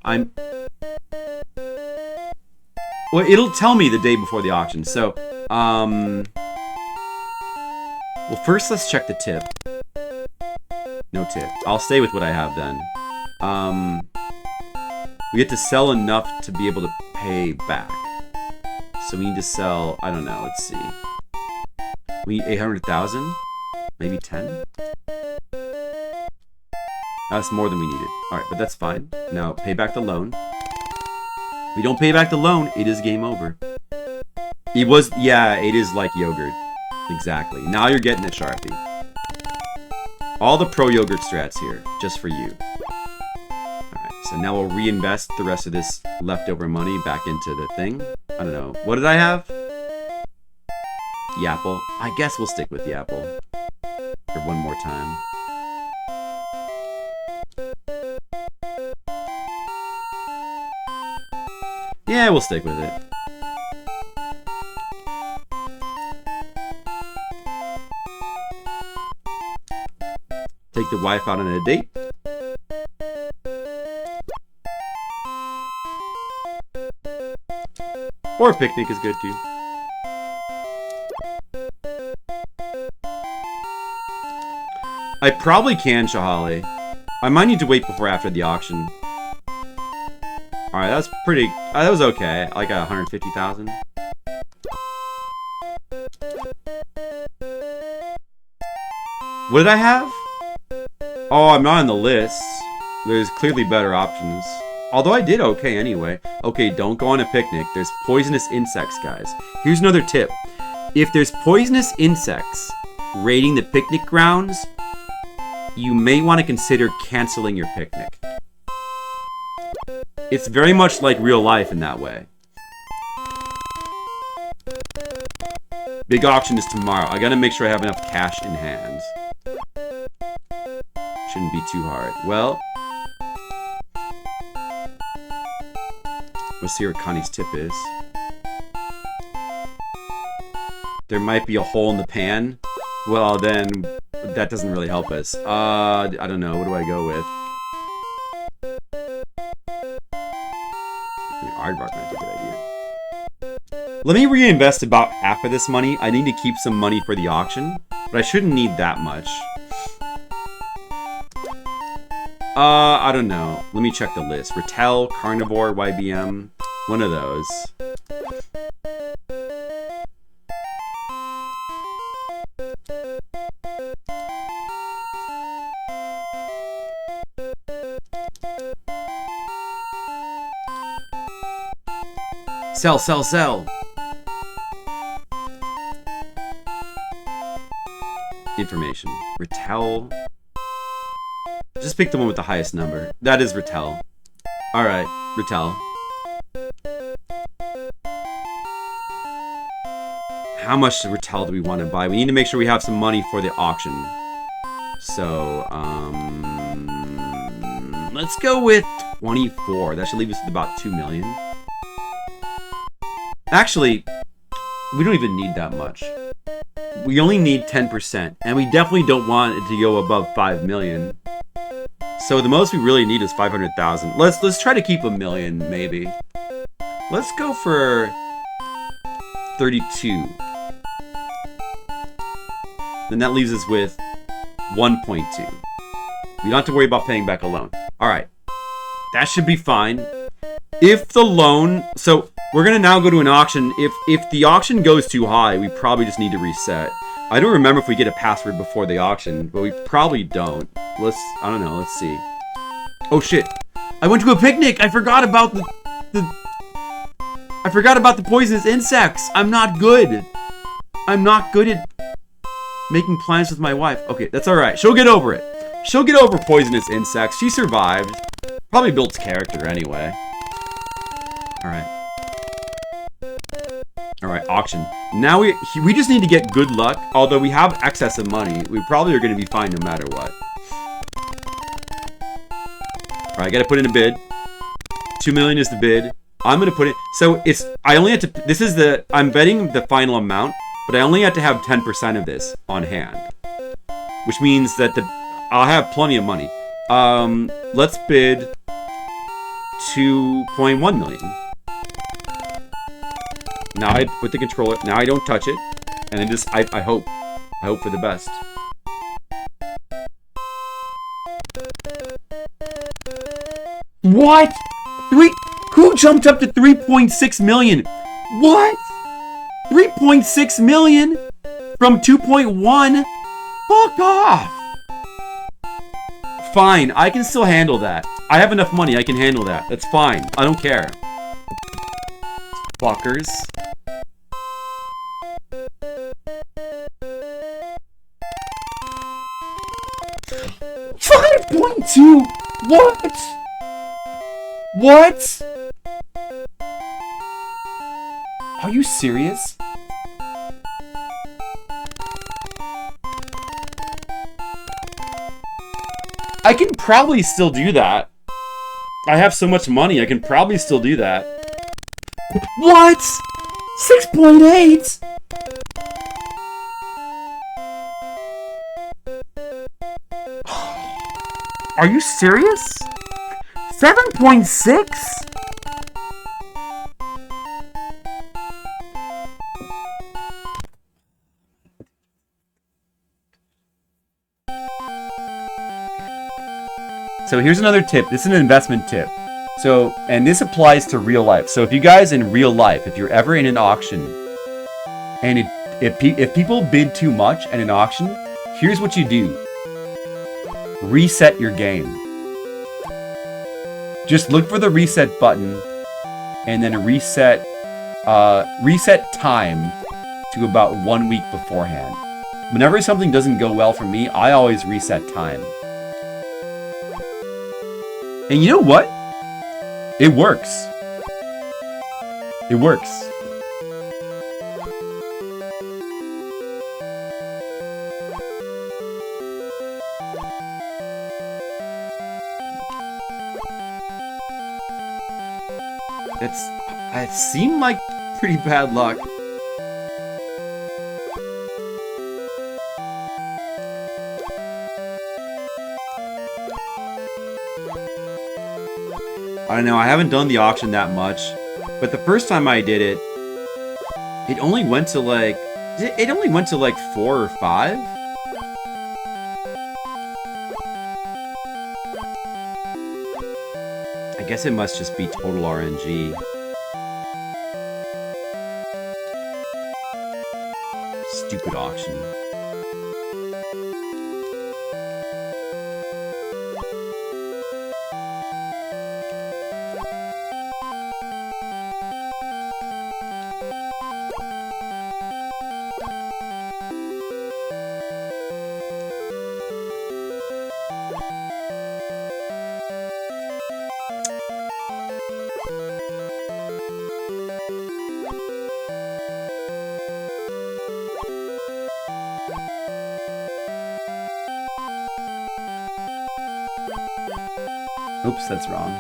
Well, it'll tell me the day before the auction, so, well, first let's check the tip. No tip. I'll stay with what I have then. We have to sell enough to be able to pay back. So we need to sell, I don't know, let's see. We need 800,000? Maybe 10? That's more than we needed. Alright, but that's fine. Now, pay back the loan. If we don't pay back the loan, it is game over. It was, yeah, it is like yogurt. Exactly. Now you're getting it, Sharpie. All the pro yogurt strats here, just for you. Alright, so now we'll reinvest the rest of this leftover money back into the thing. I don't know. What did I have? Yapple. I guess we'll stick with Yapple. For one more time. Yeah, we'll stick with it. Take the wife out on a date. Or a picnic is good too. I probably can, Shahali. I might need to wait before after the auction. Alright, that's pretty... that was okay. Like 150,000. What did I have? Oh, I'm not on the list. There's clearly better options. Although I did okay anyway. Okay, don't go on a picnic. There's poisonous insects, guys. Here's another tip. If there's poisonous insects raiding the picnic grounds, you may want to consider canceling your picnic. It's very much like real life in that way. Big auction is tomorrow. I gotta make sure I have enough cash in hand. Shouldn't be too hard. Well, let's see what Connie's tip is. There might be a hole in the pan. Well, then that doesn't really help us. I don't know. What do I go with? Aardvark might be a good idea. Let me reinvest about half of this money. I need to keep some money for the auction, but I shouldn't need that much. I don't know. Let me check the list. Rattel, Carnivore, YBM. One of those. Sell, sell, sell. Information. Rattel. Just pick the one with the highest number. That is Rattel. Alright, Rattel. How much Rattel do we want to buy? We need to make sure we have some money for the auction. So, let's go with 24. That should leave us with about 2 million. Actually, we don't even need that much. We only need 10%, and we definitely don't want it to go above 5 million. So the most we really need is 500,000. Let's try to keep a million, maybe. Let's go for 32. Then that leaves us with 1.2. We don't have to worry about paying back a loan. Alright. That should be fine. If the loan... So, we're going to now go to an auction. If the auction goes too high, we probably just need to reset. I don't remember if we get a password before the auction, but we probably don't. I don't know, let's see. Oh shit. I went to a picnic! I forgot about I forgot about the poisonous insects! I'm not good! I'm not good at making plans with my wife. Okay, that's alright. She'll get over it. She'll get over poisonous insects. She survived. Probably builds character anyway. Alright. Alright, auction. Now we just need to get good luck. Although we have excess of money, we probably are going to be fine no matter what. Alright, I gotta put in a bid. 2 million is the bid. I'm gonna put it... So, I only have to... I'm betting the final amount, but I only have to have 10% of this on hand. Which means that I'll have plenty of money. Let's bid 2.1 million. Now I put the controller. Now I don't touch it, and I hope for the best. What? Who jumped up to 3.6 million? What? 3.6 million from 2.1? Fuck off. Fine, I can still handle that. I have enough money. I can handle that. That's fine. I don't care. Fuckers. $5.2? What? What? Are you serious? I can probably still do that. I have so much money, I can probably still do that. What? 6.8? Are you serious? 7.6? So here's another tip. This is an investment tip. So, and this applies to real life. So if you guys in real life, if you're ever in an auction, and if people bid too much at an auction, here's what you do. Reset your game. Just look for the reset button, and then reset time to about 1 week beforehand. Whenever something doesn't go well for me, I always reset time. And you know what? It works. It works. It seemed like pretty bad luck. I don't know, I haven't done the auction that much, but the first time I did it, it only went to like 4 or 5? I guess it must just be total RNG. Stupid auction. Oops, that's wrong.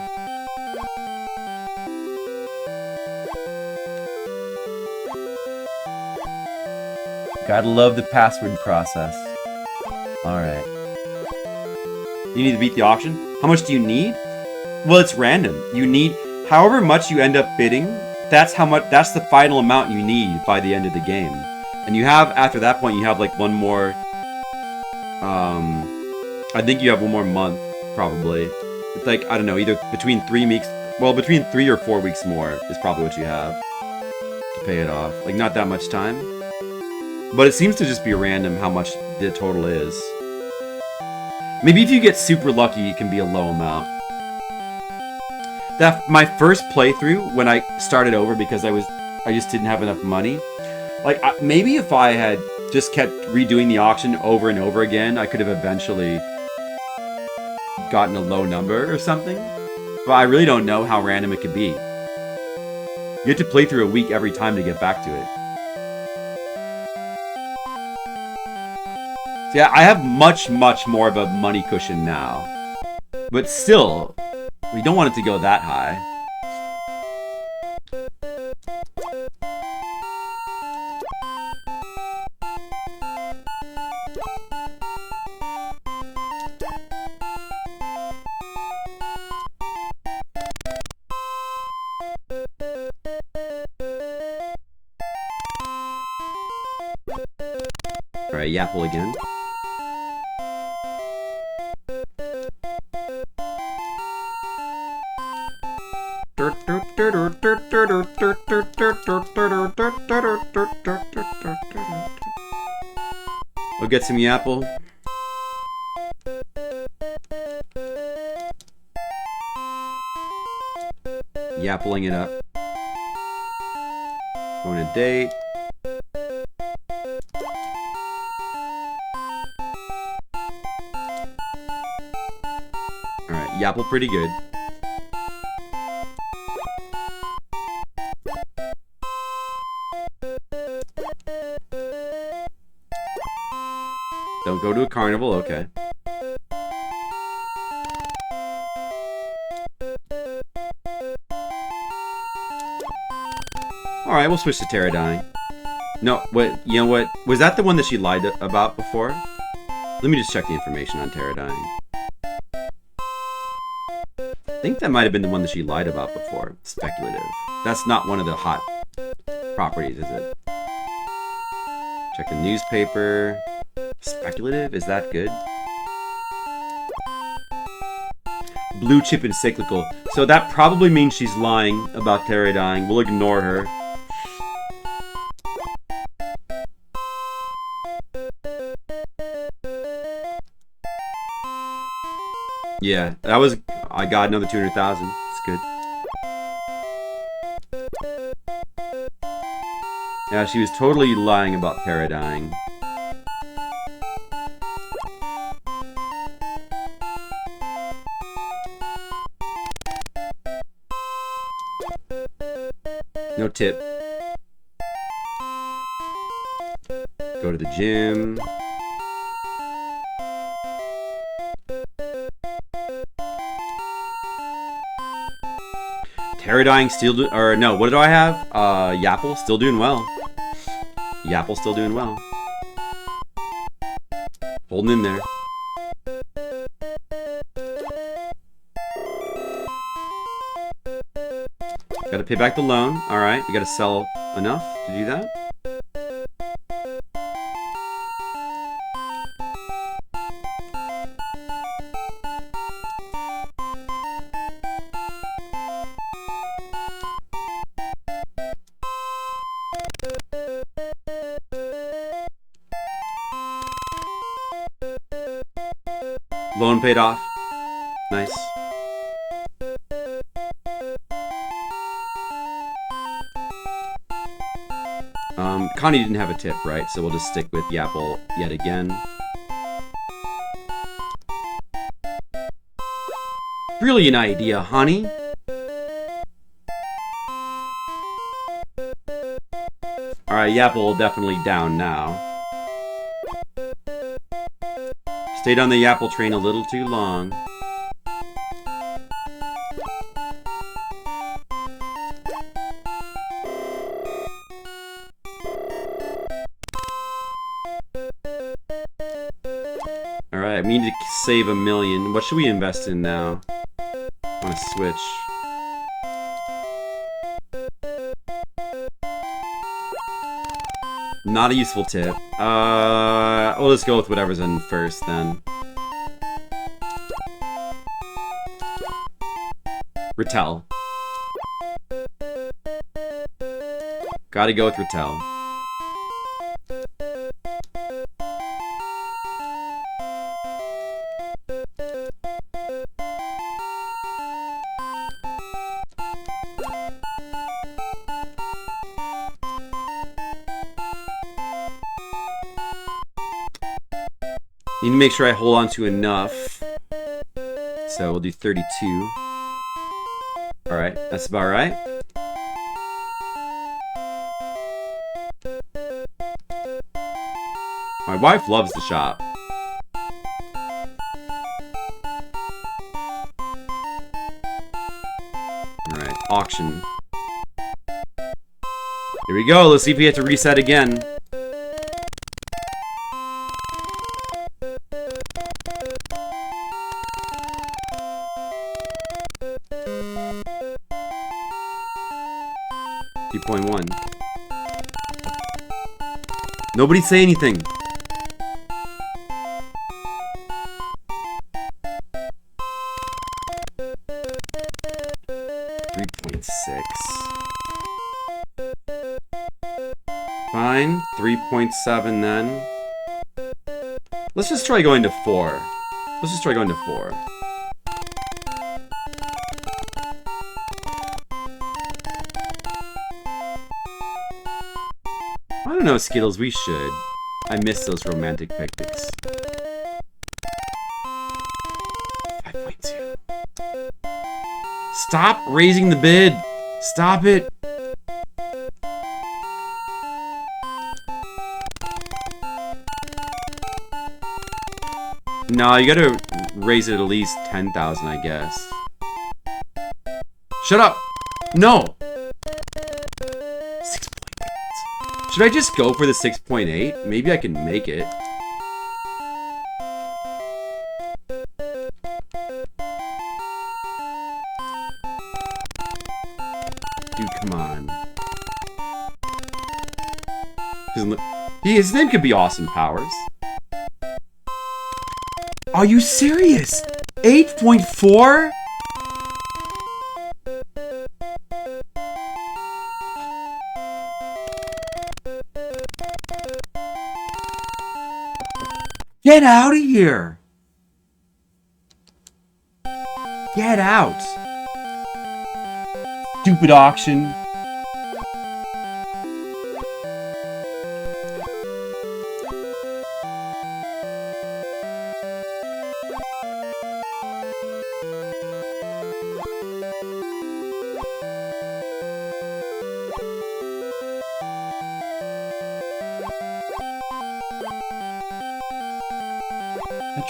Gotta love the password process. Alright. You need to beat the auction? How much do you need? Well, it's random. You need however much you end up bidding, that's the final amount you need by the end of the game. And you have, after that point, you have like one more, I think you have one more month, probably. It's like, I don't know, either between 3 weeks, well, between 3 or 4 weeks more is probably what you have to pay it off. Like, not that much time. But it seems to just be random how much the total is. Maybe if you get super lucky, it can be a low amount. My first playthrough, when I started over because I just didn't have enough money. Like, maybe if I had just kept redoing the auction over and over again, I could have eventually gotten a low number or something. But I really don't know how random it could be. You have to play through a week every time to get back to it. So yeah, I have much, much more of a money cushion now. But still, we don't want it to go that high. Alright, Yapple again. We'll get some Yapple. Yappling it up. Going a date. Alright, Yapple pretty good. Don't go to a carnival, okay. Alright, we'll switch to Pterodine. No, what? You know what? Was that the one that she lied about before? Let me just check the information on Pterodine. I think that might have been the one that she lied about before. Speculative. That's not one of the hot properties, is it? Check the newspaper. Speculative? Is that good? Blue chip encyclical. So that probably means she's lying about Pterodine. We'll ignore her. Yeah, that was... I got another 200,000. It's good. Yeah, she was totally lying about Pterodine. No tip. Go to the gym. Pterodyne still do, or no, what do I have? Yapple still doing well. Yapple still doing well. Holding in there. Gotta pay back the loan. Alright, we gotta sell enough to do that. Loan paid off. Nice. Connie didn't have a tip, right? So we'll just stick with Yapple yet again. Brilliant idea, honey. Alright, Yapple definitely down now. Stayed on the Yapple train a little too long. Alright, we need to save $1 million. What should we invest in now? I want to switch. Not a useful tip. We'll just go with whatever's in first then. Retell. Gotta go with Retell. Need to make sure I hold on to enough. So we'll do 32. Alright, that's about right. My wife loves the shop. Alright, auction. Here we go, let's see if we have to reset again. Nobody say anything. 3.6. Fine. 3.7 then. Let's just try going to 4. Let's just try going to 4. I don't know, Skittles, we should. I miss those romantic picnics. 5.2. Stop raising the bid! Stop it! No, you gotta raise it at least 10,000, I guess. Shut up! No! 6.8. Should I just go for the 6.8? Maybe I can make it. Dude, come on. His name could be Austin Powers. Are you serious? 8.4? Get out of here! Get out! Stupid auction.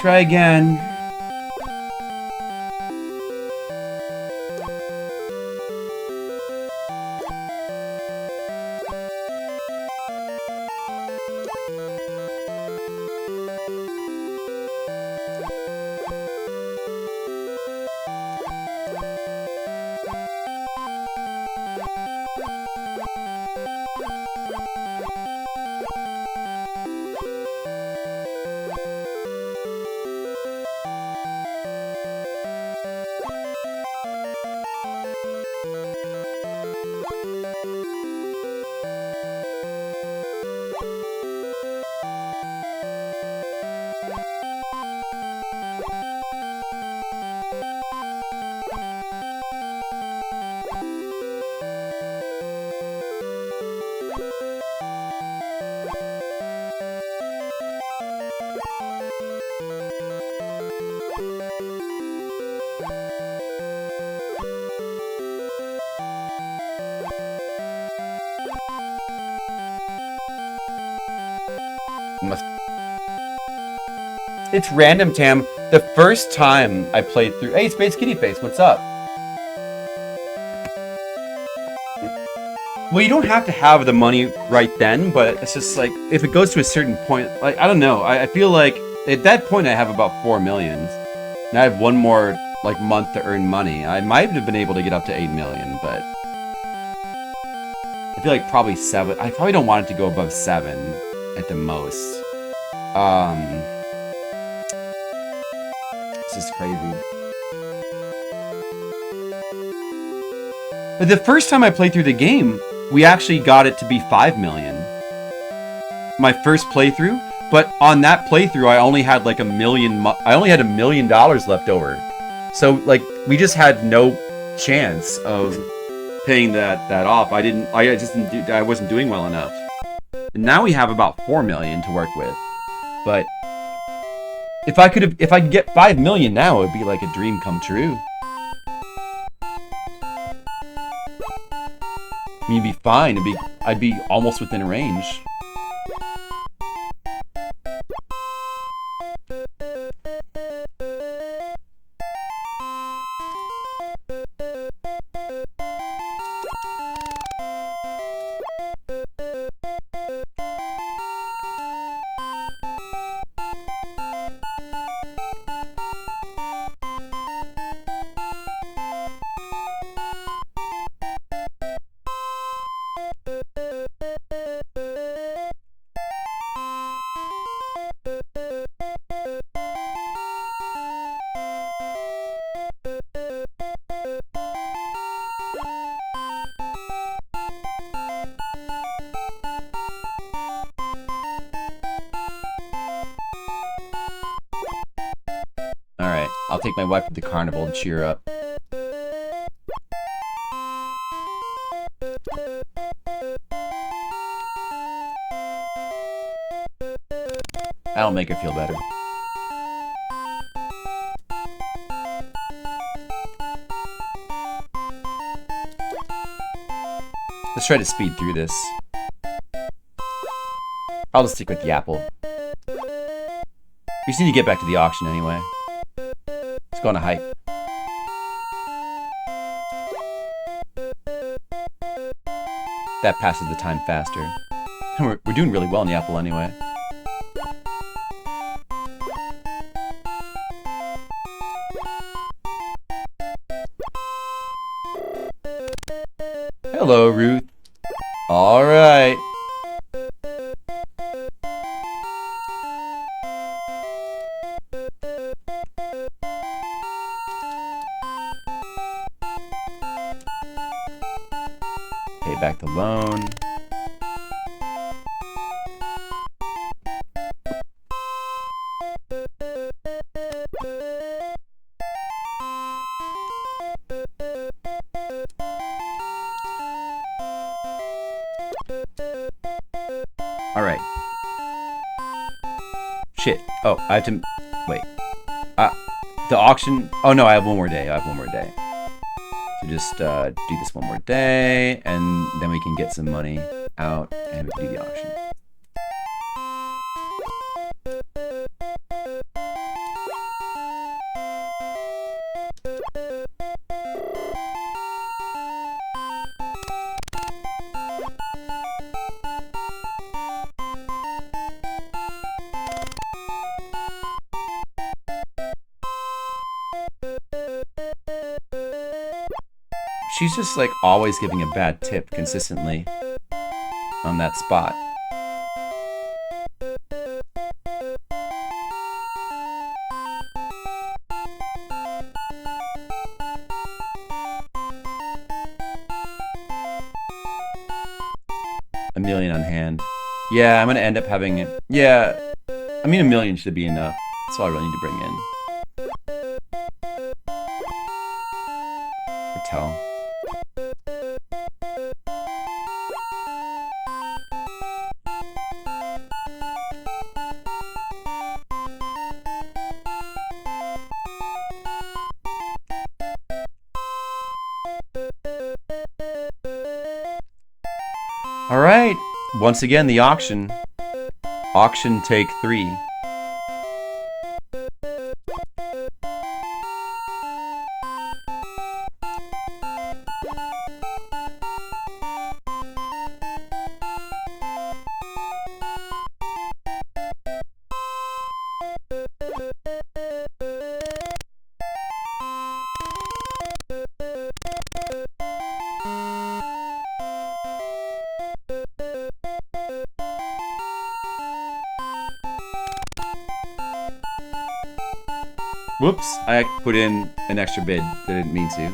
Try again. It's random, Tam. The first time I played through... Hey, Space Kitty Face, what's up? Well, you don't have to have the money right then, but it's just like, if it goes to a certain point, like, I don't know. I feel like at that point I have about 4 million. And I have one more, like, month to earn money. I might have been able to get up to 8 million, but... I feel like probably 7. I probably don't want it to go above 7 at the most. This is crazy. But the first time I played through the game, we actually got it to be 5 million. My first playthrough, but on that playthrough, I only had like $1 million left over. So like, we just had no chance of paying that off. I wasn't doing well enough. And now we have about 4 million to work with. But if I could get 5 million now, it'd be like a dream come true. I mean, it'd be fine. I'd be almost within range. I'll take my wife to the carnival and cheer her up. That'll make her feel better. Let's try to speed through this. I'll just stick with the apple. We just need to get back to the auction anyway. Let's go on a hike. That passes the time faster. We're doing really well in the apple anyway. Hello, Ruth. All right. Pay back the loan. All right. Shit. Oh, I have to wait. The auction. Oh no, I have one more day. So just do this one more day, and then we can get some money out and we can do the auction. She's just like always giving a bad tip consistently on that spot. A million on hand. Yeah, I'm gonna end up having it. Yeah, I mean, a million should be enough. That's all I really need to bring in. Or tell. All right. Once again, the auction. Auction take 3. Whoops, I put in an extra bid that I didn't mean to.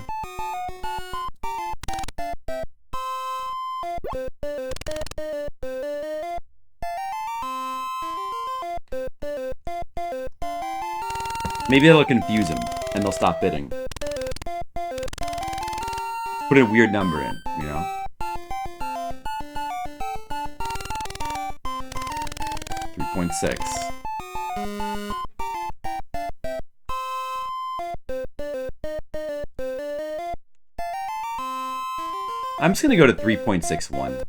Maybe that'll confuse them and they'll stop bidding. Put a weird number in, you know? $3.6. I'm just gonna go to 3.61.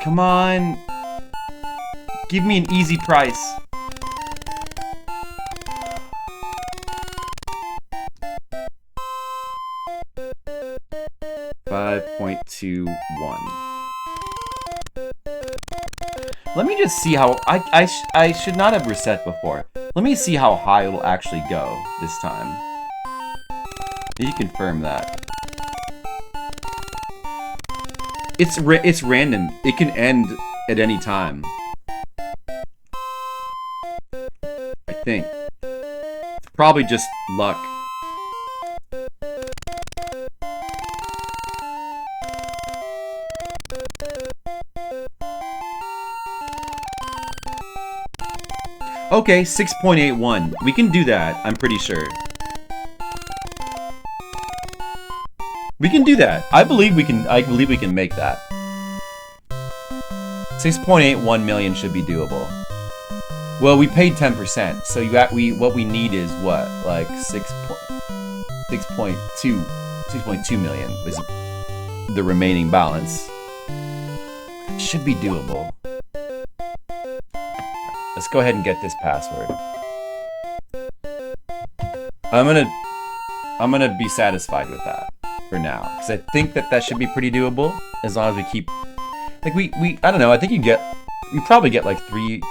Come on. Give me an easy price. $5.21. Let me just see how I should not have reset before. Let me see how high it'll actually go this time. You confirm that. It's random. It can end at any time. I think. It's probably just luck. Okay, 6.81. We can do that, I'm pretty sure. We can do that. I believe we can make that. 6.81 million should be doable. Well, we paid 10%, so what we need is what? Like 6.2 million is the remaining balance. It should be doable. Let's go ahead and get this password. I'm gonna be satisfied with that for now, because I think that should be pretty doable as long as we keep, like we I don't know. I think you probably get like 3.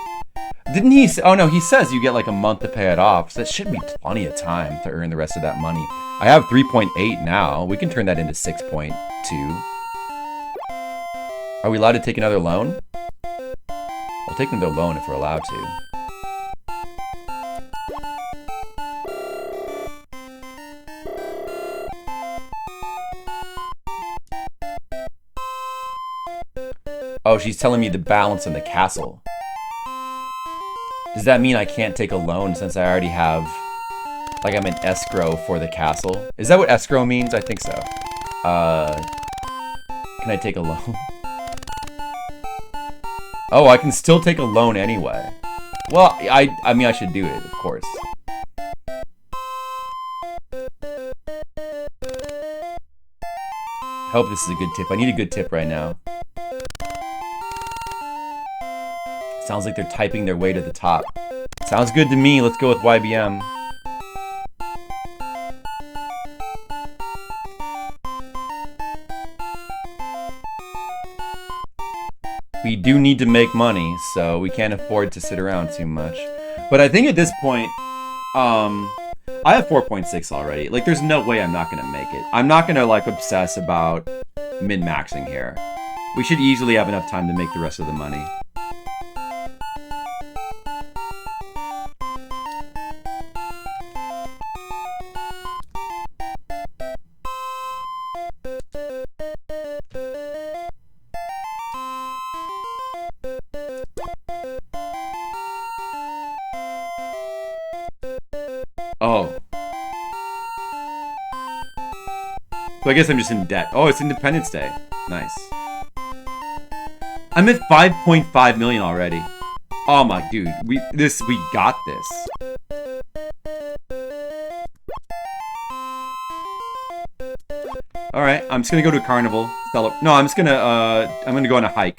Didn't he say, oh no, he says you get like a month to pay it off, so that should be plenty of time to earn the rest of that money. I have 3.8 now. We can turn that into 6.2. Are we allowed to take another loan? We'll take another loan if we're allowed to. Oh, she's telling me the balance in the castle. Does that mean I can't take a loan since I already have, like, I'm in escrow for the castle? Is that what escrow means? I think so. Can I take a loan? Oh, I can still take a loan anyway. Well, I mean, I should do it, of course. I hope this is a good tip. I need a good tip right now. Sounds like they're typing their way to the top. Sounds good to me. Let's go with YBM. We do need to make money, so we can't afford to sit around too much. But I think at this point, I have 4.6 already. Like, there's no way I'm not gonna make it. I'm not gonna like obsess about min-maxing here. We should easily have enough time to make the rest of the money. Oh. So I guess I'm just in debt. Oh, it's Independence Day. Nice. I'm at 5.5 million already. Oh my dude, we got this. All right, I'm just gonna go to a carnival. No, I'm gonna go on a hike.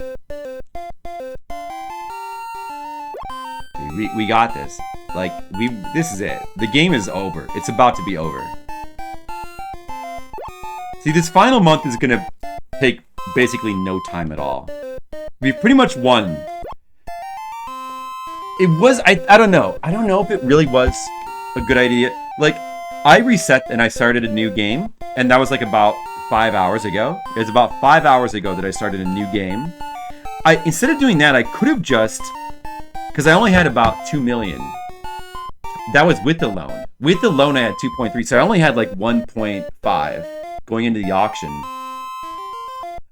Dude, we got this. Like, this is it. The game is over. It's about to be over. See, this final month is gonna take basically no time at all. We've pretty much won. It was, I don't know. I don't know if it really was a good idea. Like, I reset and I started a new game, and that was like about 5 hours ago. It was about 5 hours ago that I started a new game. Instead of doing that, I could have just, because I only had about 2 million. That was with the loan. With the loan, I had 2.3, so I only had like 1.5 going into the auction.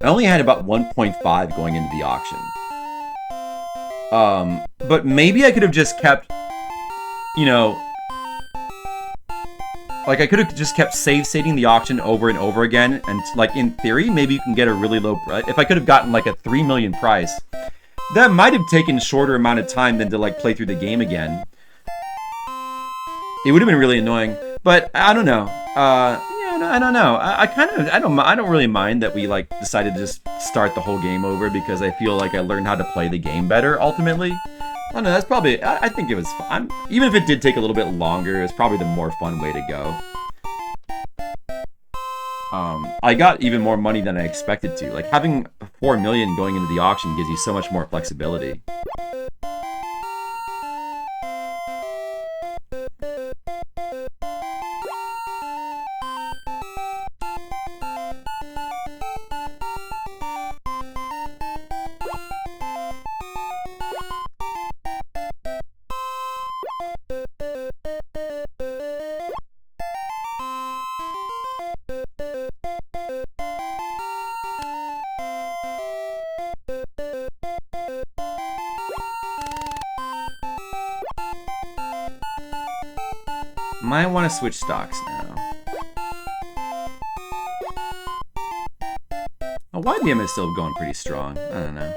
I only had about 1.5 going into the auction. But maybe I could have just kept, you know, like I could have just kept save-stating the auction over and over again, and like in theory, maybe you can get a really low price. If I could have gotten like a 3 million price, that might have taken a shorter amount of time than to like play through the game again. It would have been really annoying, but I don't know. Yeah, I don't know. I don't really mind that we like decided to just start the whole game over because I feel like I learned how to play the game better ultimately. I don't know. That's probably. I think it was fun. Even if it did take a little bit longer, it's probably the more fun way to go. I got even more money than I expected to. Like having 4 million going into the auction gives you so much more flexibility. Might want to switch stocks now. Oh, YBM is still going pretty strong. I don't know.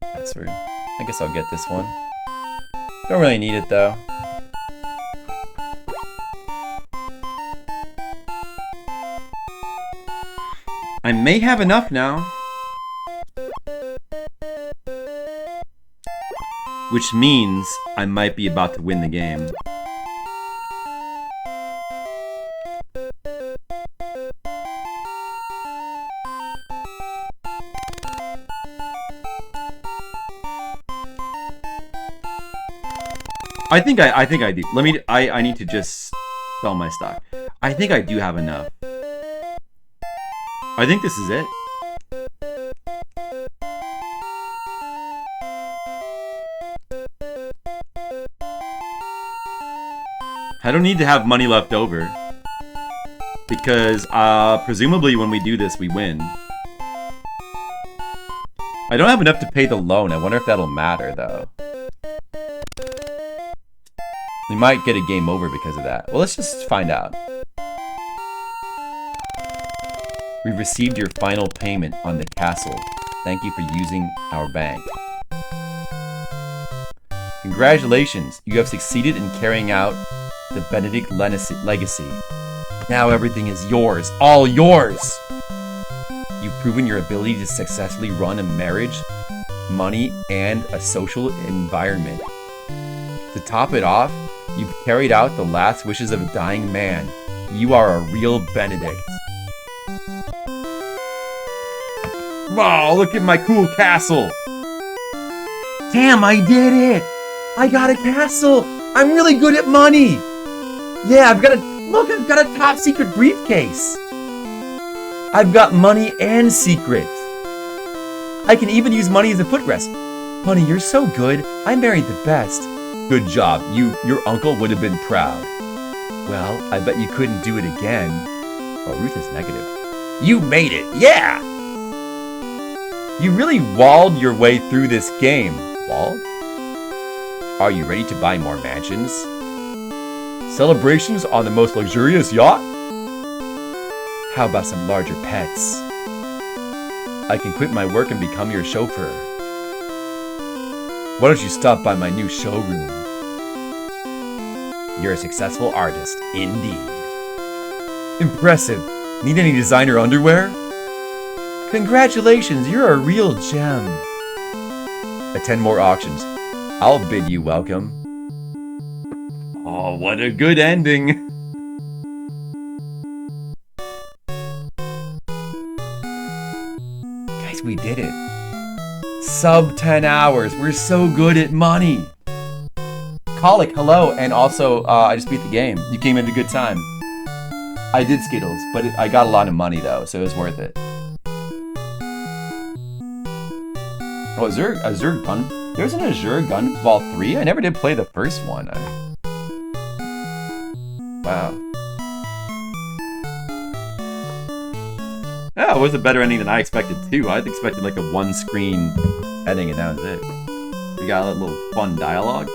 That's weird. I guess I'll get this one. Don't really need it though. I may have enough now. Which means I might be about to win the game. I think I do. I need to just sell my stock. I think I do have enough. I think this is it. I don't need to have money left over. Because, presumably when we do this, we win. I don't have enough to pay the loan. I wonder if that'll matter, though. We might get a game over because of that. Well, let's just find out. We've received your final payment on the castle. Thank you for using our bank. Congratulations, you have succeeded in carrying out the Benedict legacy. Now everything is yours, all yours! You've proven your ability to successfully run a marriage, money, and a social environment. To top it off, you've carried out the last wishes of a dying man. You are a real Benedict. Wow, look at my cool castle. Damn, I did it! I got a castle! I'm really good at money! Yeah, I've got a top secret briefcase! I've got money and secrets! I can even use money as a footrest. Honey, you're so good. I married the best. Good job. Your uncle would have been proud. Well, I bet you couldn't do it again. Oh, Ruth is negative. You made it! Yeah! You really walled your way through this game. Walled? Are you ready to buy more mansions? Celebrations on the most luxurious yacht? How about some larger pets? I can quit my work and become your chauffeur. Why don't you stop by my new showroom? You're a successful artist, indeed. Impressive. Need any designer underwear? Congratulations, you're a real gem. Attend more auctions. I'll bid you welcome. Oh, what a good ending. Guys, we did it. Sub 10 hours. We're so good at money. Colic, hello. And also, I just beat the game. You came at a good time. I did Skittles, but I got a lot of money though, so it was worth it. Oh, is there a Azure gun? There's an Azure Gunball 3? I never did play the first one. Wow. Yeah, it was a better ending than I expected too. I expected like a one-screen ending and that was it. We got a little fun dialogue.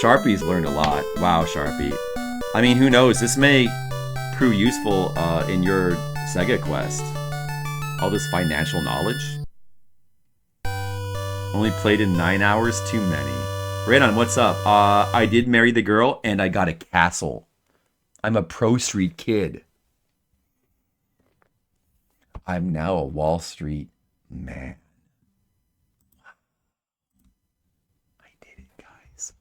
Sharpie's learned a lot. Wow, Sharpie. I mean, who knows? This may prove useful in your Sega quest. All this financial knowledge. Only played in 9 hours, too many. Radon, what's up? I did marry the girl and I got a castle. I'm a Pro Street kid. I'm now a Wall Street man. I did it, guys.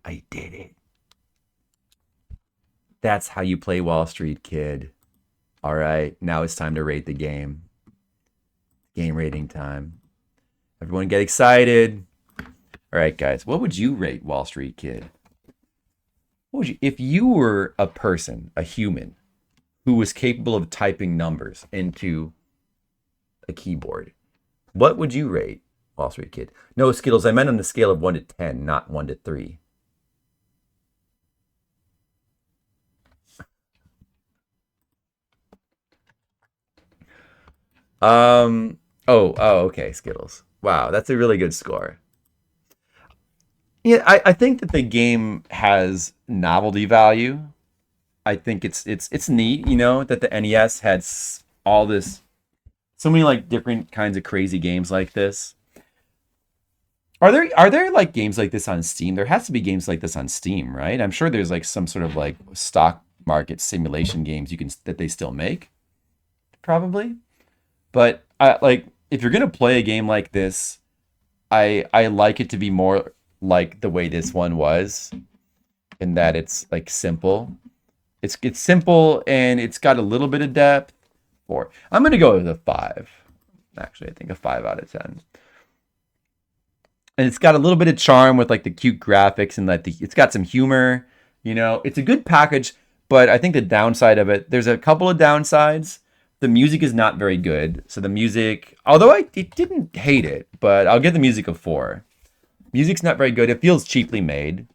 I did it. That's how you play Wall Street, kid. All right, now it's time to rate the game. Game rating time. Everyone get excited. All right, guys, what would you rate Wall Street Kid? What would you, if you were a person, a human, who was capable of typing numbers into a keyboard, what would you rate Wall Street Kid? No, Skittles, I meant on the scale of 1 to 10, not 1 to 3. Okay, Skittles. Wow, that's a really good score. Yeah, I think that the game has novelty value. I think it's neat, you know, that the NES had all this, so many like different kinds of crazy games like this. Are there like games like this on Steam? There has to be games like this on Steam, right? I'm sure there's like some sort of like stock market simulation games that they still make, probably. But like if you're gonna play a game like this, I like it to be more like the way this one was, in that it's like simple. It's simple and it's got a little bit of depth. I'm gonna go with a 5. Actually, I think a 5 out of 10. And it's got a little bit of charm with like the cute graphics and like it's got some humor. You know, it's a good package, but I think the downside of it, there's a couple of downsides. The music is not very good. So the music, although I didn't hate it, but I'll give the music a 4. Music's not very good. It feels cheaply made.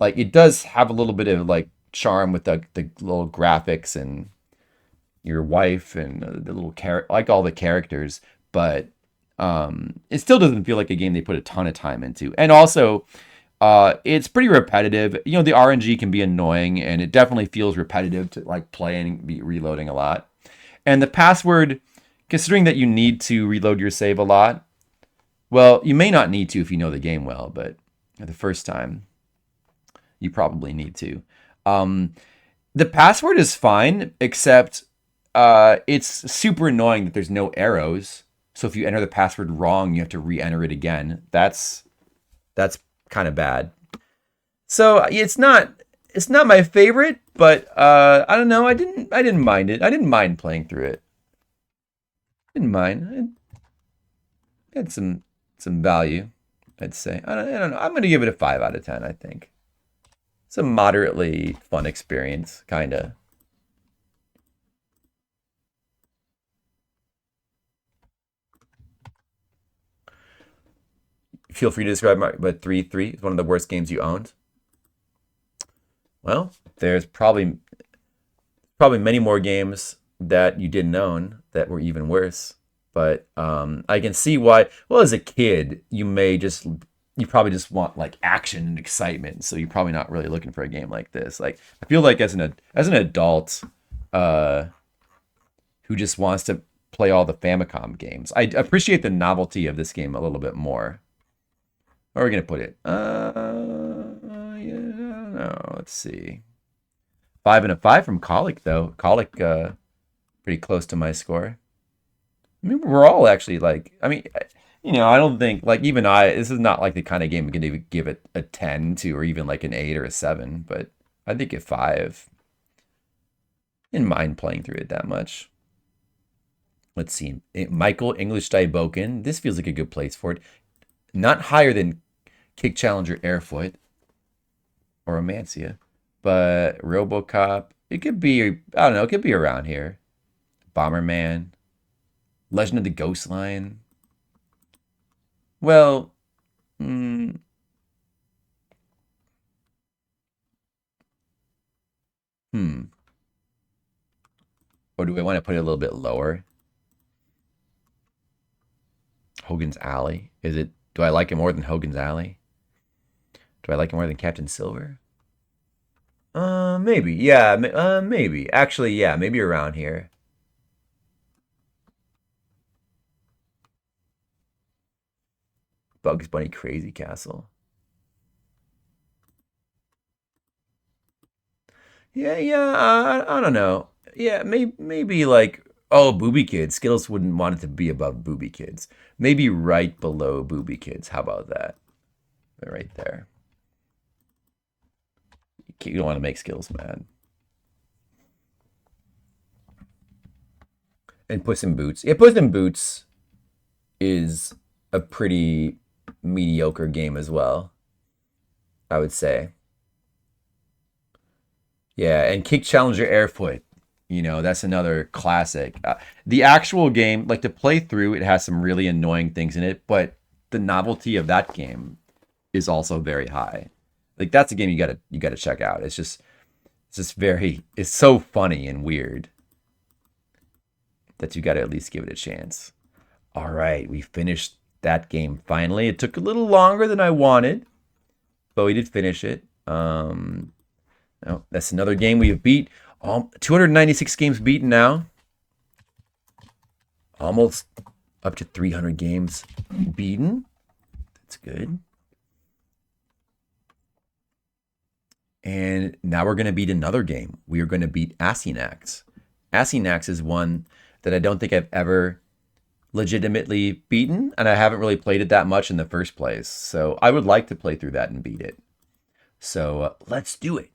Like it does have a little bit of like charm with the little graphics and your wife and the little like all the characters, but it still doesn't feel like a game they put a ton of time into. And also, it's pretty repetitive. You know, the RNG can be annoying, and it definitely feels repetitive to like play and be reloading a lot. And the password, considering that you need to reload your save a lot, well, you may not need to if you know the game well, but the first time, you probably need to. The password is fine, except it's super annoying that there's no arrows. So if you enter the password wrong, you have to re-enter it again. That's kind of bad. So it's not It's not my favorite, but I don't know. I didn't mind it. I didn't mind playing through it. Didn't mind. It had some value, I'd say. I don't know. I'm gonna give it a 5 out of 10. I think it's a moderately fun experience, kinda. Feel free to describe but 3-3 is one of the worst games you owned. Well, there's probably many more games that you didn't own that were even worse. But I can see why. Well, as a kid, you probably just want like action and excitement, so you're probably not really looking for a game like this. Like I feel like as an adult, uh, who just wants to play all the Famicom games, I appreciate the novelty of this game a little bit more. Where are we gonna put it? Yeah, no, let's see. 5 and a 5 from Colic though. Colic, pretty close to my score. I mean, we're all actually like. I mean, I don't think like even I. This is not like the kind of game I'm gonna give it a 10 to, or even like an 8 or a 7. But I think a 5. Didn't mind playing through it that much. Let's see. Michael English Dieboken. This feels like a good place for it. Not higher than Kick Challenger Airfoot or Romancia, but RoboCop. It could be. I don't know. It could be around here. Bomberman. Legend of the Ghost Lion. Well, or do I want to put it a little bit lower? Hogan's Alley. Is it? Do I like it more than Hogan's Alley? Do I like it more than Captain Silver? Maybe. Yeah. Maybe. Actually, yeah. Maybe around here. Bugs Bunny Crazy Castle. Yeah, yeah. I don't know. Yeah, maybe like Booby Kids. Skittles wouldn't want it to be above Booby Kids. Maybe right below Booby Kids. How about that? They're right there. You don't want to make Skittles mad. And Puss in Boots. Yeah, Puss in Boots is a pretty mediocre game as well, I would say. Yeah, and Kick Challenger Airfoot. That's another classic. The actual game, like to play through, it has some really annoying things in it, but the novelty of that game is also very high. Like that's a game you gotta check out. It's so funny and weird that you gotta at least give it a chance. All right, we finished that game finally. It took a little longer than I wanted, but we did finish it. That's another game we have beat. 296 games beaten now. Almost up to 300 games beaten. That's good. And now we're going to beat another game. We are going to beat Asinax. Asinax is one that I don't think I've ever legitimately beaten, and I haven't really played it that much in the first place. So I would like to play through that and beat it. So let's do it.